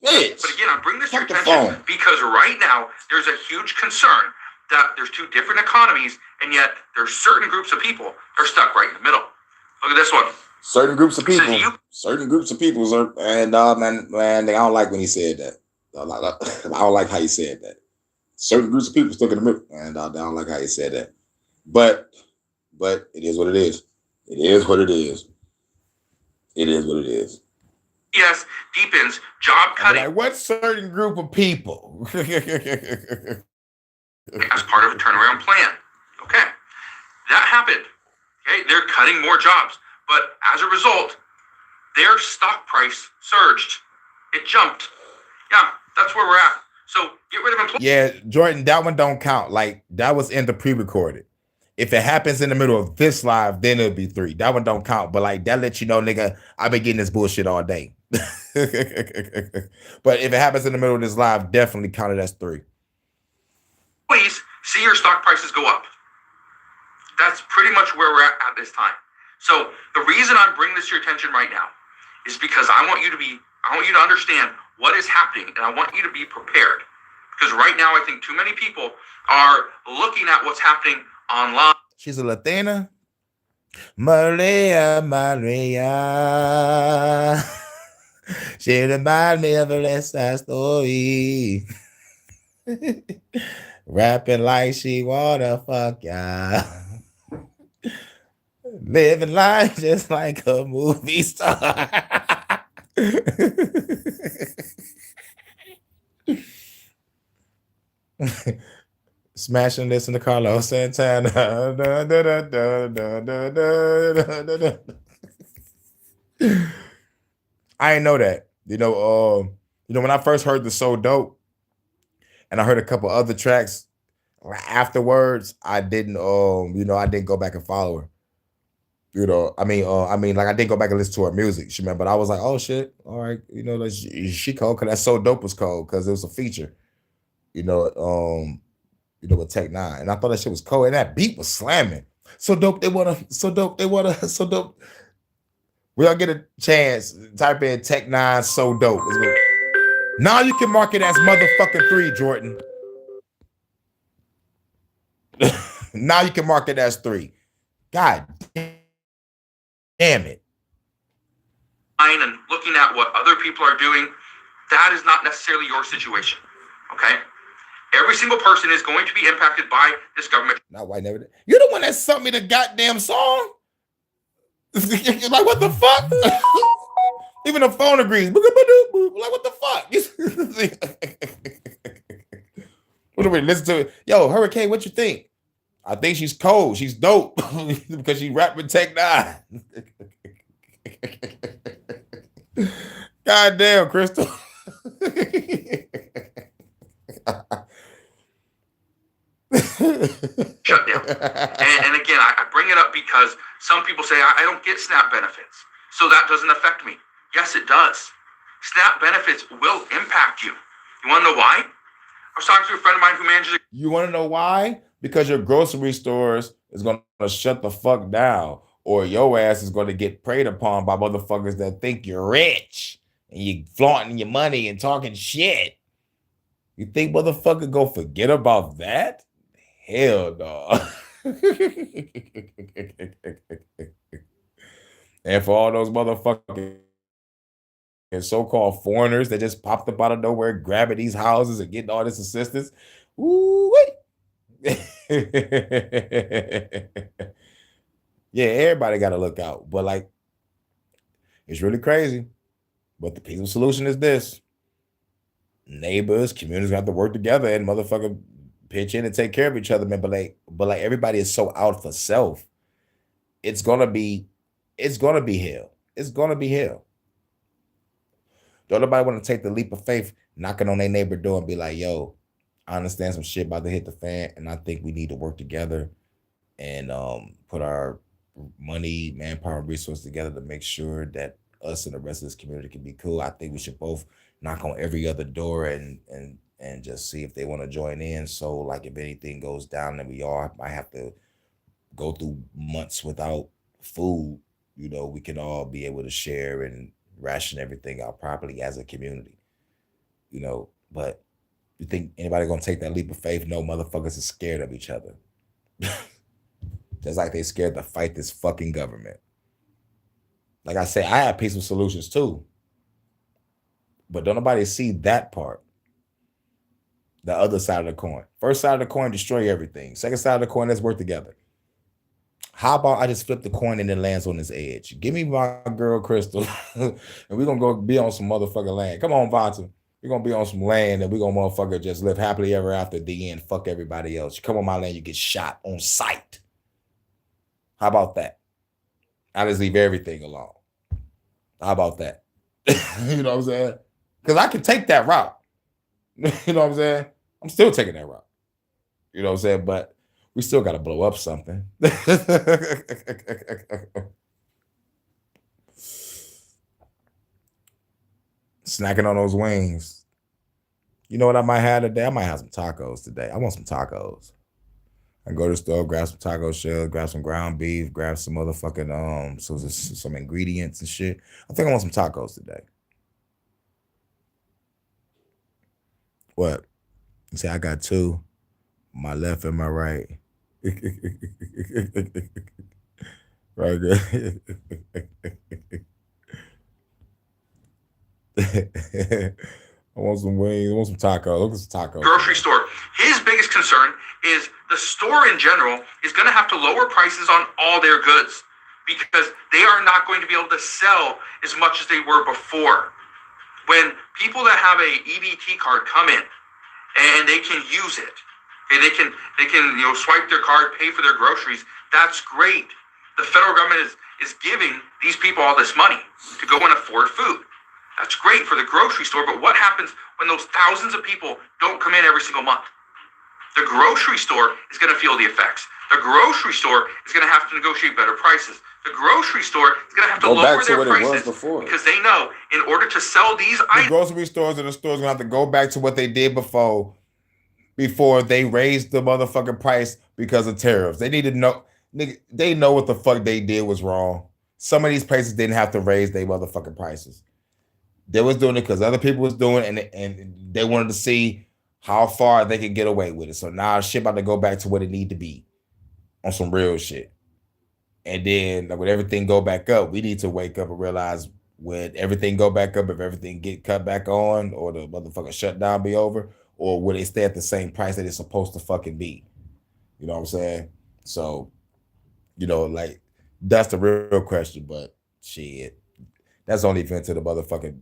Bitch. But again, I'm bringing this to your attention because right now there's a huge concern that there's two different economies, and yet there's certain groups of people that are stuck right in the middle. Look at this one. Certain groups of people are, and man, I don't like when he said that. I don't like how he said that. Certain groups of people stuck in the middle, and I don't like how he said that. But it is what it is. Yes, deepens job cutting. Like, what certain group of people? As part of a turnaround plan. Okay. That happened. Okay. They're cutting more jobs. But as a result, their stock price surged. It jumped. Yeah, that's where we're at. So get rid of employees. Yeah, Jordan, that one don't count. Like, that was in the pre-recorded. If it happens in the middle of this live, then it'll be 3. That one don't count. But like that lets you know, nigga, I've been getting this bullshit all day. But if it happens in the middle of this live, definitely count it as 3. Please see your stock prices go up. That's pretty much where we're at this time. So the reason I'm bringing this to your attention right now is because I want you to understand what is happening, and I want you to be prepared. Because right now, I think too many people are looking at what's happening online. She's a Latina. Maria. She reminds me of a West Side Story. Rapping like she wanna fuck ya. Living life just like a movie star. Smashing this in the Carlos Santana. I didn't know that. When I first heard the So Dope, and I heard a couple other tracks afterwards, I didn't I didn't go back and follow her. Like I didn't go back and listen to her music. But I was like, oh shit, all right, she cold, because that So Dope was cold because it was a feature. With Tech Nine, and I thought that shit was cold, and that beat was slamming. So dope, they wanna, so dope, they wanna, so dope. We all get a chance. Type in Tech Nine, So Dope. Now you can mark it as motherfucking 3, Jordan. Now you can mark it as 3. God damn it. And looking at what other people are doing, that is not necessarily your situation. Okay? Every single person is going to be impacted by this government. Not white never. You're the one that sent me the goddamn song. Like, what the fuck? Even the phone agrees. Like, what the fuck? What do we listen to it? Yo, Hurricane, what you think? I think she's cold. She's dope because she rapped with Tech Nine. God damn, Crystal. Shut down. And again, I bring it up because some people say, I don't get SNAP benefits, so that doesn't affect me. Yes, it does. SNAP benefits will impact you. You want to know why? I was talking to a friend of mine who manages. You want to know why? Because your grocery stores is going to shut the fuck down, or your ass is going to get preyed upon by motherfuckers that think you're rich and you flaunting your money and talking shit. You think motherfucker go forget about that? Hell no. And for all those motherfuckers and so-called foreigners that just popped up out of nowhere, grabbing these houses and getting all this assistance, yeah, everybody got to look out. But like, it's really crazy. But the peaceful solution is this: neighbors, communities have to work together and motherfucker pitch in and take care of each other, man. But like everybody is so out for self. It's gonna be hell. It's gonna be hell. Don't nobody want to take the leap of faith, knocking on their neighbor door and be like, yo, I understand some shit about to hit the fan, and I think we need to work together and put our money, manpower, and resources together to make sure that us and the rest of this community can be cool. I think we should both knock on every other door and just see if they want to join in. So like if anything goes down, then we all might have to go through months without food. We can all be able to share and ration everything out properly as a community. But you think anybody gonna take that leap of faith? No, motherfuckers are scared of each other. Just like they scared to fight this fucking government. Like I say, I have peaceful solutions too. But don't nobody see that part. The other side of the coin. First side of the coin, destroy everything. Second side of the coin, let's work together. How about I just flip the coin and it lands on this edge? Give me my girl Crystal, and we're gonna go be on some motherfucking land. Come on, Vonta. We're gonna be on some land and we're gonna motherfucker just live happily ever after the end. Fuck everybody else. You come on my land, you get shot on sight. How about that? I just leave everything alone. How about that? You know what I'm saying? Because I can take that route. You know what I'm saying? I'm still taking that route. You know what I'm saying? But we still got to blow up something. Snacking on those wings. You know what I might have today? I might have some tacos today. I want some tacos. I go to the store, grab some taco shells, grab some ground beef, grab some motherfucking some ingredients and shit. I think I want some tacos today. What? You say I got two, my left and my right. Right good. I want some wings. I want some tacos. Look at some tacos. Grocery store. His biggest concern is the store in general is going to have to lower prices on all their goods. because they are not going to be able to sell as much as they were before. When people that have a EBT card come in and they can use it, okay, they can swipe their card, pay for their groceries. That's great. The federal government is giving these people all this money to go and afford food. That's great for the grocery store, but what happens when those thousands of people don't come in every single month? The grocery store is going to feel the effects. The grocery store is going to have to negotiate better prices. The grocery store is going to have to lower their prices because they know in order to sell these items. The grocery stores and the stores are going to have to go back to what they did before they raised the motherfucking price because of tariffs. They need to know. They know what the fuck they did was wrong. Some of these places didn't have to raise their motherfucking prices. They was doing it because other people was doing it, and they wanted to see how far they could get away with it. So now shit about to go back to what it need to be on some real shit. And then when everything go back up, we need to wake up and realize when everything go back up, if everything get cut back on or the motherfucking shutdown be over, or will they stay at the same price that it's supposed to fucking be? You know what I'm saying? So, like, that's the real question, but shit, that's only event to the motherfucking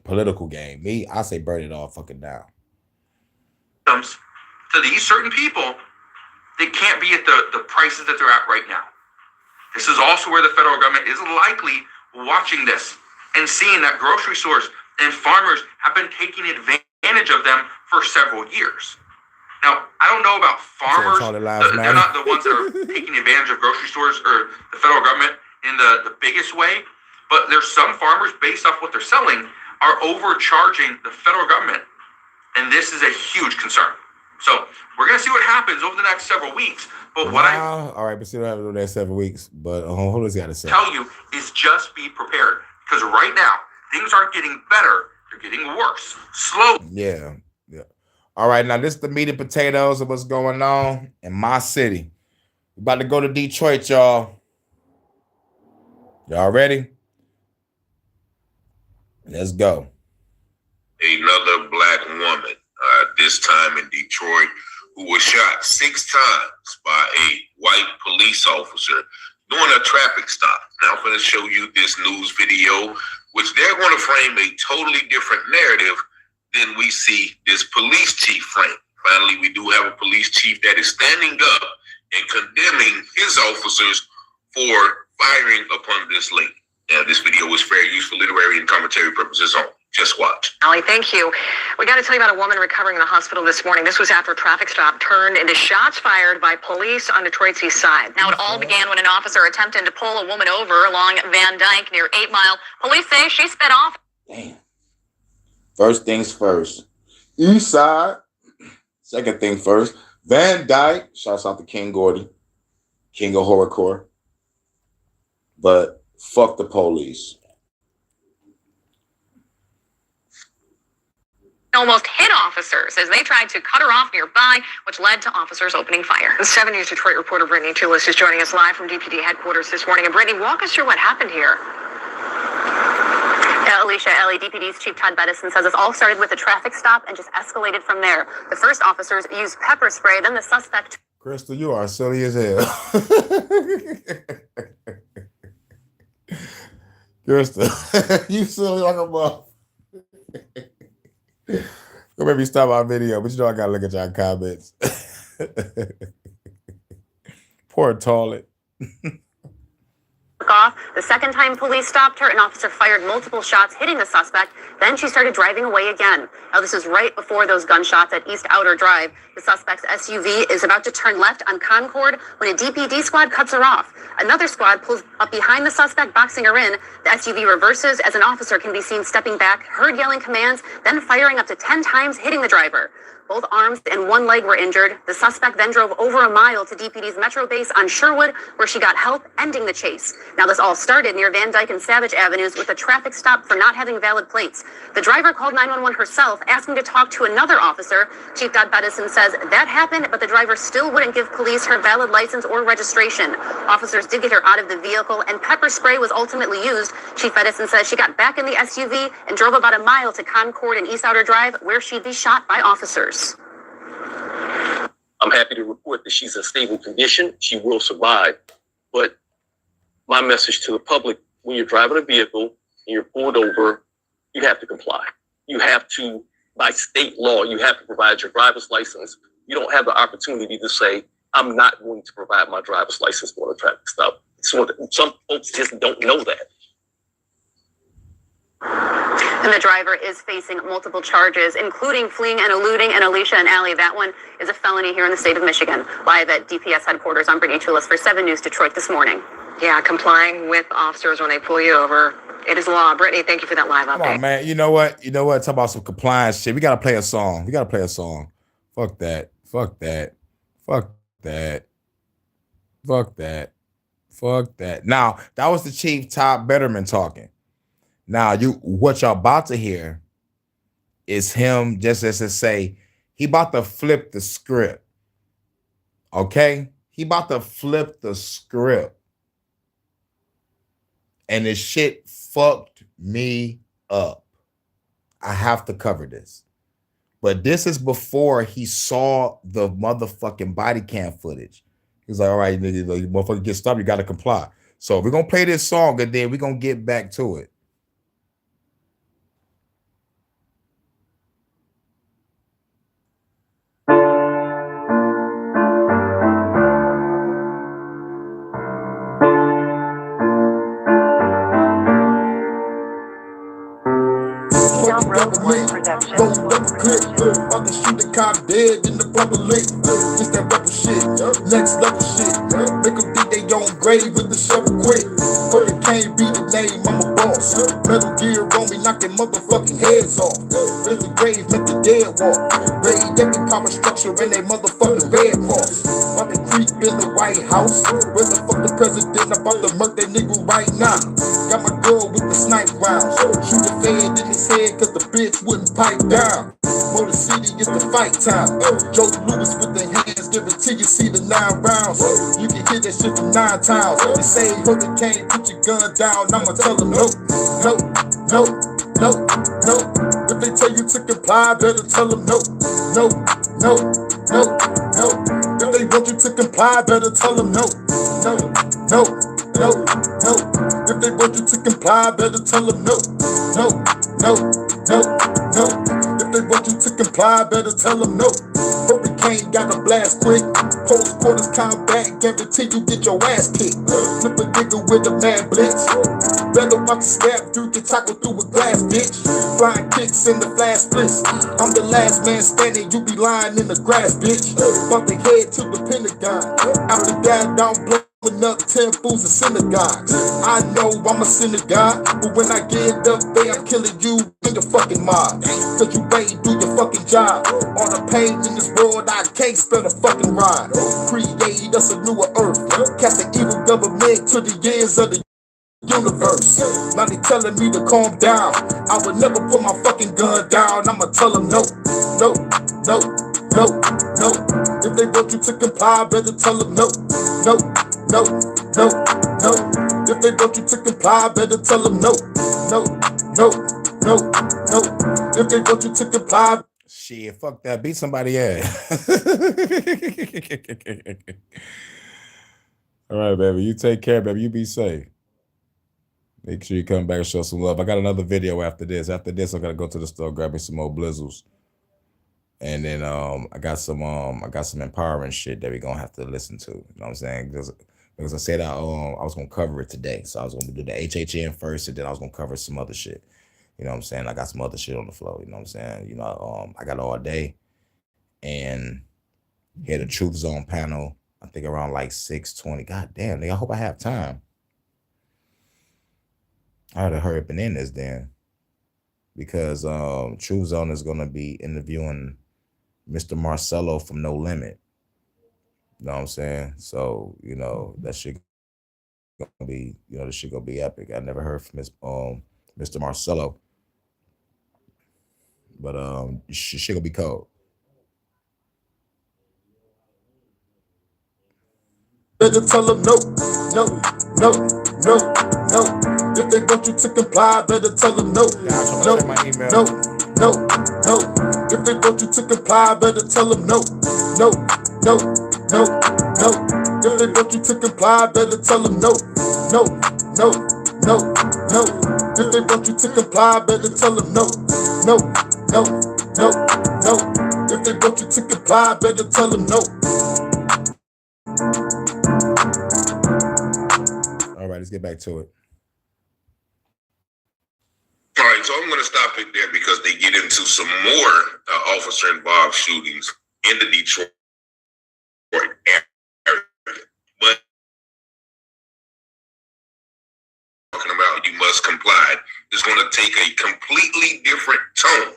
political game. Me, I say burn it all fucking down. To these certain people, they can't be at the prices that they're at right now. This is also where the federal government is likely watching this and seeing that grocery stores and farmers have been taking advantage of them for several years. Now, I don't know about farmers. They're not the ones that are taking advantage of grocery stores or the federal government in the biggest way, but there's some farmers, based off what they're selling, are overcharging the federal government, and this is a huge concern. So we're going to see what happens over the next several weeks. But all right, but see what happens over the next 7 weeks. But hold on, got to say. Tell you is just be prepared, because right now things aren't getting better; they're getting worse. Slowly. Yeah. All right, now this is the meat and potatoes of what's going on in my city. We're about to go to Detroit, y'all. Y'all ready? Let's go. Another black woman, this time in Detroit, who was shot 6 times by a white police officer during a traffic stop. Now I'm going to show you this news video, which they're going to frame a totally different narrative than we see this police chief frame. Finally, we do have a police chief that is standing up and condemning his officers for firing upon this lady. Now, this video was fair use for literary and commentary purposes only. Just watch. Allie, thank you. We got to tell you about a woman recovering in the hospital this morning. This was after a traffic stop turned into shots fired by police on Detroit's east side. Now, it all began when an officer attempted to pull a woman over along Van Dyke near 8 Mile. Police say she sped off. Damn. First things first. East side. Second thing first. Van Dyke. Shouts out to King Gordy. King of Horrorcore. But fuck the police. Almost hit officers as they tried to cut her off nearby, which led to officers opening fire. 7 News Detroit reporter Brittany Toulis is joining us live from DPD headquarters this morning. And Brittany, walk us through what happened here. Alicia, Ellie, DPD's Chief Todd Bettison says it all started with a traffic stop and just escalated from there. The first officers used pepper spray, then the suspect... Crystal, you are silly as hell. Crystal, you silly like a mother. Don't make me stop our video, but you know I gotta look at y'all comments. Poor toilet. Off. The second time police stopped her, an officer fired multiple shots, hitting the suspect. Then she started driving away again. Now, this is right before those gunshots at East Outer Drive. The suspect's SUV is about to turn left on Concord when a DPD squad cuts her off. Another squad pulls up behind the suspect, boxing her in. The SUV reverses as an officer can be seen stepping back, heard yelling commands, then firing up to 10 times, hitting the driver. Both arms and one leg were injured. The suspect then drove over a mile to DPD's Metro base on Sherwood, where she got help, ending the chase. Now, this all started near Van Dyke and Savage Avenues with a traffic stop for not having valid plates. The driver called 911 herself, asking to talk to another officer. Chief Todd Bettison says that happened, but the driver still wouldn't give police her valid license or registration. Officers did get her out of the vehicle, and pepper spray was ultimately used. Chief Bettison says she got back in the SUV and drove about a mile to Concord and East Outer Drive, where she'd be shot by officers. I'm happy to report that she's in stable condition. She will survive. But my message to the public: when you're driving a vehicle and you're pulled over, you have to comply. You have to, by state law, you have to provide your driver's license. You don't have the opportunity to say, I'm not going to provide my driver's license for a traffic stop. So some folks just don't know that. And the driver is facing multiple charges, including fleeing and eluding. And Alicia and Allie, that one is a felony here in the state of Michigan. Live at DPS headquarters, I'm Brittany Tulis for 7 News Detroit this morning. Yeah, complying with officers when they pull you over. It is law. Brittany, thank you for that live update. Come on, man. You know what? Talk about some compliance shit. We got to play a song. Fuck that. Fuck that. Fuck that. Fuck that. Fuck that. Now, that was the Chief Todd Betterman talking. Now, what y'all about to hear is him just as to say, he about to flip the script. Okay? He about to flip the script. And this shit fucked me up. I have to cover this. But this is before he saw the motherfucking body cam footage. He's like, all right, you motherfucker get stopped, you got to comply. So we're going to play this song and then we're going to get back to it. Roll up a clip, about to shoot the cop dead in the public lake. Just that rebel shit, next level shit. Make them think they on grave with the shovel quick. But it can't be the name, I'm a boss. Metal gear on me, knocking motherfucking heads off. There's a grave, make the dead walk. Raid every power structure in they motherfucking Red Cross. About to creep in the White House. Where the fuck the president about to murk that nigga right now? Got my girl with the snipe rounds. Shoot the fed in his head cause the bitch wouldn't pipe down. Motor City is the fight time. Joe Lewis with the hands, give it to you, see the 9 rounds. You can hear that shit from 9 times. They say hurricane, put your gun down, I'ma tell them no, no, no, no, no. If they tell you to comply, better tell them no, no, no, no, no. If they want you to comply, better tell them no, no, no, no, no. If they want you to comply, better tell them no, no, no, no, no. If they want you to comply, better tell them no. Hurricane got a blast quick. Close quarters combat, guarantee you get your ass kicked. Flip a nigga with a mad blitz. Better watch the snap, dude get tackled through a glass, bitch. Flying kicks in the flash splits. I'm the last man standing, you be lying in the grass, bitch. About to head to the Pentagon. After that, down blow. Up temples and synagogues. I know I'm a sinner God, but when I get up there, I'm killing you in your fucking mind. Cause you ain't do your fucking job. All the pain in this world, I can't spell a fucking rhyme. Create us a newer earth. Cast the evil government to the ends of the universe. Now they telling me to calm down. I would never put my fucking gun down. I'ma tell them no, no, no, no, no. If they want you to comply, better tell them no, no. No, no, no. If they want you to comply, better tell them no, no, no, no, no. If they want you to comply, shit, fuck that. Beat somebody ass. All right, baby. You take care, baby. You be safe. Make sure you come back and show some love. I got another video after this. After this, I gotta go to the store, grab me some more blizzles. And then I got some empowering shit that we're gonna have to listen to. You know what I'm saying? Because I said I was gonna cover it today. So I was gonna do the HHN first, and then I was gonna cover some other shit. You know what I'm saying? I got some other shit on the floor. You know what I'm saying? You know, I got all day, and had a Truth Zone panel. I think around like 6:20. God damn, nigga, I hope I have time. I had to hurry up and end this then, because Truth Zone is gonna be interviewing Mr. Marcello from No Limit. You know what I'm saying? So, you know, that shit gonna be, this shit gonna be epic. I never heard from Mr. Marcello. But shit gonna be cold. better tell them no, no, no, no, no. If they want you to comply, better tell them no, no, no, no, no. If they want you to comply, better tell them no, no, no, no, no. If they want you to comply, better tell them no, no, no, no, no. If they want you to comply, better tell them no, no, no, no, no. If they want you to comply, better tell them no. All right, let's get back to it. All right, so I'm going to stop it there because they get into some more officer-involved shootings in the Detroit area. But talking about you must comply is going to take a completely different tone.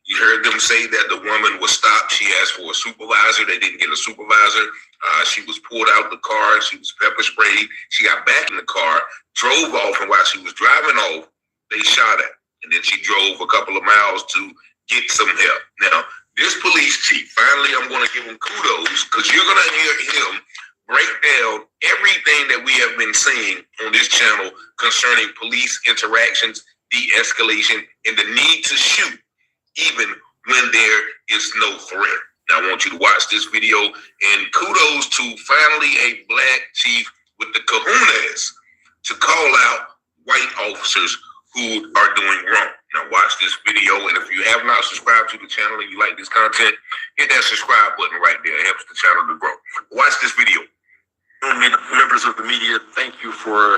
You heard them say that the woman was stopped. She asked for a supervisor. They didn't get a supervisor. She was pulled out of the car. She was pepper sprayed. She got back in the car, drove off, and while she was driving off, they shot her. And then she drove a couple of miles to get some help. Now, this police chief, finally, I'm going to give him kudos because you're going to hear him break down everything that we have been saying on this channel concerning police interactions, de-escalation, and the need to shoot even when there is no threat. Now, I want you to watch this video, and kudos to finally a black chief with the kahunas to call out white officers who are doing wrong. Now, watch this video, and if you have not subscribed to the channel and you like this content, hit that subscribe button right there. It helps the channel to grow. Watch this video. Members of the media, thank you for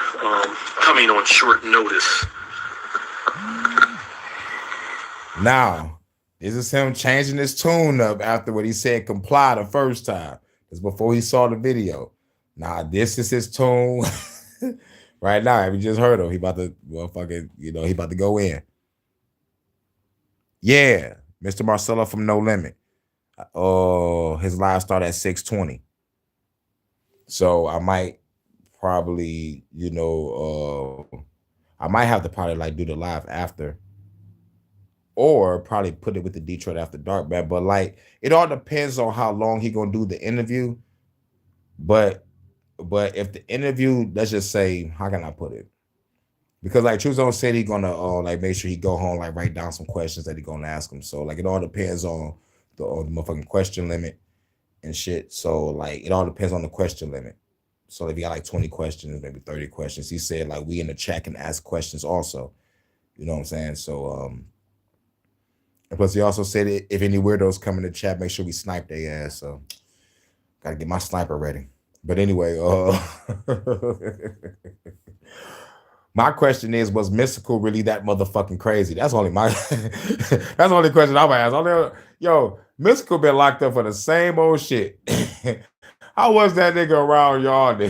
coming on short notice. Now, this is him changing his tune up after what he said comply the first time. It's before he saw the video. Now, this is his tune right now. We just heard him. He about to, well, fucking, he about to go in. Yeah, Mr. Marcello from No Limit. His live start at 6:20. So I might probably, I might have to probably like do the live after. Or probably put it with the Detroit After Dark, man. But like, it all depends on how long he gonna do the interview. But if the interview, let's just say, how can I put it? Because like True Zone said, he gonna like make sure he go home, like write down some questions that he gonna ask him. So like, it all depends on the motherfucking question limit and shit. So like, it all depends on the question limit. So if you got like 20 questions, maybe 30 questions, he said like we in the chat can ask questions also. You know what I'm saying? So and plus, he also said if any weirdos come in the chat, make sure we snipe their ass. So, gotta get my sniper ready. But anyway, my question is, was Mystical really that motherfucking crazy? That's only my. That's the only question I'm gonna ask. Yo, Mystical been locked up for the same old shit. How was that nigga around y'all?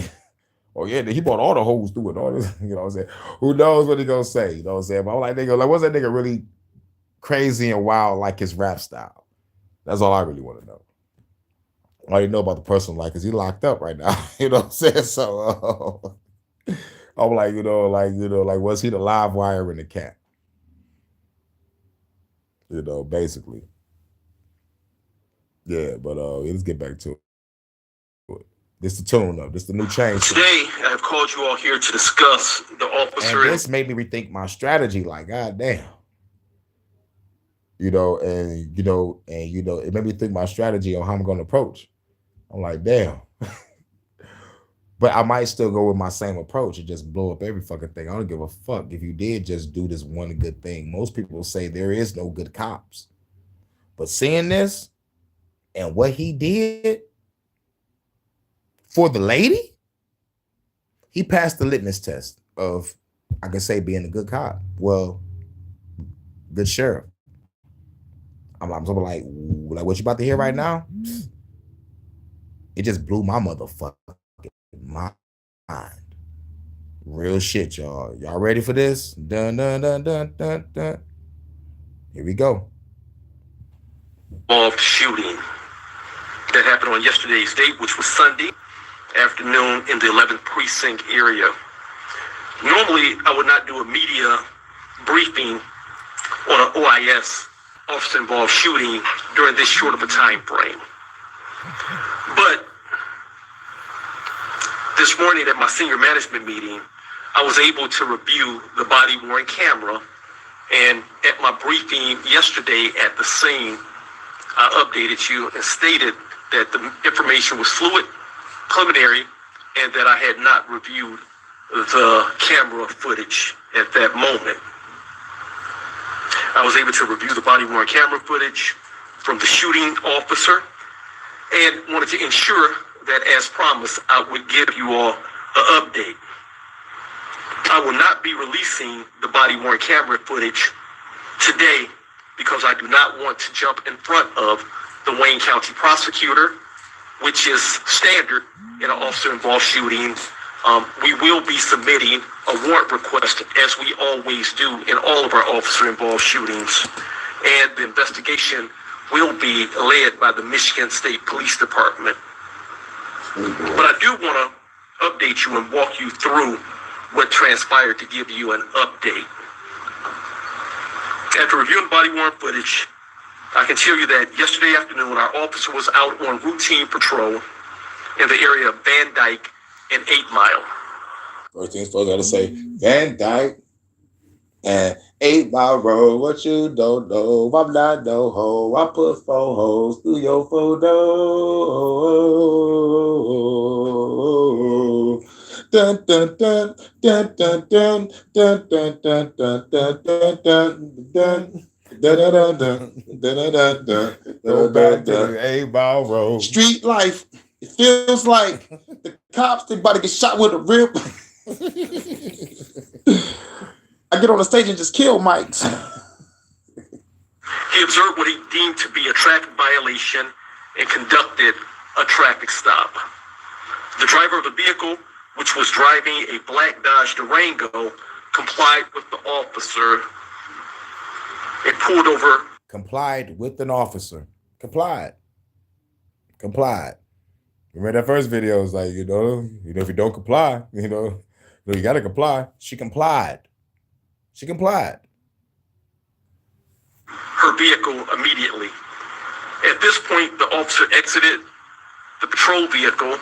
Oh yeah, he brought all the hoes through it. All this, you know what I'm saying? Who knows what he gonna say? You know what I'm saying? But I'm like, nigga, like, was that nigga really crazy and wild like his rap style? That's all I really want to know. All you know about the personal life is he locked up right now. You know what I'm saying? So I'm like, like was he the live wire in the cat? Basically. Yeah, but let's get back to it. This the tune up. This the new change. Today, I've called you all here to discuss the officer. And this made me rethink my strategy. Like, goddamn. It made me think my strategy on how I'm going to approach. I'm like, damn. But I might still go with my same approach and just blow up every fucking thing. I don't give a fuck if you did just do this one good thing. Most people say there is no good cops. But seeing this and what he did for the lady, he passed the litmus test of, I can say, being a good cop. Well, good sheriff. I'm like what you about to hear right now? It just blew my motherfucking mind. Real shit, y'all. Y'all ready for this? Dun dun dun dun dun dun. Here we go. Involved shooting that happened on yesterday's date, which was Sunday afternoon in the 11th precinct area. Normally, I would not do a media briefing on an OIS officer-involved shooting during this short of a time frame. But this morning at my senior management meeting, I was able to review the body-worn camera, and at my briefing yesterday at the scene, I updated you and stated that the information was fluid, preliminary, and that I had not reviewed the camera footage at that moment. I was able to review the body-worn camera footage from the shooting officer and wanted to ensure that, as promised, I would give you all an update. I will not be releasing the body-worn camera footage today because I do not want to jump in front of the Wayne County prosecutor, which is standard in an officer-involved shooting. We will be submitting a warrant request, as we always do in all of our officer-involved shootings, and the investigation will be led by the Michigan State Police Department. But I do want to update you and walk you through what transpired to give you an update. After reviewing body-worn footage, I can tell you that yesterday afternoon, our officer was out on routine patrol in the area of Van Dyke and 8 Mile. First things first, I gotta say Van Dyke and 8 Mile Road. What you don't know, I'm not no hoe. I put 4 holes through your photo. Dun dun dun dun dun dun dun dun dun dun dun dun dun. Go back to the 8 Mile Road. Street life. It feels like the cops, they about to get shot with a rip. I get on the stage and just kill mics. He observed what he deemed to be a traffic violation and conducted a traffic stop. The driver of the vehicle, which was driving a black Dodge Durango, complied with the officer and pulled over. Complied with an officer. Complied. Remember that first video? It was like, you know, if you don't comply, you gotta comply. She complied. Her vehicle immediately. At this point, the officer exited the patrol vehicle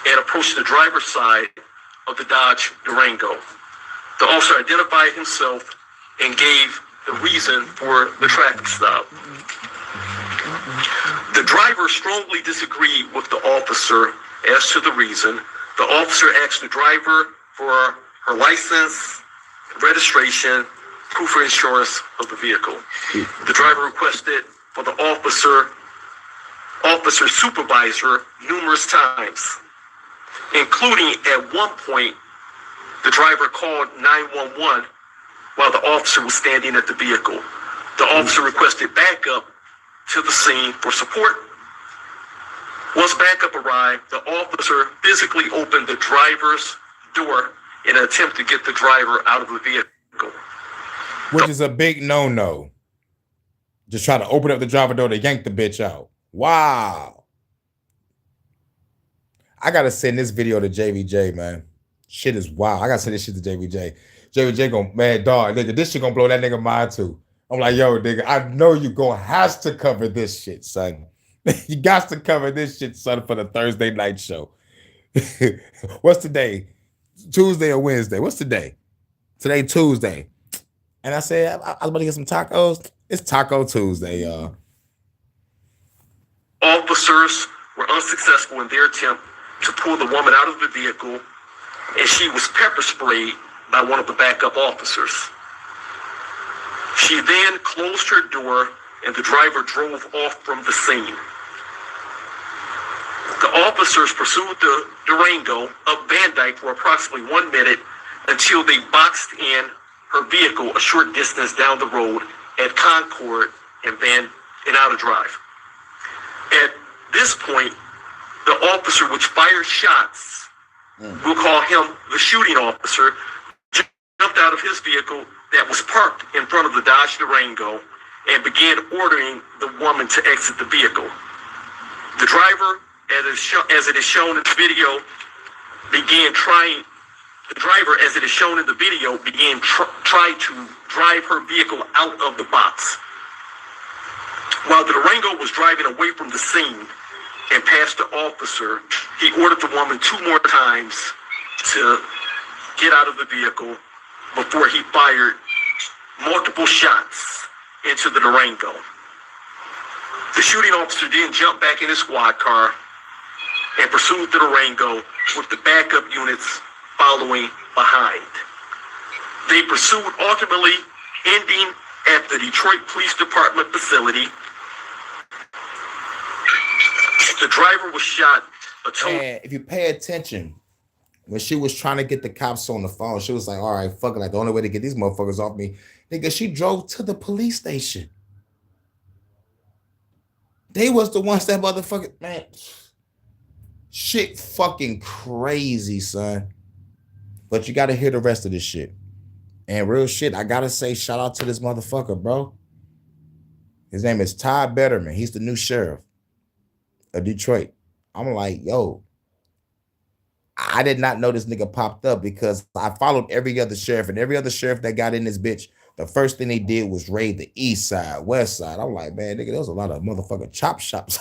and approached the driver's side of the Dodge Durango. The officer identified himself and gave the reason for the traffic stop. The driver strongly disagreed with the officer as to the reason. The officer asked the driver for her license, registration, proof of insurance of the vehicle. The driver requested for the officer's supervisor numerous times, including at one point, the driver called 911 while the officer was standing at the vehicle. The officer requested backup to the scene for support. Once backup arrived, the officer physically opened the driver's door in an attempt to get the driver out of the vehicle. Which is a big no-no. Just try to open up the driver door to yank the bitch out. Wow. I gotta send this video to JVJ, man. Shit is wild. I gotta send this shit to JVJ. JVJ gonna, man, dog, nigga, this shit gonna blow that nigga mind too. I'm like, yo, nigga, I know you gonna have to cover this shit, son. You got to cover this shit, son, for the Thursday night show. What's today? Tuesday or Wednesday? What's today? Today, Tuesday. And I said, I was about to get some tacos. It's Taco Tuesday, y'all. Officers were unsuccessful in their attempt to pull the woman out of the vehicle, and she was pepper sprayed by one of the backup officers. She then closed her door and the driver drove off from the scene. The officers pursued the Durango up Van Dyke for approximately 1 minute until they boxed in her vehicle a short distance down the road at Concord and Outer Drive. At this point, the officer which fired shots, we'll call him the shooting officer, jumped out of his vehicle that was parked in front of the Dodge Durango and began ordering the woman to exit the vehicle. The driver, as it is shown in the video, began trying to drive her vehicle out of the box. While the Durango was driving away from the scene and past the officer, he ordered the woman 2 more times to get out of the vehicle before he fired multiple shots into the Durango. The shooting officer then jumped back in his squad car and pursued the Durango with the backup units following behind. They pursued, ultimately ending at the Detroit Police Department facility. The driver was shot. And if you pay attention, when she was trying to get the cops on the phone, she was like, all right, fuck it. Like, the only way to get these motherfuckers off me, nigga, she drove to the police station. They was the ones that motherfucking, man, shit fucking crazy, son. But you got to hear the rest of this shit. And real shit, I got to say, shout out to this motherfucker, bro. His name is Todd Betterman. He's the new sheriff of Detroit. I'm like, yo, I did not know this nigga popped up because I followed every other sheriff, and every other sheriff that got in this bitch, the first thing they did was raid the east side, west side. I'm like, man, nigga, there was a lot of motherfucking chop shops.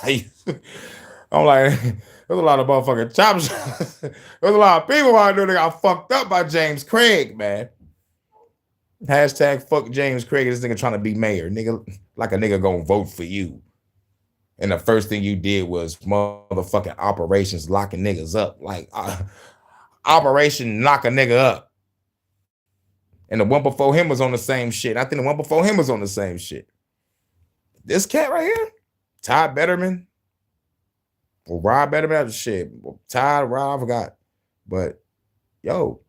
I'm like, there's a lot of motherfucking chop shops. There's a lot of people out there that got fucked up by James Craig, man. Hashtag fuck James Craig. This nigga trying to be mayor. Nigga, like a nigga gonna vote for you. And the first thing you did was motherfucking operations locking niggas up. Like, operation knock a nigga up. And the one before him was on the same shit. I think the one before him was on the same shit. This cat right here, Todd Betterman, or Rob Betterman, shit. Todd, Rob, I forgot. But, yo,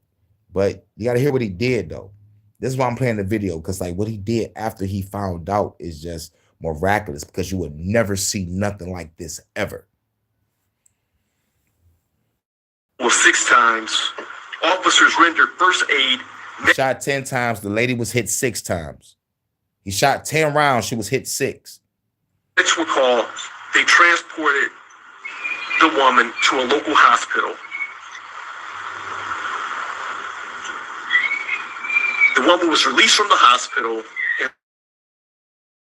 but you got to hear what he did, though. This is why I'm playing the video, because, like, what he did after he found out is just miraculous, because you would never see nothing like this ever. Well, 6 times. Officers rendered first aid. He shot 10 times. The lady was hit 6 times. He shot 10 rounds. She was hit 6. Next recall, they transported the woman to a local hospital. The woman was released from the hospital and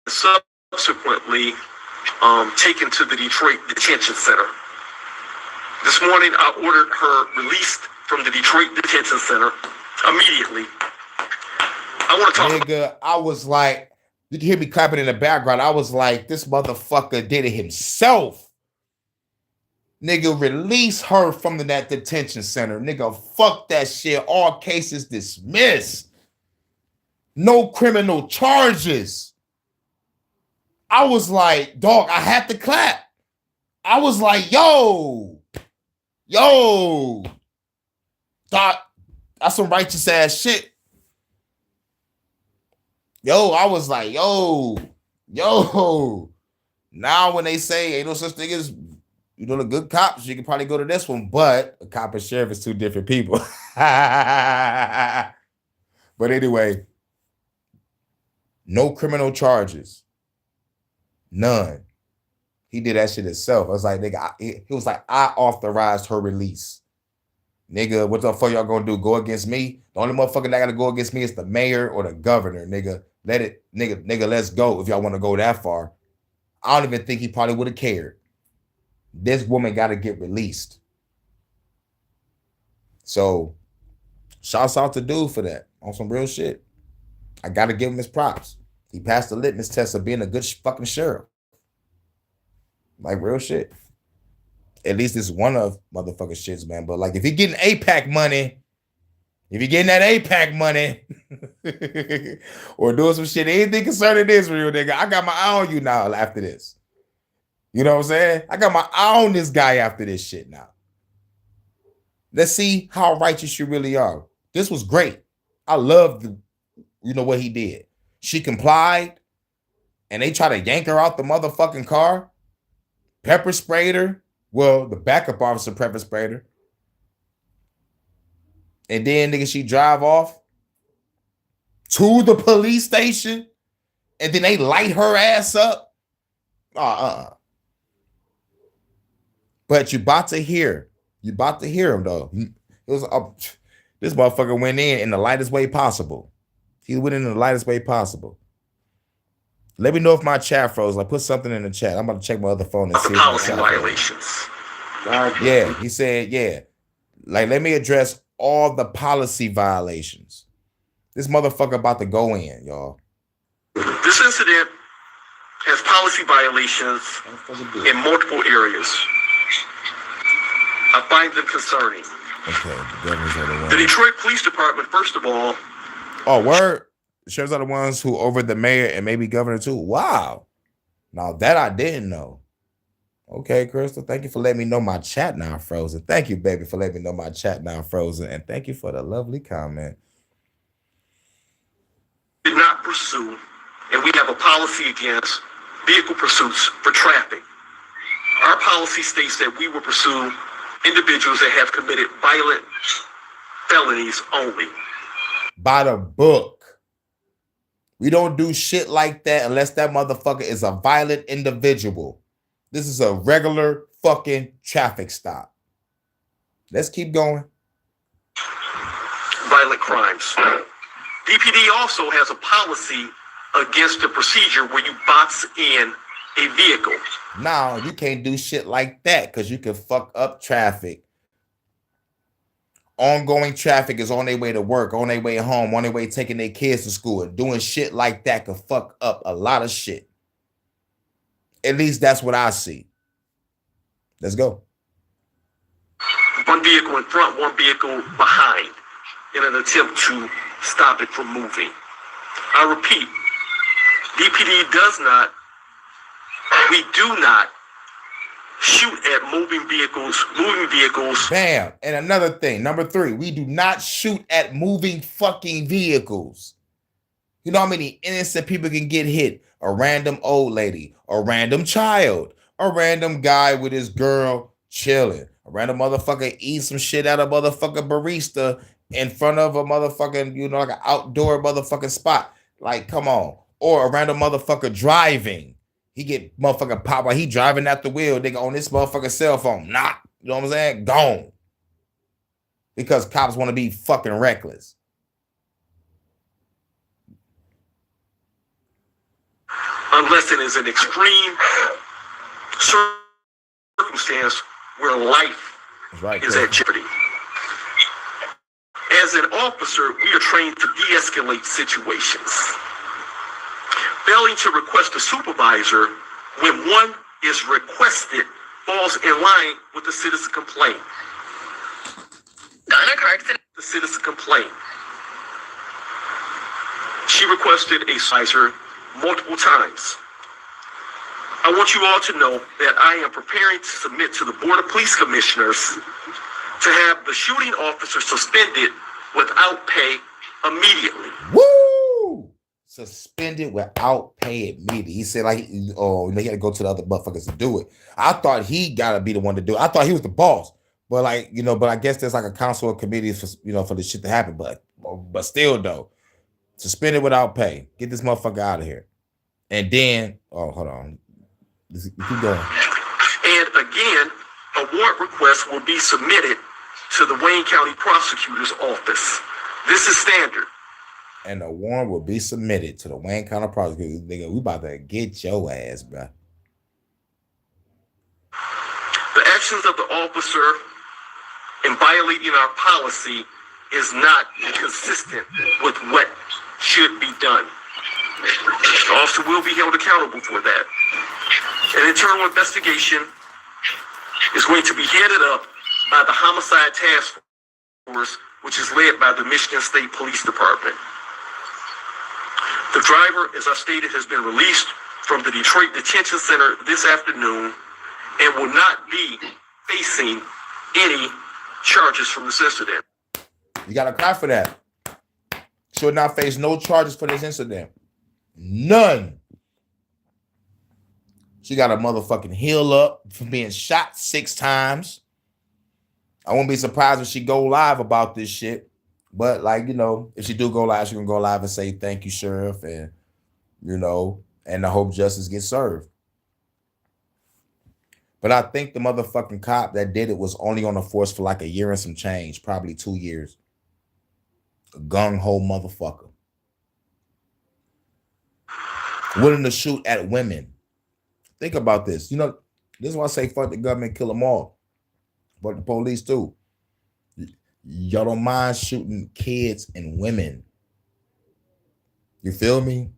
subsequently taken to the Detroit Detention Center. This morning, I ordered her released from the Detroit Detention Center immediately. I want to talk. Nigga, I was like, you can hear me clapping in the background. I was like, this motherfucker did it himself. Nigga, release her from that detention center. Nigga, fuck that shit. All cases dismissed. No criminal charges. I was like, dog, I had to clap. I was like, yo, dog, that's some righteous ass shit. Yo, I was like, yo. Now when they say ain't no such thing as, you know, the good cops, you can probably go to this one, but a cop and sheriff is 2 different people. But anyway, no criminal charges. None. He did that shit himself. I was like, nigga, he was like, I authorized her release. Nigga, what the fuck y'all gonna do? Go against me? The only motherfucker that gotta go against me is the mayor or the governor. Nigga, let it, nigga, let's go if y'all want to go that far. I don't even think he probably would have cared. This woman got to get released. So, shouts out to dude for that. On some real shit. I got to give him his props. He passed the litmus test of being a good fucking sheriff. Like, real shit. At least it's one of motherfucking shits, man. But, like, if you're getting APAC money, or doing some shit, anything concerning Israel, nigga, I got my eye on you now after this. You know what I'm saying? I got my eye on this guy after this shit now. Let's see how righteous you really are. This was great. I loved, what he did. She complied, and they try to yank her out the motherfucking car, pepper sprayed her. Well, the backup officer pepper sprayed her. And then, nigga, she drive off to the police station, and then they light her ass up. But you about to hear him, though. It was this motherfucker went in the lightest way possible. He went in the lightest way possible. Let me know if my chat froze. Like, put something in the chat. I'm about to check my other phone and see. Policy violations. Yeah, he said, yeah. Like, let me address all the policy violations. This motherfucker about to go in, y'all. This incident has policy violations in multiple areas. I find them concerning. Okay, the governors are the ones. The Detroit Police Department, first of all. Oh, word. The sheriffs are the ones who over the mayor and maybe governor too. Wow. Now that I didn't know. Okay, Crystal, thank you for letting me know my chat now frozen. Thank you, baby, for letting me know my chat now frozen. And thank you for the lovely comment. Did not pursue, and we have a policy against vehicle pursuits for traffic. Our policy states that we will pursue individuals that have committed violent felonies only. By the book. We don't do shit like that unless that motherfucker is a violent individual. This is a regular fucking traffic stop. Let's keep going. Violent crimes. DPD also has a policy against the procedure where you box in a vehicle. Now, you can't do shit like that because you can fuck up traffic. Ongoing traffic is on their way to work, on their way home, on their way taking their kids to school. And doing shit like that could fuck up a lot of shit. At least that's what I see. Let's go. One vehicle in front, one vehicle behind in an attempt to stop it from moving. I repeat, DPD does not, we do not shoot at moving vehicles. Bam. And another thing, number 3, we do not shoot at moving fucking vehicles. You know how many innocent people can get hit? A random old lady, a random child, a random guy with his girl chilling, a random motherfucker eat some shit out of motherfucking barista in front of a motherfucking, you know, like an outdoor motherfucking spot. Like, come on. Or a random motherfucker driving. He get motherfucking pop while he driving at the wheel. Nigga on this motherfucking cell phone. Nah. You know what I'm saying? Gone. Because cops want to be fucking reckless. Unless it is an extreme circumstance where life is at jeopardy. As an officer, we are trained to de-escalate situations. Failing to request a supervisor when one is requested falls in line with the citizen complaint. The citizen complaint. She requested a supervisor multiple times. I want you all to know that I am preparing to submit to the Board of Police Commissioners to have the shooting officer suspended without pay immediately. Woo! Suspended without pay immediately. He said, like, oh, he had to go to the other motherfuckers to do it. I thought he gotta be the one to do it. I thought he was the boss. But like, you know, but I guess there's like a council of committees for, you know, for this shit to happen. But still though, suspended without pay. Get this motherfucker out of here. And then, oh, hold on. Keep going. And again, a warrant request will be submitted to the Wayne County Prosecutor's Office. This is standard. And a warrant will be submitted to the Wayne County Prosecutor's. Nigga, we about to get your ass, bro. The actions of the officer in violating our policy is not consistent with what should be done. The officer will be held accountable for that. An internal investigation is going to be headed up by the Homicide Task Force, which is led by the Michigan State Police Department. The driver, as I stated, has been released from the Detroit Detention Center this afternoon and will not be facing any charges from this incident. You gotta cry for that. Should not face no charges for this incident. None. She got a motherfucking heel up from being shot 6 times. I won't be surprised if she go live about this shit. But like, you know, if she do go live, she can go live and say thank you, Sheriff, and you know, and I hope justice gets served. But I think the motherfucking cop that did it was only on the force for like a year and some change, probably 2 years. A gung-ho motherfucker. Willing to shoot at women. Think about this. You know, this is why I say fuck the government, kill them all. But the police too. Y'all don't mind shooting kids and women. You feel me?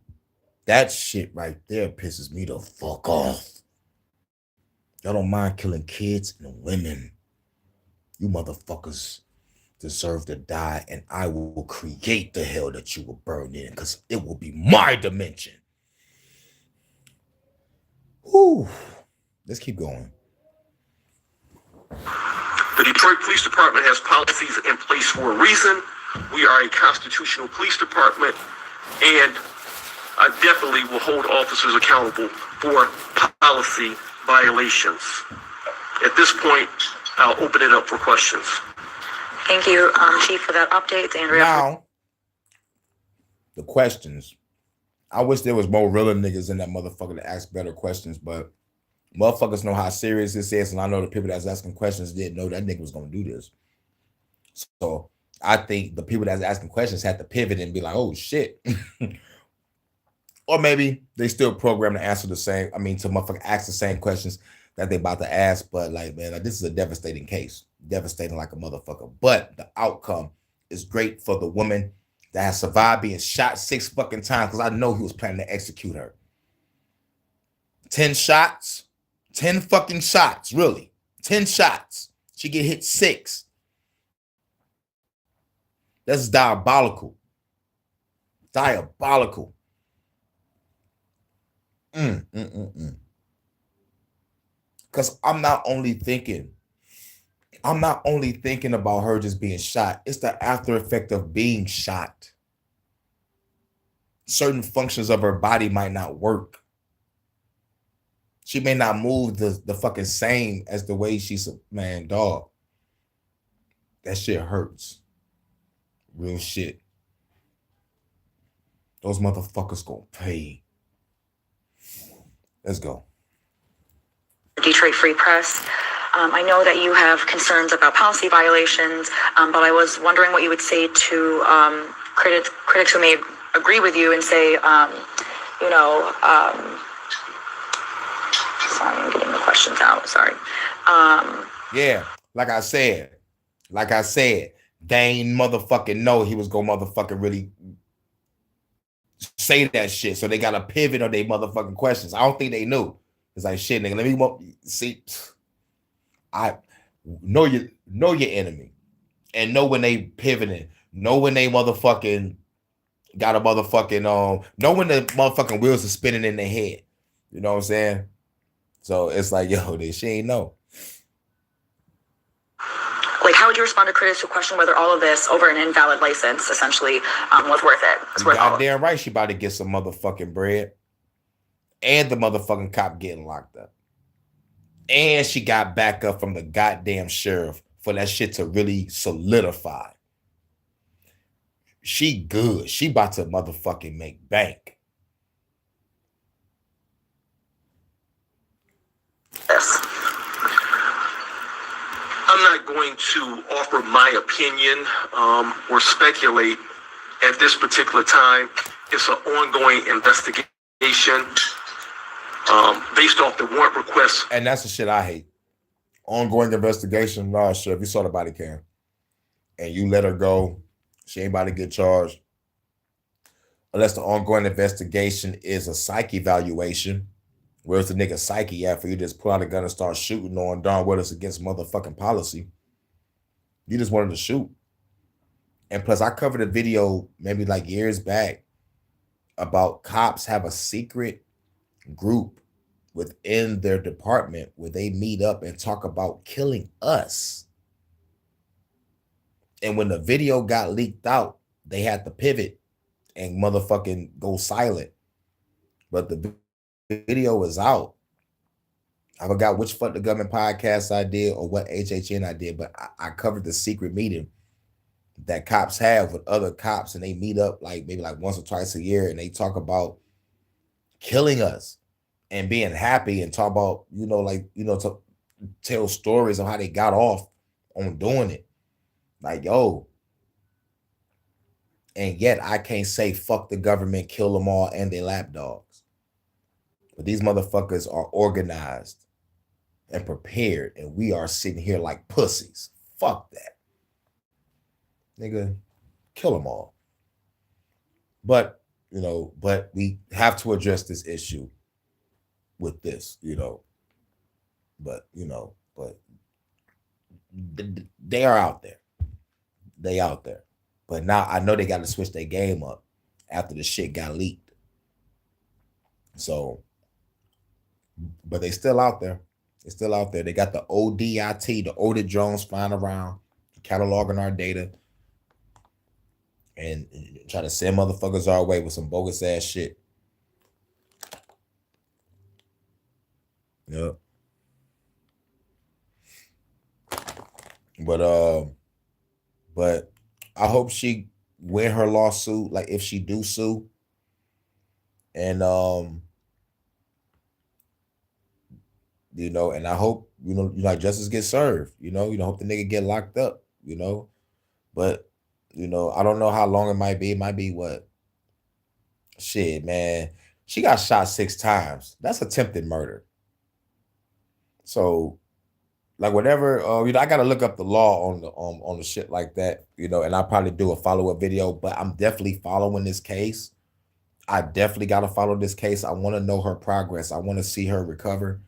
That shit right there pisses me the fuck off. Y'all don't mind killing kids and women. You motherfuckers deserve to die, and I will create the hell that you will burn in, because it will be my dimension. Whew. Let's keep going. The Detroit Police Department has policies in place for a reason. We are a constitutional police department, and I definitely will hold officers accountable for policy violations. At this point, I'll open it up for questions. Thank you, Chief, for that update. Andrea. Now, the questions. I wish there was more realer niggas in that motherfucker to ask better questions, but motherfuckers know how serious this is, and I know the people that's asking questions didn't know that nigga was going to do this. So I think the people that's asking questions had to pivot and be like, oh, shit. Or maybe they still program to answer the same, to motherfucker ask the same questions that they about to ask, but like, man, like, this is a devastating case. Devastating like a motherfucker. But the outcome is great for the woman that has survived being shot 6 fucking times, because I know he was planning to execute her. 10 shots, 10 fucking shots, really. 10 shots. She get hit 6. That's diabolical. Diabolical. Because I'm not only thinking about her just being shot. It's the after effect of being shot. Certain functions of her body might not work. She may not move the fucking same as the way she's man, dog. That shit hurts. Real shit. Those motherfuckers gonna pay. Let's go. Detroit Free Press. I know that you have concerns about policy violations, but I was wondering what you would say to critics who may agree with you and say, sorry, I'm getting the questions out. Sorry. Yeah, like I said, they ain't motherfucking know he was gonna motherfucking really say that shit. So they got to pivot on their motherfucking questions. I don't think they knew. It's like, shit, nigga, let me see. I know your enemy and know when they pivoting, know when they motherfucking got a motherfucking know when the motherfucking wheels are spinning in their head. You know what I'm saying? So it's like, yo, she ain't know. Like, how would you respond to critics who question whether all of this over an invalid license essentially was worth it? It's worth goddamn right, she about to get some motherfucking bread, and the motherfucking cop getting locked up. And she got backup from the goddamn sheriff for that shit to really solidify. She good. She about to motherfucking make bank. Yes. I'm not going to offer my opinion or speculate at this particular time. It's an ongoing investigation. Based off the warrant request. And that's the shit I hate. Ongoing investigation. Nah, sure. If you saw the body cam and you let her go, she ain't about to get charged. Unless the ongoing investigation is a psych evaluation. Where's the nigga psyche at for you to just pull out a gun and start shooting on darn well it's against motherfucking policy? You just wanted to shoot. And plus, I covered a video maybe like years back about cops have a secret group within their department where they meet up and talk about killing us. And when the video got leaked out, they had to pivot and motherfucking go silent. But the video was out. I forgot which Fuck the Government podcast I did or what HHN I did, but I covered the secret meeting that cops have with other cops, and they meet up like maybe like once or twice a year, and they talk about killing us and being happy and talk about, to tell stories of how they got off on doing it. Like, yo. And yet I can't say fuck the government, kill them all, and they lapdogs. But these motherfuckers are organized and prepared, and we are sitting here like pussies. Fuck that. Nigga, kill them all. But we have to address this issue with this, but they are out there. they out there. But now I know they got to switch their game up after the shit got leaked. So, but they still out there. They're still out there. They got the ODIT, the audit drones flying around, cataloging our data, and try to send motherfuckers our way with some bogus ass shit. Yep. But I hope she win her lawsuit, like if she do sue. And you know, and I hope, like justice gets served, hope the nigga get locked up, But, I don't know how long it might be. It might be what? Shit, man. She got shot 6 times. That's attempted murder. So, like whatever, I gotta look up the law on the shit like that, and I'll probably do a follow-up video, but I'm definitely following this case. I definitely gotta follow this case. I want to know her progress. I want to see her recover.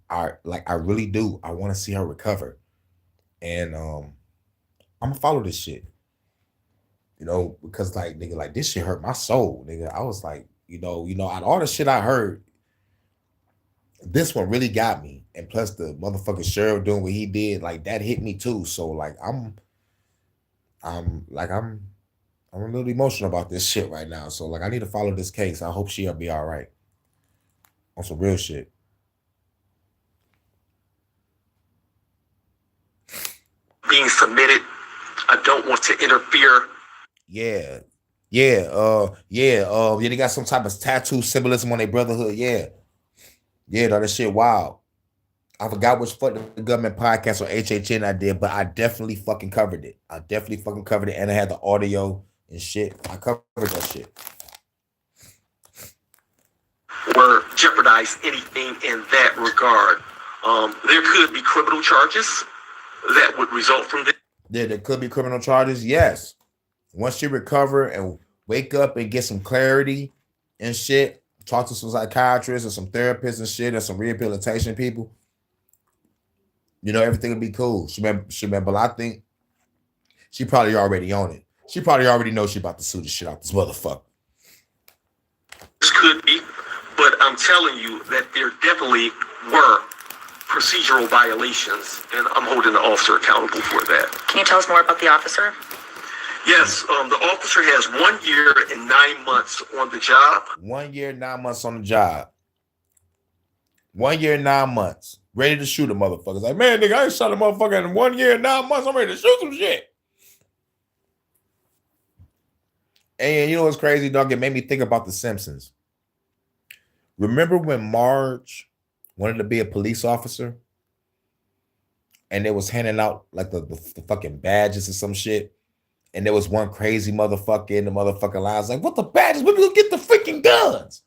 I really do. I want to see her recover. And I'm gonna follow this shit. Because like nigga, like this shit hurt my soul, nigga. I was like, out of all the shit I heard, this one really got me. And plus the motherfucking sheriff doing what he did, like that hit me too. So like I'm a little emotional about this shit right now. So like I need to follow this case. I hope she'll be all right. On some real shit. Being submitted. I don't want to interfere. Yeah. They got some type of tattoo symbolism on their brotherhood. Yeah, no, that shit wild. I forgot which Fuck the Government podcast or HHN I did, but I definitely fucking covered it. And I had the audio and shit. I covered that shit. Or jeopardize anything in that regard. There could be criminal charges that would result from this. Yeah, there could be criminal charges. Yes. Once you recover and wake up and get some clarity and shit, talk to some psychiatrists or some therapists and shit, or some rehabilitation people, everything will be cool. But I think she probably already on it. She probably already knows she about to sue the shit out this motherfucker. This could be, but I'm telling you that there definitely were procedural violations, and I'm holding the officer accountable for that. Can you tell us more about the officer? Yes, the officer has 1 year and 9 months on the job. 1 year, 9 months on the job. 1 year, 9 months. Ready to shoot a motherfucker. It's like, man, nigga, I ain't shot a motherfucker in 1 year and 9 months. I'm ready to shoot some shit. And you know what's crazy, dog? It made me think about The Simpsons. Remember when Marge wanted to be a police officer? And they was handing out like the fucking badges or some shit. And there was one crazy motherfucker in the motherfucking line. I was like, what the badges? When we gonna get the freaking guns?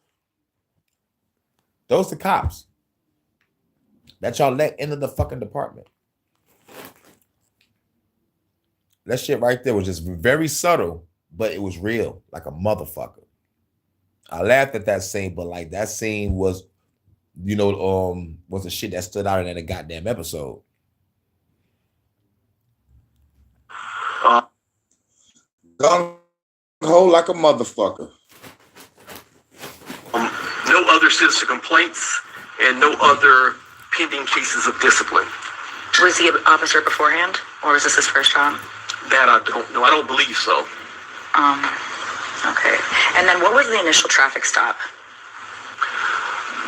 Those the cops that y'all let into the fucking department. That shit right there was just very subtle, but it was real, like a motherfucker. I laughed at that scene, but like that scene was, was the shit that stood out in that goddamn episode. Gung-ho like a motherfucker. No other citizen complaints and no other pending cases of discipline. Was he an officer beforehand, or was this his first job? That I don't know. I don't believe so. Okay. And then what was the initial traffic stop?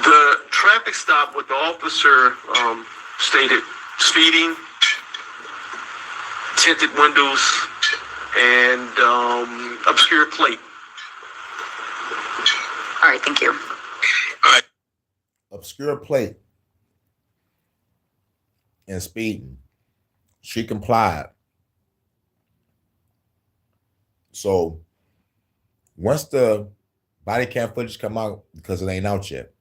The traffic stop with the officer stated speeding, tinted windows, and obscure plate. All right, thank you. All right. Obscure plate and speeding. She complied. So once the body cam footage come out, because it ain't out yet,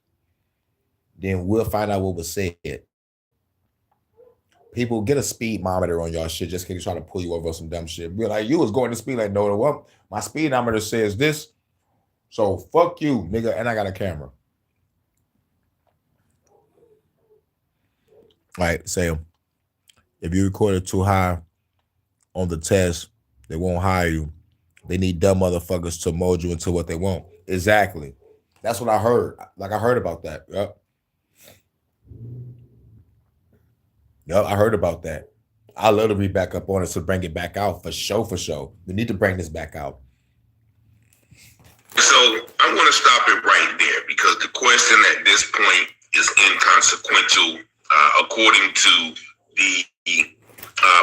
then we'll find out what was said. People, get a speed monitor on y'all shit just in case try to pull you over some dumb shit. Be like, you was going to speed, like, no, what? My speedometer says this, so fuck you, nigga, and I got a camera. All right, say, if you recorded too high, on the test. They won't hire you. They need dumb motherfuckers to mold you into what they want. Exactly. That's what I heard. Like, I heard about that. Yep, I heard about that. I love to read back up on it to bring it back out for show. We need to bring this back out. So I'm going to stop it right there because the question at this point is inconsequential. According to the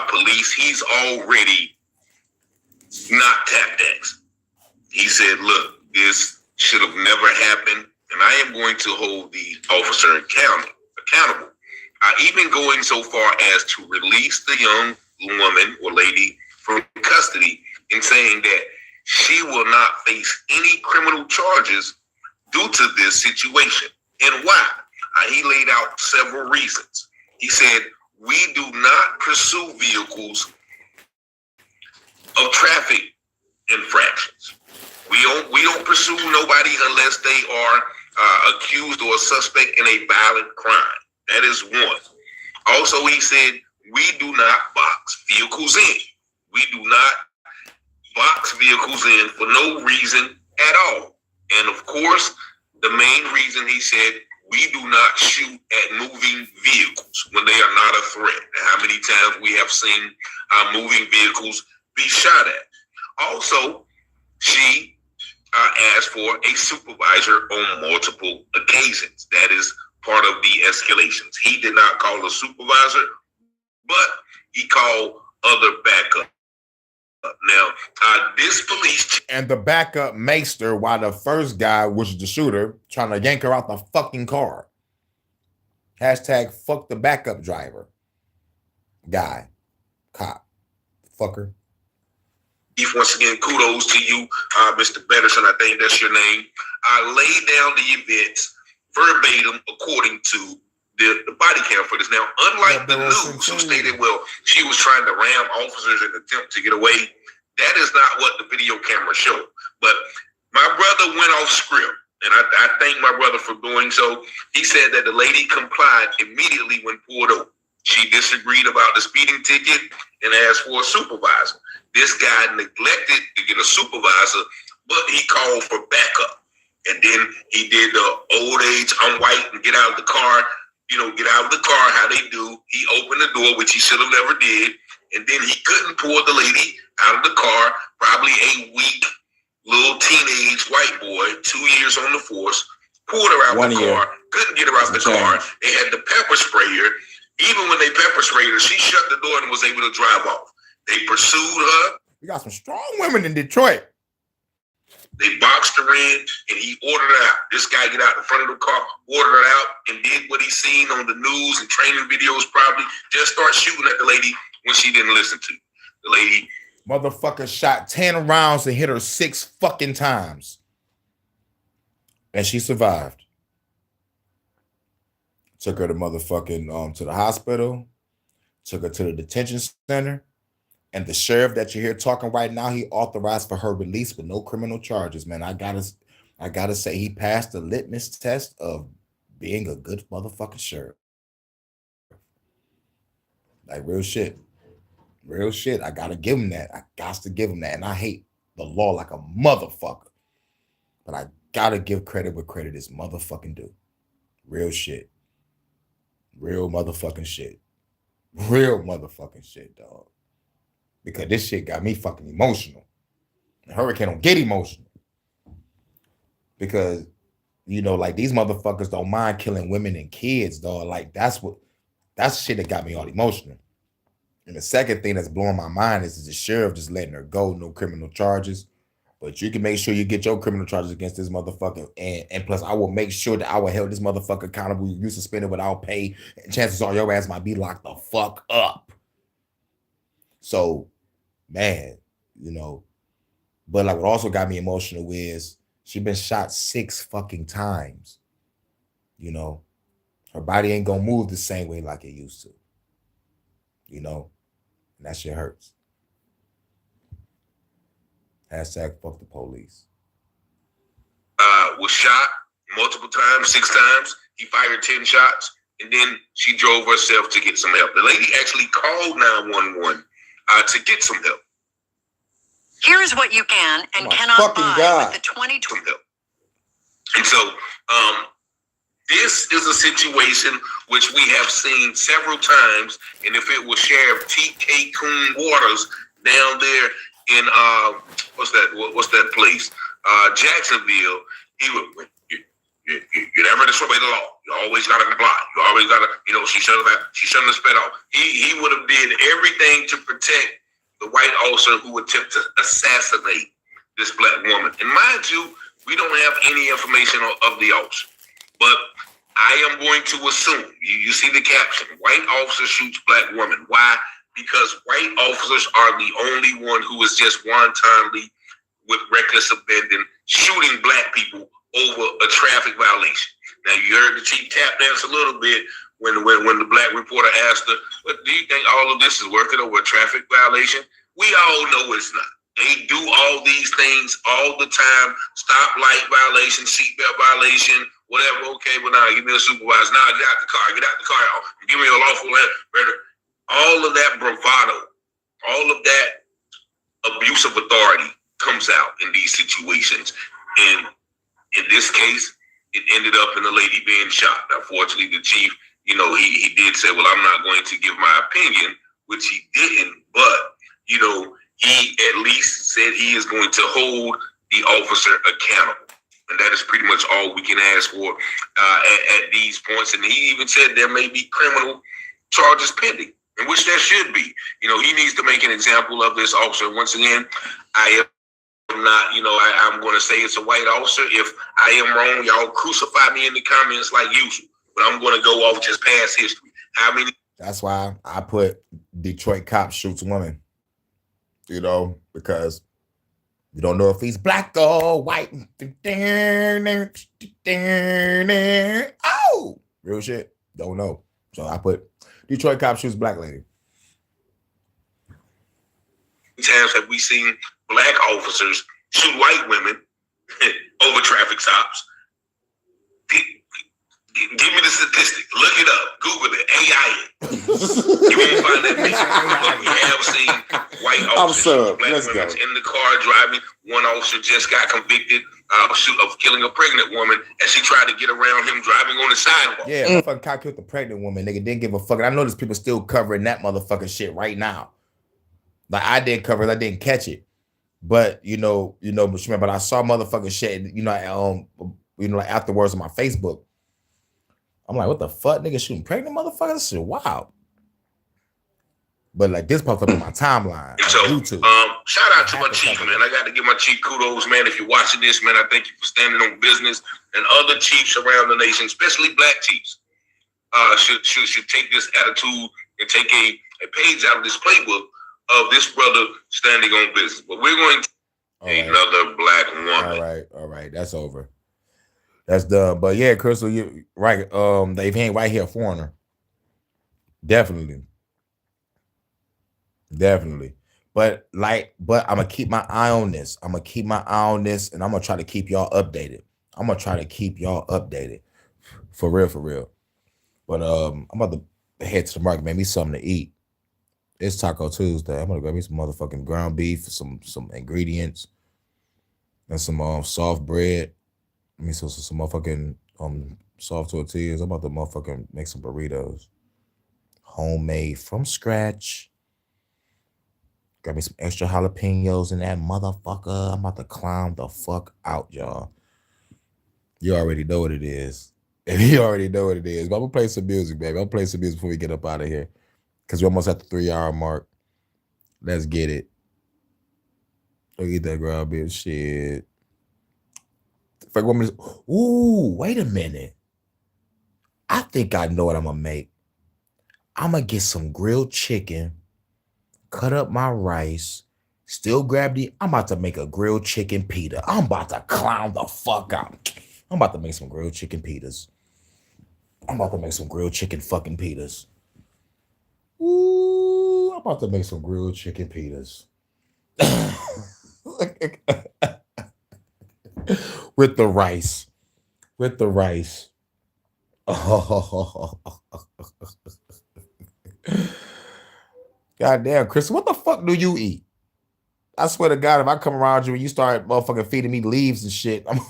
police, he's already not tap danced. He said, look, this should have never happened, and I am going to hold the officer accountable. Even going so far as to release the young woman or lady from custody and saying that she will not face any criminal charges due to this situation. And why? He laid out several reasons. He said, we do not pursue vehicles of traffic infractions. We don't pursue nobody unless they are accused or a suspect in a violent crime. That is one. Also, he said, we do not box vehicles in. We do not box vehicles in for no reason at all. And of course, the main reason he said, we do not shoot at moving vehicles when they are not a threat. And how many times we have seen moving vehicles be shot at. Also, she asked for a supervisor on multiple occasions. That is part of the escalations. He did not call a supervisor, but he called other backup. Now, this police and the backup maced her while the first guy, which is the shooter, trying to yank her out the fucking car. Hashtag fuck the backup driver. Guy. Cop. Fucker. Once again, kudos to you, Mr. Betterson. I think that's your name. I laid down the events verbatim according to the body cam footage. Now, unlike the news who stated, well, she was trying to ram officers in an attempt to get away, that is not what the video camera showed. But my brother went off script, and I thank my brother for doing so. He said that the lady complied immediately when pulled over. She disagreed about the speeding ticket and asked for a supervisor. This guy neglected to get a supervisor, but he called for backup. And then he did the old age, I'm white, and get out of the car. You know, get out of the car, how they do. He opened the door, which he should have never did. And then he couldn't pull the lady out of the car, probably a weak little teenage white boy, 2 years on the force, pulled her out of the car, couldn't get her out the car. They had the pepper sprayer. Even when they pepper sprayed her, she shut the door and was able to drive off. They pursued her. We got some strong women in Detroit. They boxed her in, and he ordered her out. This guy get out in front of the car, ordered her out, and did what he seen on the news and training videos probably, just start shooting at the lady when she didn't listen to. The lady. Motherfucker shot 10 rounds and hit her 6 fucking times. And she survived. Took her to motherfucking, to the hospital. Took her to the detention center. And the sheriff that you're here talking right now, he authorized for her release with no criminal charges, man. I gotta say he passed the litmus test of being a good motherfucking sheriff. Like real shit. Real shit. I gotta give him that. I got to give him that. And I hate the law like a motherfucker. But I gotta give credit where credit is motherfucking due. Real shit. Real motherfucking shit. Real motherfucking shit, dog. Because this shit got me fucking emotional. The Hurricane don't get emotional. Because, you know, like these motherfuckers don't mind killing women and kids, dog. Like that's shit that got me all emotional. And the second thing that's blowing my mind is the sheriff just letting her go, no criminal charges. But you can make sure you get your criminal charges against this motherfucker. And plus, I will make sure that I will hold this motherfucker accountable. You suspended without pay. And chances are your ass might be locked the fuck up. So, man, you know. But like what also got me emotional is she been shot 6 fucking times. You know. Her body ain't gonna move the same way like it used to. You know. And that shit hurts. Hashtag fuck the police. Was shot multiple times, 6 times. He fired 10 shots, and then she drove herself to get some help. The lady actually called 911 to get some help. Here's what you can and cannot buy with the 2020. And so, this is a situation which we have seen several times. And if it was Sheriff T.K. Coon Waters down there in what's that place? Jacksonville, he would. You never disobey the law. You always gotta comply. You always gotta, she shouldn't have sped off. He would have did everything to protect the white officer who attempted to assassinate this black woman. And mind you, we don't have any information of the officer. But I am going to assume, you see the caption, white officer shoots black woman. Why? Because white officers are the only one who is just wantonly, with reckless abandon, shooting black people over a traffic violation. Now, you heard the chief tap dance a little bit when the black reporter asked her, "But do you think all of this is working over a traffic violation?" We all know it's not. They do all these things all the time. Stoplight violation, seatbelt violation, whatever. Okay, well, now give me a supervisor. Now get out the car. Give me a lawful land. All of that bravado, all of that abuse of authority comes out in these situations. And in this case, it ended up in the lady being shot. Now, fortunately, the chief, he did say, well, I'm not going to give my opinion, which he didn't. But, he at least said he is going to hold the officer accountable. And that is pretty much all we can ask for at these points. And he even said there may be criminal charges pending, in which there should be. He needs to make an example of this officer. Once again, I am not, I'm going to say it's a white officer. If I am wrong, y'all crucify me in the comments like usual. But I'm going to go off just past history. That's why I put Detroit cop shoots woman. Because you don't know if he's black or white. Oh, real shit. Don't know. So I put Detroit cop shoots black lady. Times have we seen black officers shoot white women over traffic stops? Give me the statistic. Look it up. Google it. AI it. You won't find that picture. But we have seen white officers shoot black women in the car driving. One officer just got convicted of killing a pregnant woman as she tried to get around him driving on the sidewalk. Yeah, motherfucking cop killed the pregnant woman. Nigga didn't give a fuck. I know there's people still covering that motherfucking shit right now. Like I didn't cover it, I didn't catch it. But but I saw motherfucking shit, like afterwards on my Facebook. I'm like, what the fuck, nigga shooting pregnant motherfuckers? This shit wild. But like this popped up in my timeline on YouTube. Shout out to my chief, man. I got to give my chief kudos, man. If you're watching this, man, I thank you for standing on business. And other chiefs around the nation, especially black chiefs, should take this attitude and take a page out of this playbook of this brother standing on business. But we're going to another black woman. All right. That's over. That's done. But yeah, Crystal, you right. They ain't right here, foreigner. Definitely. But I'm gonna keep my eye on this. And I'm gonna try to keep y'all updated. For real. But I'm about to head to the market, make me something to eat. It's Taco Tuesday. I'm gonna grab me some motherfucking ground beef, some ingredients, and some soft bread. Let me some motherfucking soft tortillas. I'm about to motherfucking make some burritos. Homemade from scratch. Grab me some extra jalapenos in that motherfucker. I'm about to clown the fuck out, y'all. You already know what it is. But I'm gonna play some music, baby. I'll play some music before we get up out of here. Because we're almost at the 3-hour mark. Let's get it. Look at that ground beef shit. Ooh, wait a minute. I think I know what I'm gonna make. I'm gonna get some grilled chicken, cut up my rice, still grab I'm about to make a grilled chicken pita. I'm about to clown the fuck out. I'm about to make some grilled chicken pitas. I'm about to make some grilled chicken fucking pitas. Ooh, I'm about to make some grilled chicken pitas. With the rice. Goddamn, Chris, what the fuck do you eat? I swear to God, if I come around you and you start motherfucking feeding me leaves and shit, I'm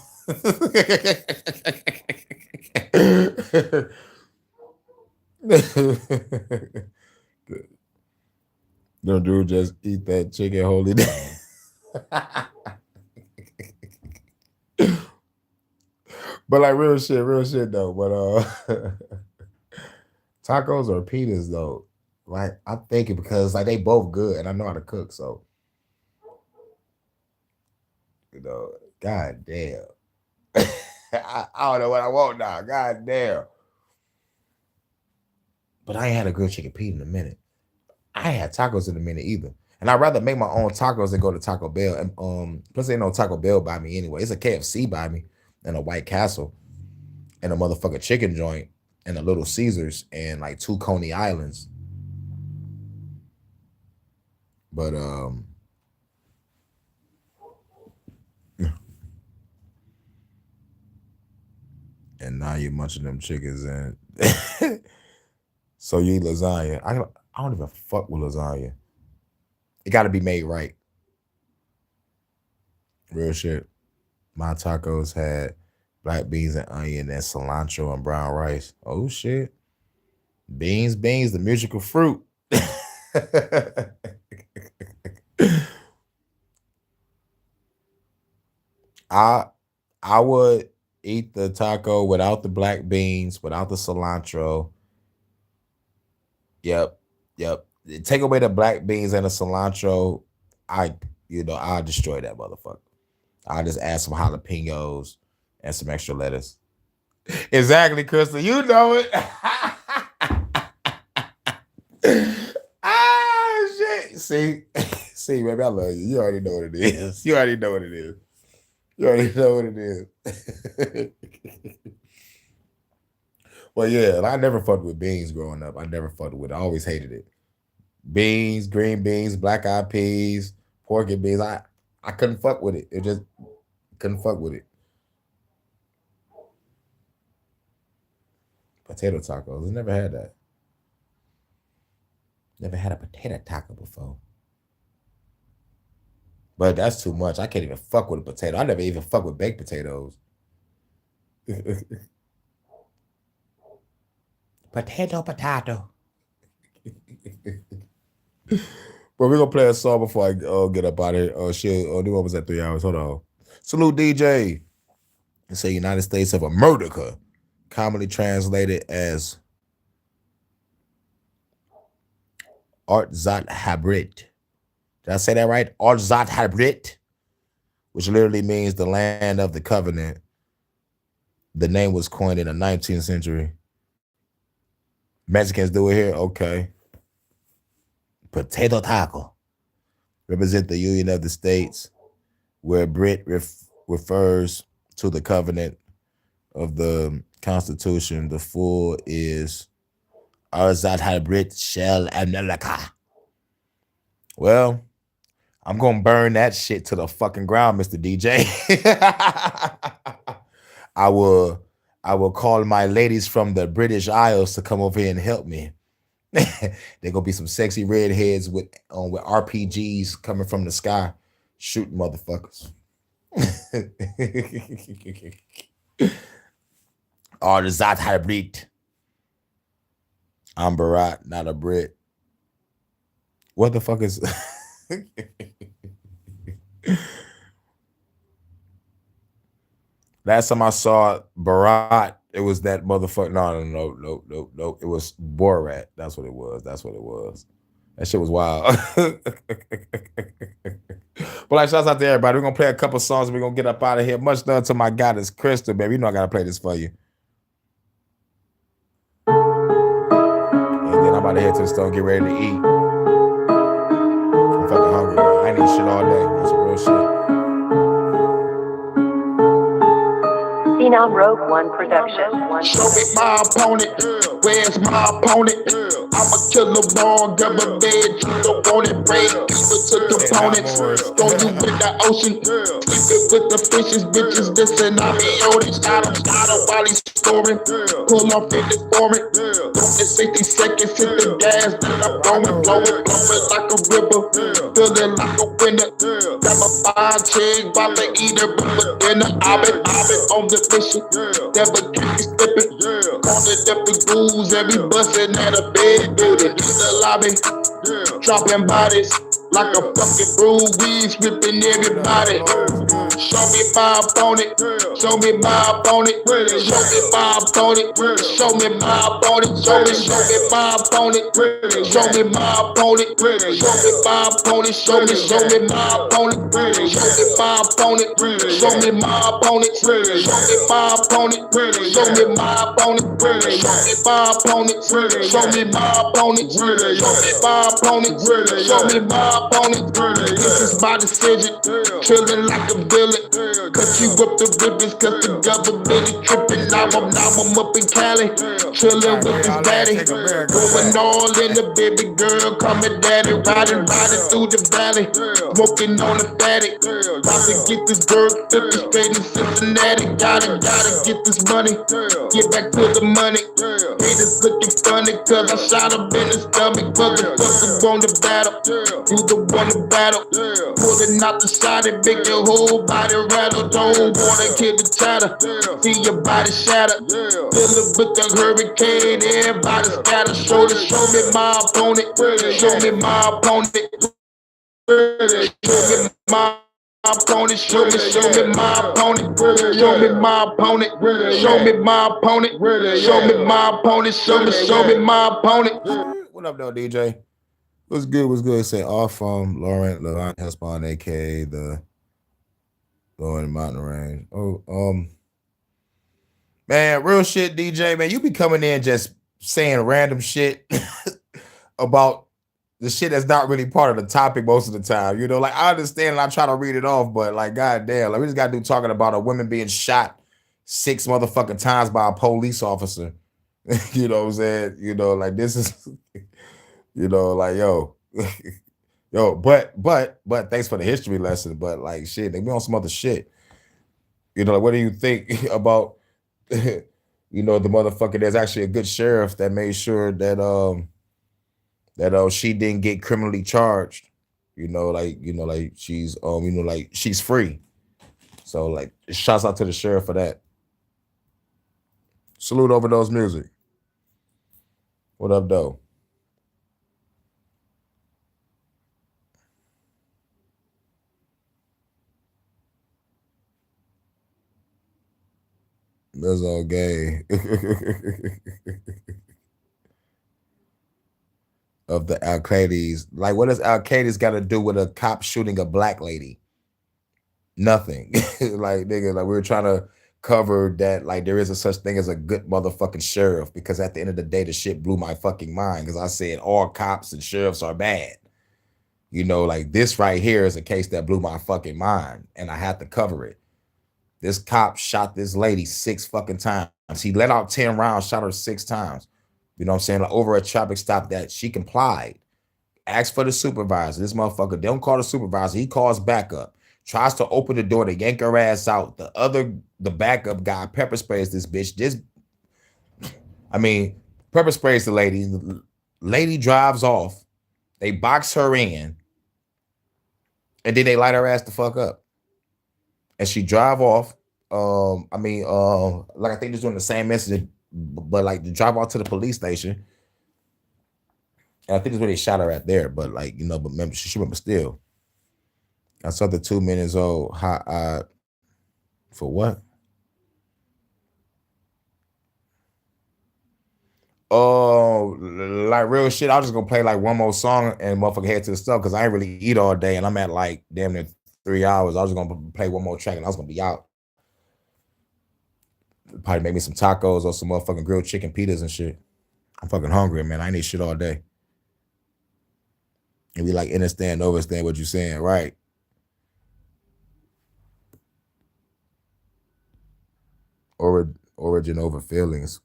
no dude, just eat that chicken holy day. But like real shit though. But tacos or pitas though. Like I'm thinking because like they both good and I know how to cook, so you know, god damn. I don't know what I want now. God damn. But I ain't had a good chicken pita in a minute. I ain't had tacos in a minute either. And I'd rather make my own tacos than go to Taco Bell. And plus ain't no Taco Bell by me anyway. It's a KFC by me and a White Castle and a motherfucking chicken joint and a Little Caesars and like 2 Coney Islands. But and now you're munching them chickens and so you eat lasagna. I don't even fuck with lasagna. It got to be made right. Real shit. My tacos had black beans and onion and cilantro and brown rice. Oh shit. Beans, the musical fruit. I would eat the taco without the black beans, without the cilantro. Yep. Take away the black beans and the cilantro. I'll destroy that motherfucker. I'll just add some jalapenos and some extra lettuce. Exactly, Crystal. You know it. Ah, shit. See, baby, I love you. You already know what it is. Well, yeah, I never fucked with beans growing up. I always hated it. Beans, green beans, black eyed peas, pork and beans. I couldn't fuck with it. Couldn't fuck with it. Potato tacos. I never had that. Never had a potato taco before. But that's too much. I can't even fuck with a potato. I never even fuck with baked potatoes. Potato. But we're gonna play a song before I get up out of here. Oh shit, do what was that 3 hours? Hold on. Salute DJ. It say United States of America, commonly translated as Artsat Habrit. Did I say that right? Artsat Habrit, which literally means the land of the covenant. The name was coined in the 19th century. Mexicans do it here? Okay. Potato taco. Represent the Union of the States, where Brit refers to the covenant of the Constitution. The full is Arzat Habrit Shell America. Well, I'm going to burn that shit to the fucking ground, Mr. DJ. I will call my ladies from the British Isles to come over here and help me. They're gonna be some sexy redheads with RPGs coming from the sky, shooting motherfuckers. Oh, the Zat Hybrid. I'm Barat, not a Brit. What the fuck is? Last time I saw Barat, it was that motherfucker. No. It was Borat. That's what it was. That shit was wild. But like, shouts out to everybody. We're gonna play a couple songs and we're gonna get up out of here. Much love to my goddess Crystal, baby. You know I gotta play this for you. And then I'm about to head to the store and get ready to eat. I'm fucking hungry, man. I ain't eat shit all day. That's some real shit. Phenom Rogue One Production. Show me my opponent. Where's my opponent? I'm a killer born, government. You don't want it. Break people to components. Throw you in the ocean. Sleeping with the fishes, bitches. Listen, I be on it. Start him while he's scoring. Pull off in the foreign. Don't in 60 seconds, hit the gas, then I'm blowing like a river, feeling like a winner. Got my fine chick, about to eat her for dinner. I've been on the mission, never keep me slipping. Calling up the ghouls, every bustin' at a bed building. In the lobby, dropping bodies like a fucking brew, weeds whipping everybody. Show me my opponent, show me my opponent, show me my opponent, show me my opponent, show me my opponent, show me my opponent, show me my opponent, show me my opponent, show me my opponent, show me my opponent, show me my opponent, show me my opponent, show me my opponent, show me my opponent, show me my opponent, show me my opponent. This is my decision, chillin' like a villain. Cut you up the ribbons, cause the government is trippin'. Now I'm up in Cali, chillin' with this daddy. Going all in the baby girl, coming daddy. Riding through the valley, smoking on the fatty. About to get this bird 50 straight in Cincinnati. Gotta get this money, get back to the money. Haters looking funny, cause I shot him in the stomach. Motherfucker on the battle, you the one to battle. Pulling out the shot and make your whole body rattle. Don't wanna kill the chatter, see your body shatter. Dealing with the hurricane, everybody scatter. Show me my opponent, show me my opponent, show me my opponent, show me my opponent, show me my opponent, show me my opponent, show me my opponent, show me my opponent. What up, though, DJ? What's good? Say all from Laurent Hellspawn, aka the Lauren Mountain Range. Man, real shit, DJ, man. You be coming in just saying random shit about the shit that's not really part of the topic most of the time. You know, like I understand and I try to read it off, but like goddamn, like we just got to do talking about a woman being shot 6 motherfucking times by a police officer. You know what I'm saying? You know, like this is, you know, like yo, but thanks for the history lesson. But like shit, they be on some other shit. You know, like what do you think about? You know, the motherfucker, there's actually a good sheriff that made sure that she didn't get criminally charged. You know, like she's like she's free. So like shouts out to the sheriff for that. Salute Overdose Music. What up, though? That's all gay. Of the Al-Qaedis. Like, what does Al-Qaedis got to do with a cop shooting a black lady? Nothing. Like, nigga, like we were trying to cover that, like there is a such thing as a good motherfucking sheriff, because at the end of the day, the shit blew my fucking mind because I said all cops and sheriffs are bad. You know, like this right here is a case that blew my fucking mind and I had to cover it. This cop shot this lady 6 fucking times. He let out 10 rounds, shot her 6 times. You know what I'm saying? Like over a traffic stop that she complied. Asked for the supervisor. This motherfucker don't call the supervisor. He calls backup. Tries to open the door to yank her ass out. The backup guy pepper sprays this bitch. Pepper sprays the lady. The lady drives off. They box her in. And then they light her ass the fuck up. And she drive off. Like I think they're doing the same message, but like to drive off to the police station. And I think it's where they shot her at there. But like, you know, but remember, she remember still. I saw the 2 minutes old hot for what? Oh, like real shit. I was just gonna play like one more song and motherfucker head to the stuff because I ain't really eat all day and I'm at like damn near 3 hours. I was just gonna play one more track and I was gonna be out. Probably make me some tacos or some motherfucking grilled chicken pitas and shit. I'm fucking hungry, man. I ain't eat shit all day. And we like understand what you're saying, right? Origin over feelings.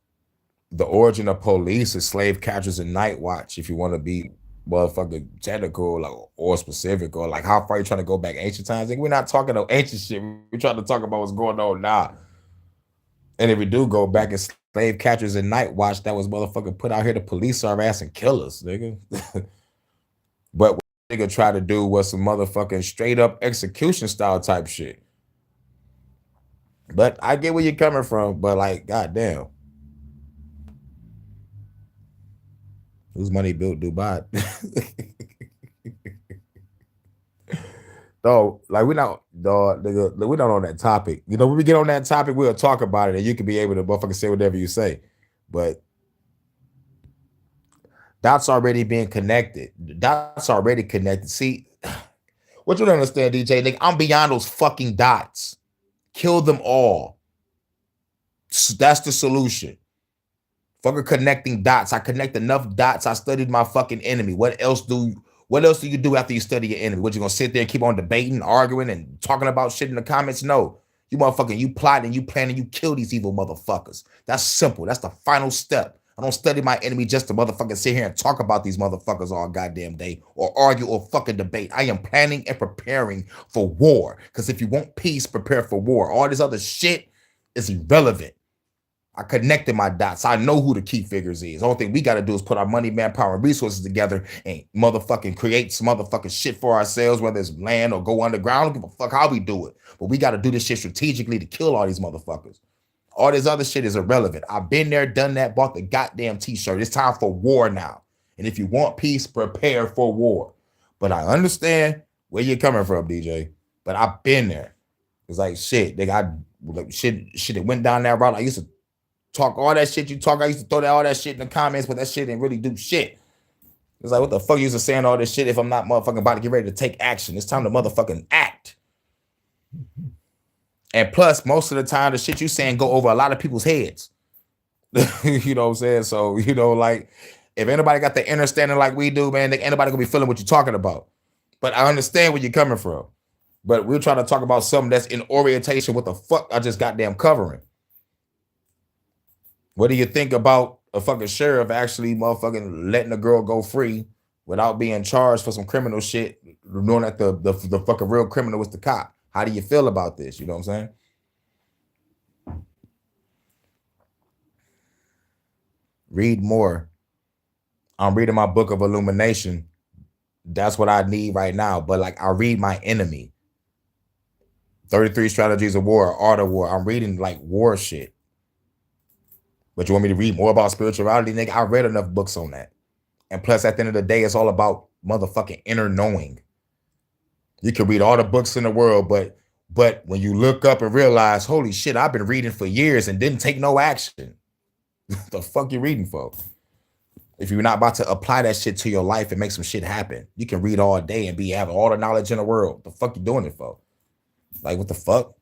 The origin of police is slave catchers and night watch. If you want to be motherfucking technical or specific, or like how far you trying to go back ancient times. Like, we're not talking about ancient shit. We're trying to talk about what's going on now. And if we do go back in slave catchers and night watch that was motherfucking put out here to police our ass and kill us, nigga. But what nigga try to do was some motherfucking straight up execution style type shit. But I get where you're coming from, but like, goddamn. Whose money built Dubai? No, like we're not, dog, nigga, we're not on that topic. You know, when we get on that topic, we'll talk about it and you can be able to motherfucking say whatever you say. But dots already being connected. Dots already connected. See, what you don't understand, DJ, nigga, I'm beyond those fucking dots. Kill them all. That's the solution. Fucking connecting dots. I connect enough dots. I studied my fucking enemy. What else do you do after you study your enemy? What, you gonna sit there and keep on debating, arguing, and talking about shit in the comments? No. You motherfucking, you plot and you plan and you kill these evil motherfuckers. That's simple. That's the final step. I don't study my enemy just to motherfucking sit here and talk about these motherfuckers all goddamn day or argue or fucking debate. I am planning and preparing for war. Because if you want peace, prepare for war. All this other shit is irrelevant. I connected my dots. I know who the key figures is. The only thing we got to do is put our money, manpower, and resources together and motherfucking create some motherfucking shit for ourselves, whether it's land or go underground. I don't give a fuck how we do it. But we got to do this shit strategically to kill all these motherfuckers. All this other shit is irrelevant. I've been there, done that, bought the goddamn t-shirt. It's time for war now. And if you want peace, prepare for war. But I understand where you're coming from, DJ. But I've been there. It's like shit. They got shit that went down that route. I used to talk all that shit you talk. I used to throw all that shit in the comments, but that shit didn't really do shit. It's like, what the fuck you used to saying all this shit if I'm not motherfucking about to get ready to take action? It's time to motherfucking act. And plus, most of the time, the shit you saying go over a lot of people's heads. You know what I'm saying? So, you know, like, if anybody got the understanding like we do, man, anybody gonna be feeling what you're talking about. But I understand where you're coming from. But we're trying to talk about something that's in orientation with the fuck I just goddamn covering. What do you think about a fucking sheriff actually motherfucking letting a girl go free without being charged for some criminal shit, knowing that the fucking real criminal was the cop? How do you feel about this? You know what I'm saying? Read more. I'm reading my book of illumination. That's what I need right now. But like, I read my enemy. 33 Strategies of War, Art of War. I'm reading like war shit. But you want me to read more about spirituality, nigga? I read enough books on that. And plus, at the end of the day, it's all about motherfucking inner knowing. You can read all the books in the world, but when you look up and realize, holy shit, I've been reading for years and didn't take no action. The fuck you reading for? If you're not about to apply that shit to your life and make some shit happen, you can read all day and have all the knowledge in the world. The fuck you doing it for? Like, what the fuck?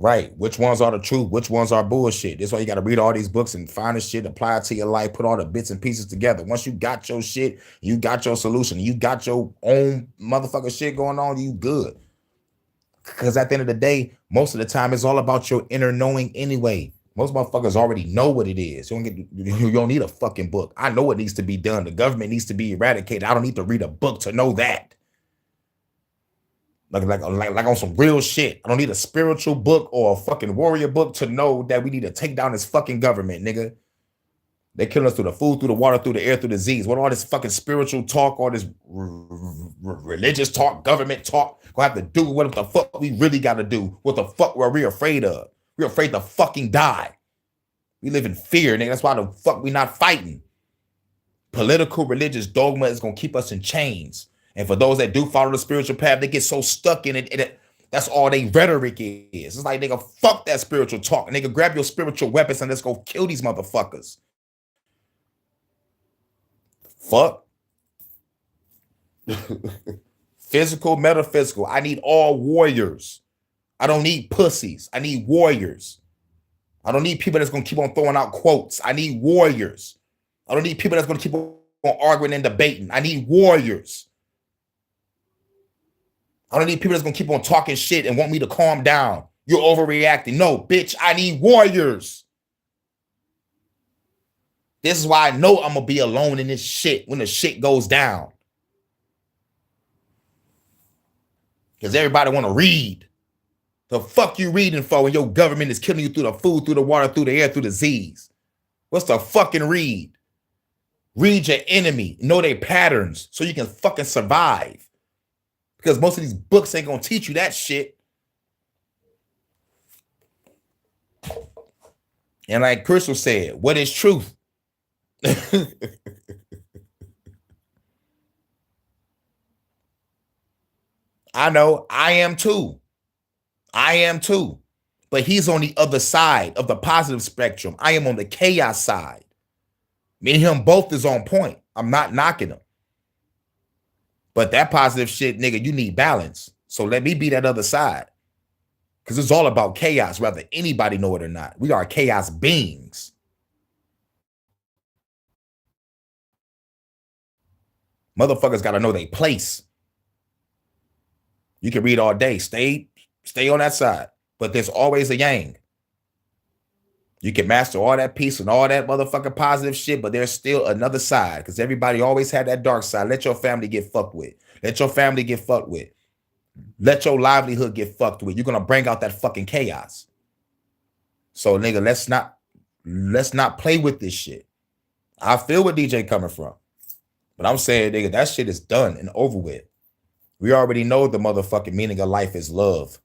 Right. Which ones are the truth? Which ones are bullshit? That's why you got to read all these books and find the shit, apply it to your life, put all the bits and pieces together. Once you got your shit, you got your solution, you got your own motherfucking shit going on, you good. Because at the end of the day, most of the time, it's all about your inner knowing anyway. Most motherfuckers already know what it is. You don't need a fucking book. I know what needs to be done. The government needs to be eradicated. I don't need to read a book to know that. Like on some real shit. I don't need a spiritual book or a fucking warrior book to know that we need to take down this fucking government, nigga. They killing us through the food, through the water, through the air, through the disease. What all this fucking spiritual talk, all this religious talk, government talk, gonna have to do what the fuck we really gotta do. What the fuck were we afraid of? We're afraid to fucking die. We live in fear, nigga. That's why the fuck we not fighting. Political, religious dogma is gonna keep us in chains. And for those that do follow the spiritual path, they get so stuck in it. That's all they rhetoric is. It's like, nigga, fuck that spiritual talk. Nigga, grab your spiritual weapons and let's go kill these motherfuckers. Fuck. Physical, metaphysical. I need all warriors. I don't need pussies. I need warriors. I don't need people that's going to keep on throwing out quotes. I need warriors. I don't need people that's going to keep on arguing and debating. I need warriors. I don't need people that's going to keep on talking shit and want me to calm down. You're overreacting. No, bitch, I need warriors. This is why I know I'm going to be alone in this shit when the shit goes down. Because everybody want to read. The fuck you reading for when your government is killing you through the food, through the water, through the air, through the Z's? What's the fucking read? Read your enemy. Know their patterns so you can fucking survive. Because most of these books ain't gonna teach you that shit. And like Crystal said, what is truth? I know, I am too. I am too. But he's on the other side of the positive spectrum. I am on the chaos side. Me and him both is on point. I'm not knocking him. But that positive shit, nigga, you need balance. So let me be that other side. Because it's all about chaos, whether anybody know it or not. We are chaos beings. Motherfuckers got to know their place. You can read all day. Stay on that side. But there's always a yang. You can master all that peace and all that motherfucking positive shit, but there's still another side because everybody always had that dark side. Let your family get fucked with. Let your family get fucked with. Let your livelihood get fucked with. You're going to bring out that fucking chaos. So, nigga, let's not play with this shit. I feel where DJ coming from. But I'm saying, nigga, that shit is done and over with. We already know the motherfucking meaning of life is love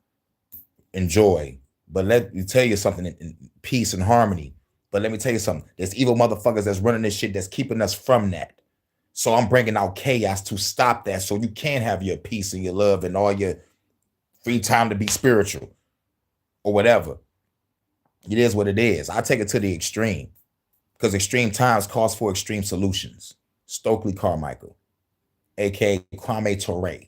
and joy. But let me tell you something, in peace and harmony. But let me tell you something. There's evil motherfuckers that's running this shit that's keeping us from that. So I'm bringing out chaos to stop that so you can have your peace and your love and all your free time to be spiritual or whatever. It is what it is. I take it to the extreme because extreme times calls for extreme solutions. Stokely Carmichael, a.k.a. Kwame Ture.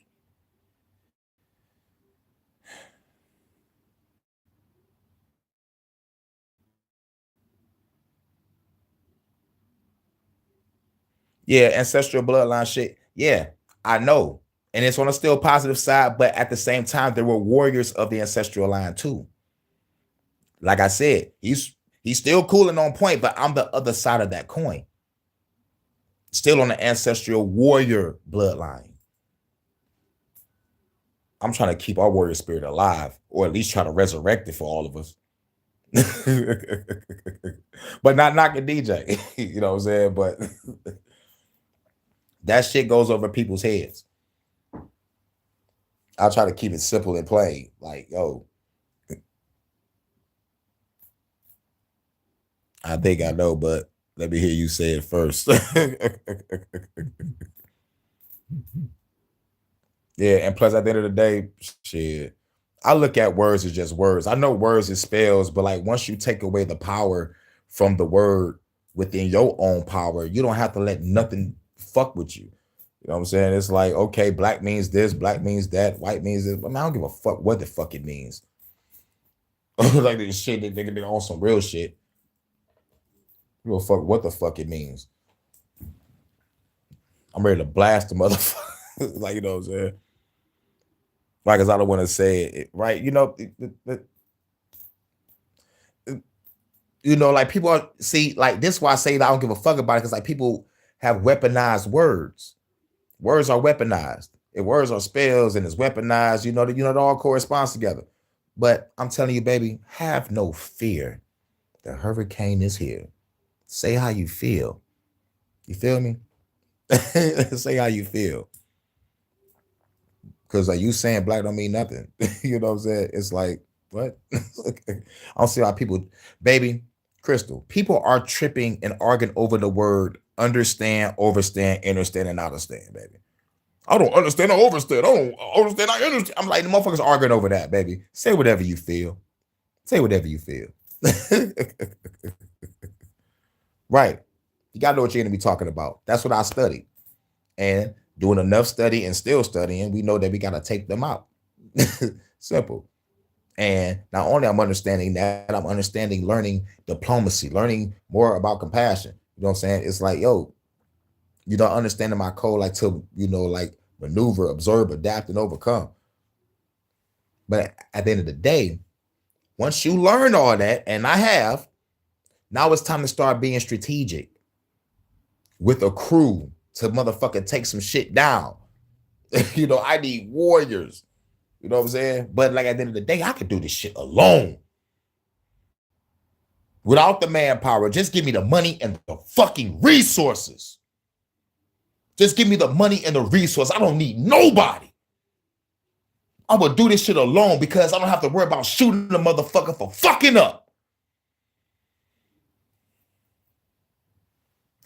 Yeah, ancestral bloodline shit. Yeah, I know. And it's on a still positive side, but at the same time, there were warriors of the ancestral line too. Like I said, he's still cool and on point, but I'm the other side of that coin. Still on the ancestral warrior bloodline. I'm trying to keep our warrior spirit alive, or at least try to resurrect it for all of us. But not knocking DJ. You know what I'm saying? But that shit goes over people's heads. I'll try to keep it simple and plain. Like, yo, I think I know, but let me hear you say it first. Yeah, and plus at the end of the day, shit, I look at words as just words. I know words is spells, but like once you take away the power from the word within your own power, you don't have to let nothing fuck with you. You know what I'm saying? It's like, okay, black means this, black means that, white means this. I mean, I don't give a fuck what the fuck it means. Like this shit, nigga on some real shit. You don't fuck what the fuck it means. I'm ready to blast the motherfucker. Like, you know what I'm saying? Like, cause I don't want to say it, right? You know, like people are, see, like this is why I say that I don't give a fuck about it, because like people have weaponized words. Words are weaponized. And words are spells and it's weaponized, you know, it all corresponds together. But I'm telling you, baby, have no fear. The hurricane is here. Say how you feel. You feel me? Say how you feel. Because like you saying black don't mean nothing. You know what I'm saying? It's like, what? I don't see how people, baby, Crystal, people are tripping and arguing over the word understand, overstand, understand, and understand, baby. I don't understand, I overstand. I don't understand, I understand. I'm like, the motherfuckers arguing over that, baby. Say whatever you feel. Say whatever you feel. Right. You got to know what you're going to be talking about. That's what I studied. And doing enough study and still studying, we know that we got to take them out. Simple. And not only I'm understanding that, I'm understanding learning diplomacy, learning more about compassion. You know what I'm saying? It's like, yo, you don't understanding my code like to, you know, like maneuver, absorb, adapt, and overcome. But at the end of the day, once you learn all that, and I have, now it's time to start being strategic with a crew to motherfucking take some shit down. You know, I need warriors. You know what I'm saying? But like at the end of the day, I could do this shit alone. Without the manpower, just give me the money and the fucking resources. Just give me the money and the resources. I don't need nobody. I'm gonna do this shit alone because I don't have to worry about shooting the motherfucker for fucking up.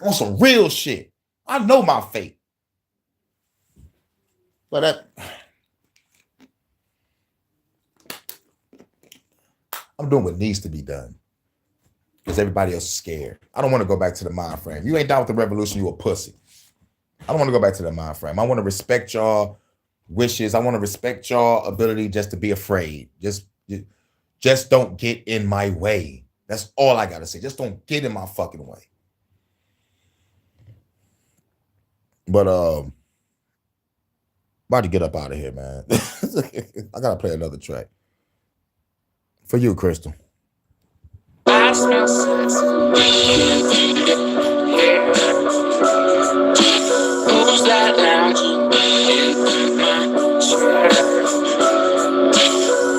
On some real shit. I know my fate. But I'm doing what needs to be done. Because everybody else is scared. I don't want to go back to the mind frame. You ain't down with the revolution, you a pussy. I don't want to go back to the mind frame. I want to respect y'all wishes. I want to respect y'all ability just to be afraid. Just don't get in my way. That's all I gotta say. Just don't get in my fucking way. But about to get up out of here, man. I gotta play another track. For you, Crystal. I smell sex. Who's that lounging in my chair?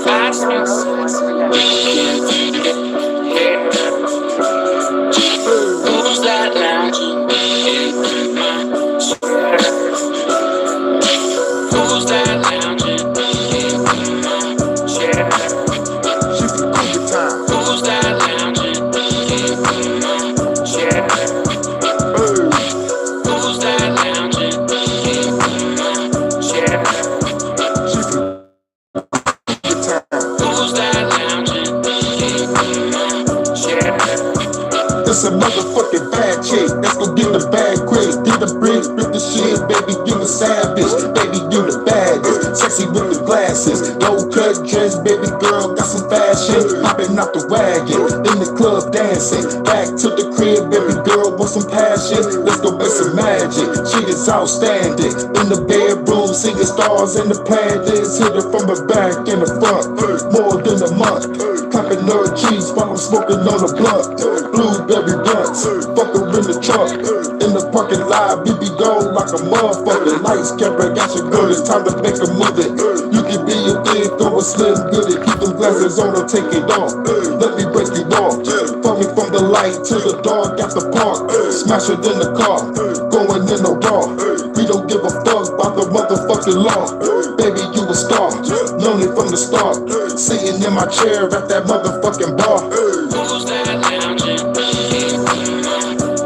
I smell sex. Who's that lounging in my chair? Who's that lounging in my chair? She's a good time. Who's that lounging in my chair? Who's that lounging in my chair? She's a good time. Who's that lounging in my chair? It's a motherfucking bad chick. Let's go get the bag quick. Get the bricks, rip the shit, baby. You a savage, baby. You the baddest. Sexy with the glasses, low cut dress, baby girl. Got some fashion. Hopping out the wagon, in the club dancing. Back to the crib, baby girl. Want some passion? Let's go make some magic. She is outstanding. In the bedroom, singing stars in the planets. Hit her from the back and the front. More than a month. Clapping her cheeks while I'm smoking on a blunt. Blueberry blunts, fuck her in the trunk. In the parking lot, BB gold like a motherfucker. Lights, camera, got your girl, it's time to make a movie. You can be your thing, throw a slim goodie. Keep them glasses on or take it off. Let me break it off. Follow me from the light to the dog at the park. Smash it in the car, going in the raw. We don't give a fuck about the motherfucking law. Baby, you a star, known it from the start. Sitting in my chair at that motherfucking bar. Who's that lounging in my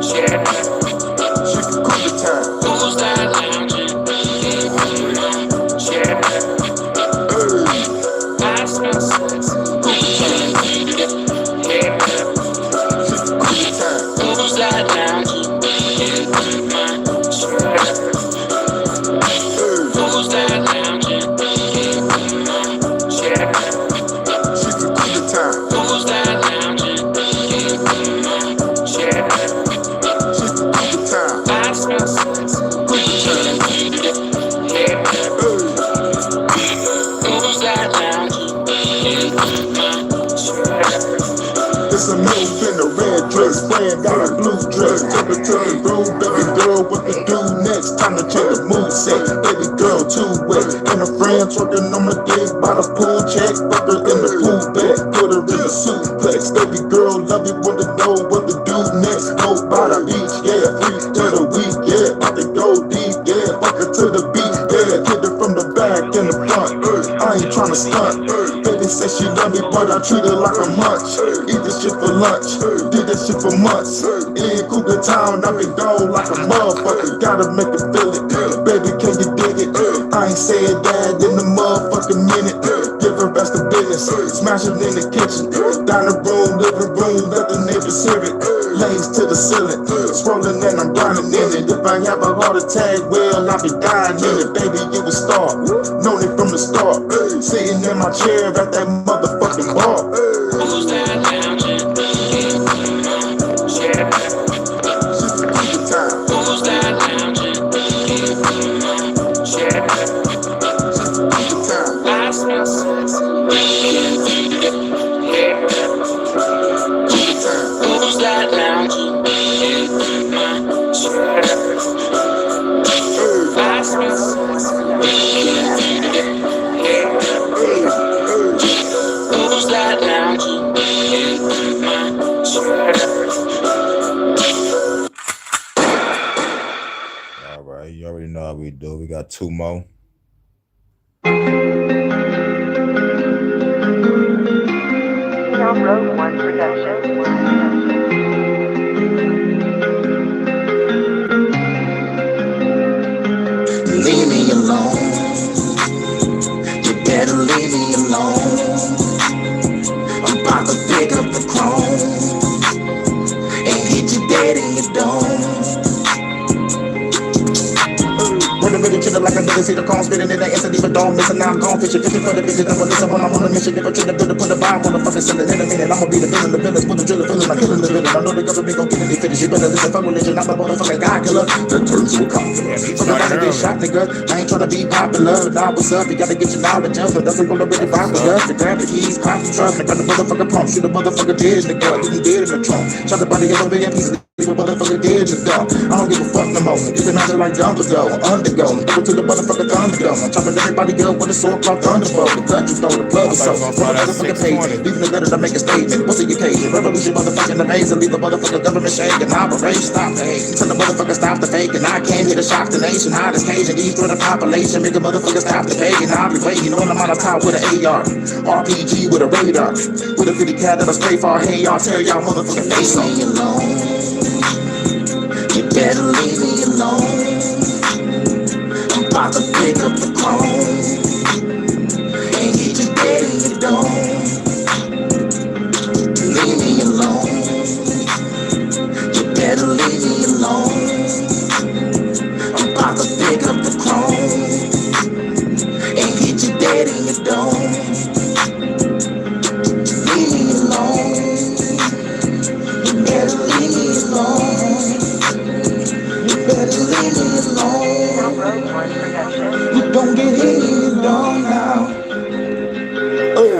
chair? She can cool the time. Who's that lounging in my chair? I smell sex. Who's that lounging in my chair? Who's that lounging in my chair? She can cool the time. Who's that lounging in my chair? She can cool the time. I smell sex. Who's that lounging in my chair? It's a move in a red dress, playing got a blue dress. Take her to the room, baby girl, what to do next? Time to change the mood set, baby girl too wet. And her friends working on my dick by the pool check. Fuck her in the pool bed, put her in the suplex. Baby girl, love it, wanna know what to do next. Go by the beach, yeah, free to the week, yeah. About to go deep, yeah, fuck her to the beat, yeah. Hit her from the back and the front, I ain't tryna stunt. Baby say she love me, but I treat her like a munch. Eat this shit for lunch, did that shit for months. In Cougar Town, I been gone like a motherfucker. Gotta make her feel it, baby, can you dig it? I ain't saying that in the motherfucking minute. Give her rest of business, smash it in the kitchen. Dining room, living room, let the neighbors hear it. Lanes to the ceiling, scrolling and I'm grinding in it. If I have a heart attack, well, I'll be dying in it. Baby, you a star, known it from the start. Sitting in my chair at that motherfucking bar. Who's that lounging in my chair? She's a good time. Who's that lounging in my chair? She's a good time. I smell sex. Good time. Who's that lounging in my chair? I smell sex. right, you already know how we do. We got 2 more. Rogue One production. Leave me alone. You better leave me alone. I'm about to pick up the chrome and hit you dead in your dome. Running with each other like I never see the cone spitting in the instant, even don't missing. Now I'm gone fishing, fishing for the bitches. I'm listen when I'm on a mission. If I try to build it, put a bomb on the fucking ceiling in a minute. I'ma be the villain, the villains, put the driller, feeling like killing the villain. I know the government gon' get any finish. You better listen for religion. I'm a motherfucking God killer. That turns to a cop. Fuck about to get shot, nigga. I ain't tryna be popular. Nah, what's up? You gotta get your knowledge up. It doesn't gonna really vibe with us. To grab the keys, pop the trunk. Nigga, the motherfucker pump. Shoot the motherfucker dead, nigga. I didn't dead in the trunk. Shot the body of a million pieces. Leave a motherfucker dead just go. I don't give a fuck no more. You can imagine like Dumbledore, undergo. Go to the motherfucker Thunderdome. I'm chopping everybody up with a sword called Thunderbolt. The cut you throw the plug or so. Motherfucker page. Leaving the letter to make a statement. What's the occasion? Revolution, motherfucking amazing. Leave the motherfucker government shaking. Operation stop the hate. Tell the motherfucker stop the fake. And I came here to shock the nation. Hottest Cajun. Destroy the population. Make the motherfucker stop the pagan. I'll be waiting on the out of top with an AR. RPG with a radar. With a 50 cat that'll spray for. Hey, y'all, tear y'all motherfucking face on. You better leave me alone. I'm about to pick up the chrome and get you dead in your dome. Leave me alone. You better leave me alone. I'm about to pick up the chrome and get you dead in your dome. Leave me alone. You better leave me alone. Better leave me alone. You don't get hit alone now.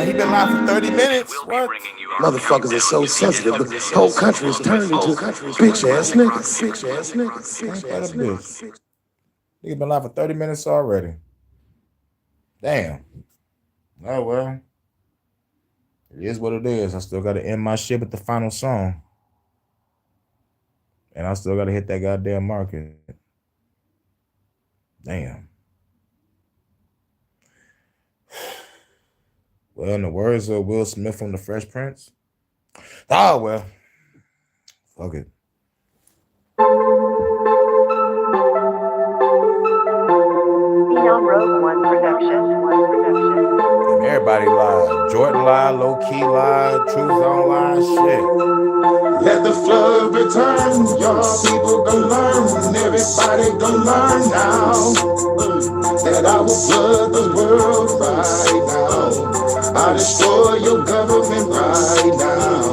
He been live for 30 minutes. What? Motherfuckers are so sensitive. The whole country is turned into bitch ass niggas. Bitch ass niggas. Nigga been live for 30 minutes already. Damn. Oh well. It is what it is. I still gotta end my shit with the final song. And I still gotta hit that goddamn market. Damn. Well, in the words of Will Smith from The Fresh Prince. Oh, well. Fuck it. Rogue One production. And everybody lied. Jordan lied, low key lied, truth don't lie, shit. Let the flood return, y'all people gon' learn. Everybody gon' learn now that I will flood the world right now. I'll destroy your government right now.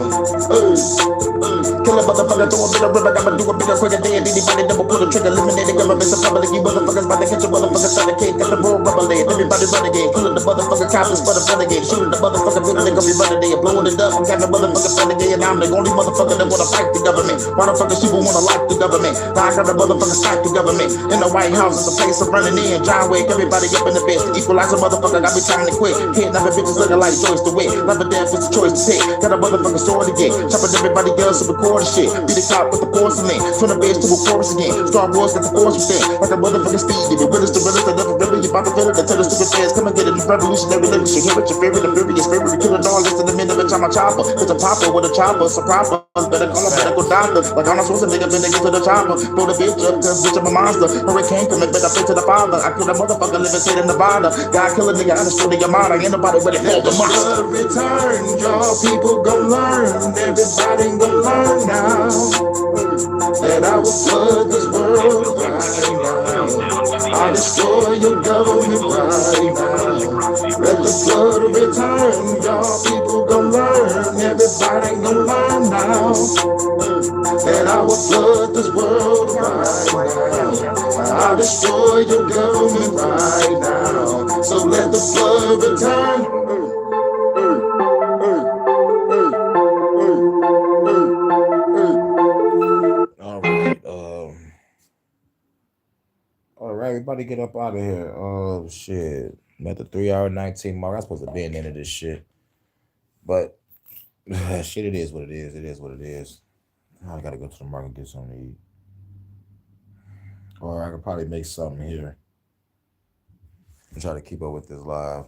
Kill a motherfucker, throw a bit of river, I'ma do a bit of quicker than anybody double pull the trigger, eliminating governments in public. You motherfuckers about to catch a motherfucker, start a cake, got the road rubber land. Everybody run again, killing the motherfucker coppers for the renegade, shooting the motherfucker building, they gon' be running there, blowing it up. I'm got the motherfucker renegade, and I'm the only motherfucker that wanna fight the government. Motherfuckers, people wanna like the government. Now I got the motherfucker fight the government. In the White House, it's a place of running in. John Wake, everybody up in the bed. Equalize a motherfucker, got me trying to quit. Hitting up bitches looking like Joyce the Wit. Never damn it's a choice to take. Got a motherfucker sword again. Chopping everybody else to record and shit. Be the cop with the porcelain. Turn the base to a chorus again. Star Wars got the force within. Like a motherfucking Steve. The realest, that never really. You about to feel it. Tell the stupid fans, come and get it. This revolutionary living. You hear it, your favorite, the furious spirit. We kill it all. Listen to me, never time I chopper. It's a popper with a chopper. It's a proper. Better call a medical doctor. Like I'm not supposed to nigga, been to get to the chopper. Blow the bitch up, cause bitch I'm a monster. Hurricane coming, better pray to the father. I kill that motherfucker living state in Nevada. God kill a nigga, I destroy the Yamada. Ain't nobody with it. The mother return, y'all people gon' learn. Everybody gon' learn now that I will flood this world right now. I'll destroy your government right now. Let the flood return, y'all people gon' learn. Everybody gon' learn now that I will flood this world right now. I'll destroy your government right now. So let the flood return. All right, everybody get up out of here. Oh, shit. I'm at the 3-hour 19 mark. I'm supposed to be in the end of this shit. But, shit, it is what it is. It is what it is. I gotta go to the market and get something to eat. Or I could probably make something here and try to keep up with this live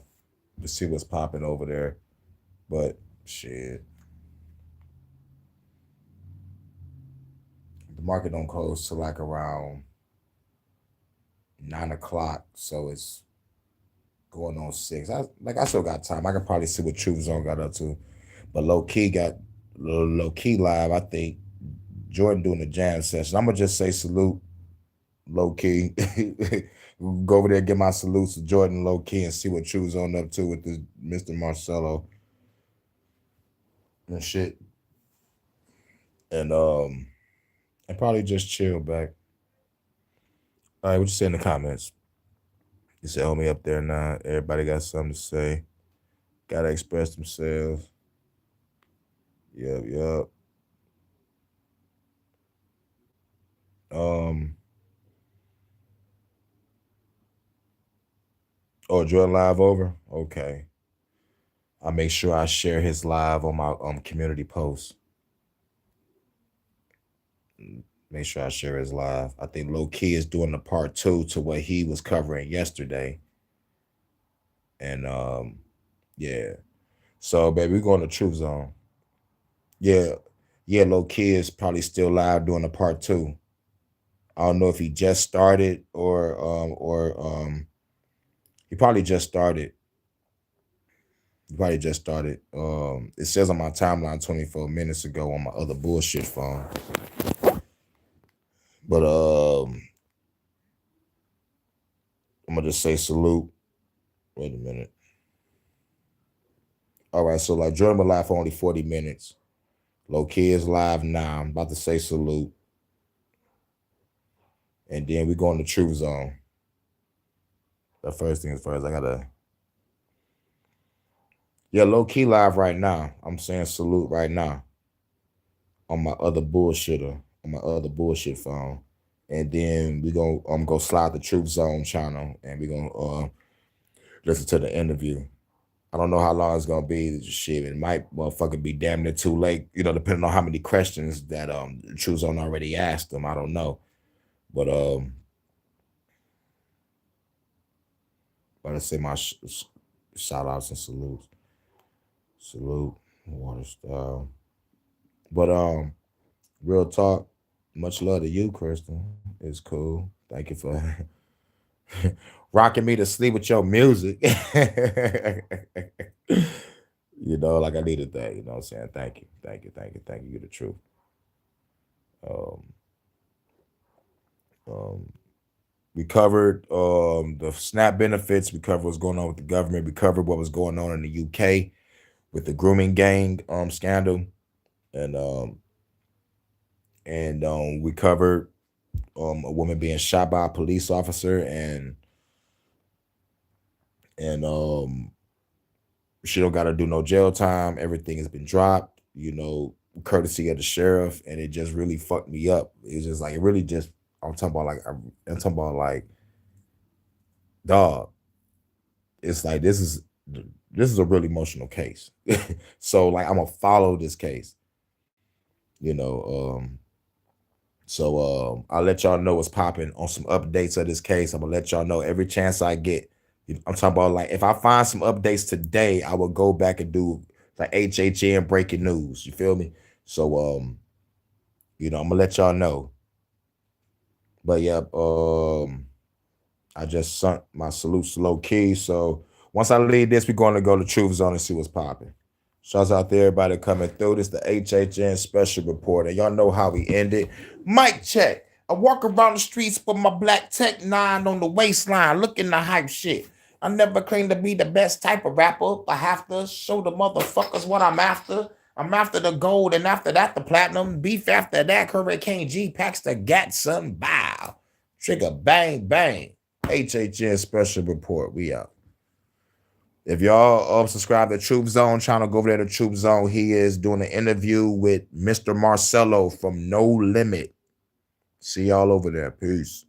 to see what's popping over there. But shit. The market don't close till like around 9 o'clock. So it's going on 6. I still got time. I can probably see what Truth Zone got up to. But low key live, I think Jordan doing the jam session. I'm gonna just say salute low key. Go over there, get my salutes to Jordan low key and see what Truth Zone up to with this Mr. Marcelo and shit. And probably just chill back. All right, what you say in the comments? You said, hold me up there now. Everybody got something to say. Gotta express themselves. Yep. Oh, Jordan live over? Okay. I'll make sure I share his live on my community post. Make sure I share his live. I think Low Key is doing the part 2 to what he was covering yesterday. And yeah. So baby, we're going to Truth Zone. Yeah, Low Key is probably still live doing the part 2. I don't know if he just started or he probably just started. It says on my timeline 24 minutes ago on my other bullshit phone. But I'm gonna just say salute. Wait a minute. All right, so like Jordan been live for only 40 minutes. Low Key is live now. I'm about to say salute. And then we going to Truth Zone. The first thing is first, I gotta. Yeah, Low Key live right now. I'm saying salute right now. On my other bullshitter, on my other bullshit phone. And then we gonna go slide the Truth Zone channel and we gonna listen to the interview. I don't know how long it's gonna be. Shit, it might motherfucking be damn near too late. You know, depending on how many questions that Truth Zone already asked them. I don't know, but gotta say my shout outs and salutes. Salute, water style. But real talk. Much love to you, Crystal. It's cool. Thank you for rocking me to sleep with your music. You know, like I needed that. You know what I'm saying? Thank you. You're the truth. We covered the SNAP benefits. We covered what's going on with the government. We covered what was going on in the UK with the grooming gang scandal. And we covered a woman being shot by a police officer and she don't got to do no jail time. Everything has been dropped, you know, courtesy of the sheriff, and it just really fucked me up. It's just like, it really just, I'm talking about like, dog. It's like, this is a really emotional case. So like, I'm gonna follow this case, you know. So I'll let y'all know what's popping on some updates of this case. I'm gonna let y'all know every chance I get. I'm talking about like, if I find some updates today, I will go back and do like HHN breaking news. You feel me? So you know, I'm gonna let y'all know. But yeah, I just sent my salutes to Low Key. So once I leave this, we're gonna go to Truth Zone and see what's popping. Shouts out to everybody coming through. This is the HHN special report. And y'all know how we end it. Mic check. I walk around the streets with my black Tech 9 on the waistline, looking the hype shit. I never claim to be the best type of rapper. I have to show the motherfuckers what I'm after. I'm after the gold, and after that, the platinum. Beef after that, Hurricane G packs the gat, son. Bow. Trigger, bang, bang. HHN special report. We out. If y'all subscribe to Truth Zone channel, go over there to Truth Zone. He is doing an interview with Mr. Marcelo from No Limit. See y'all over there. Peace.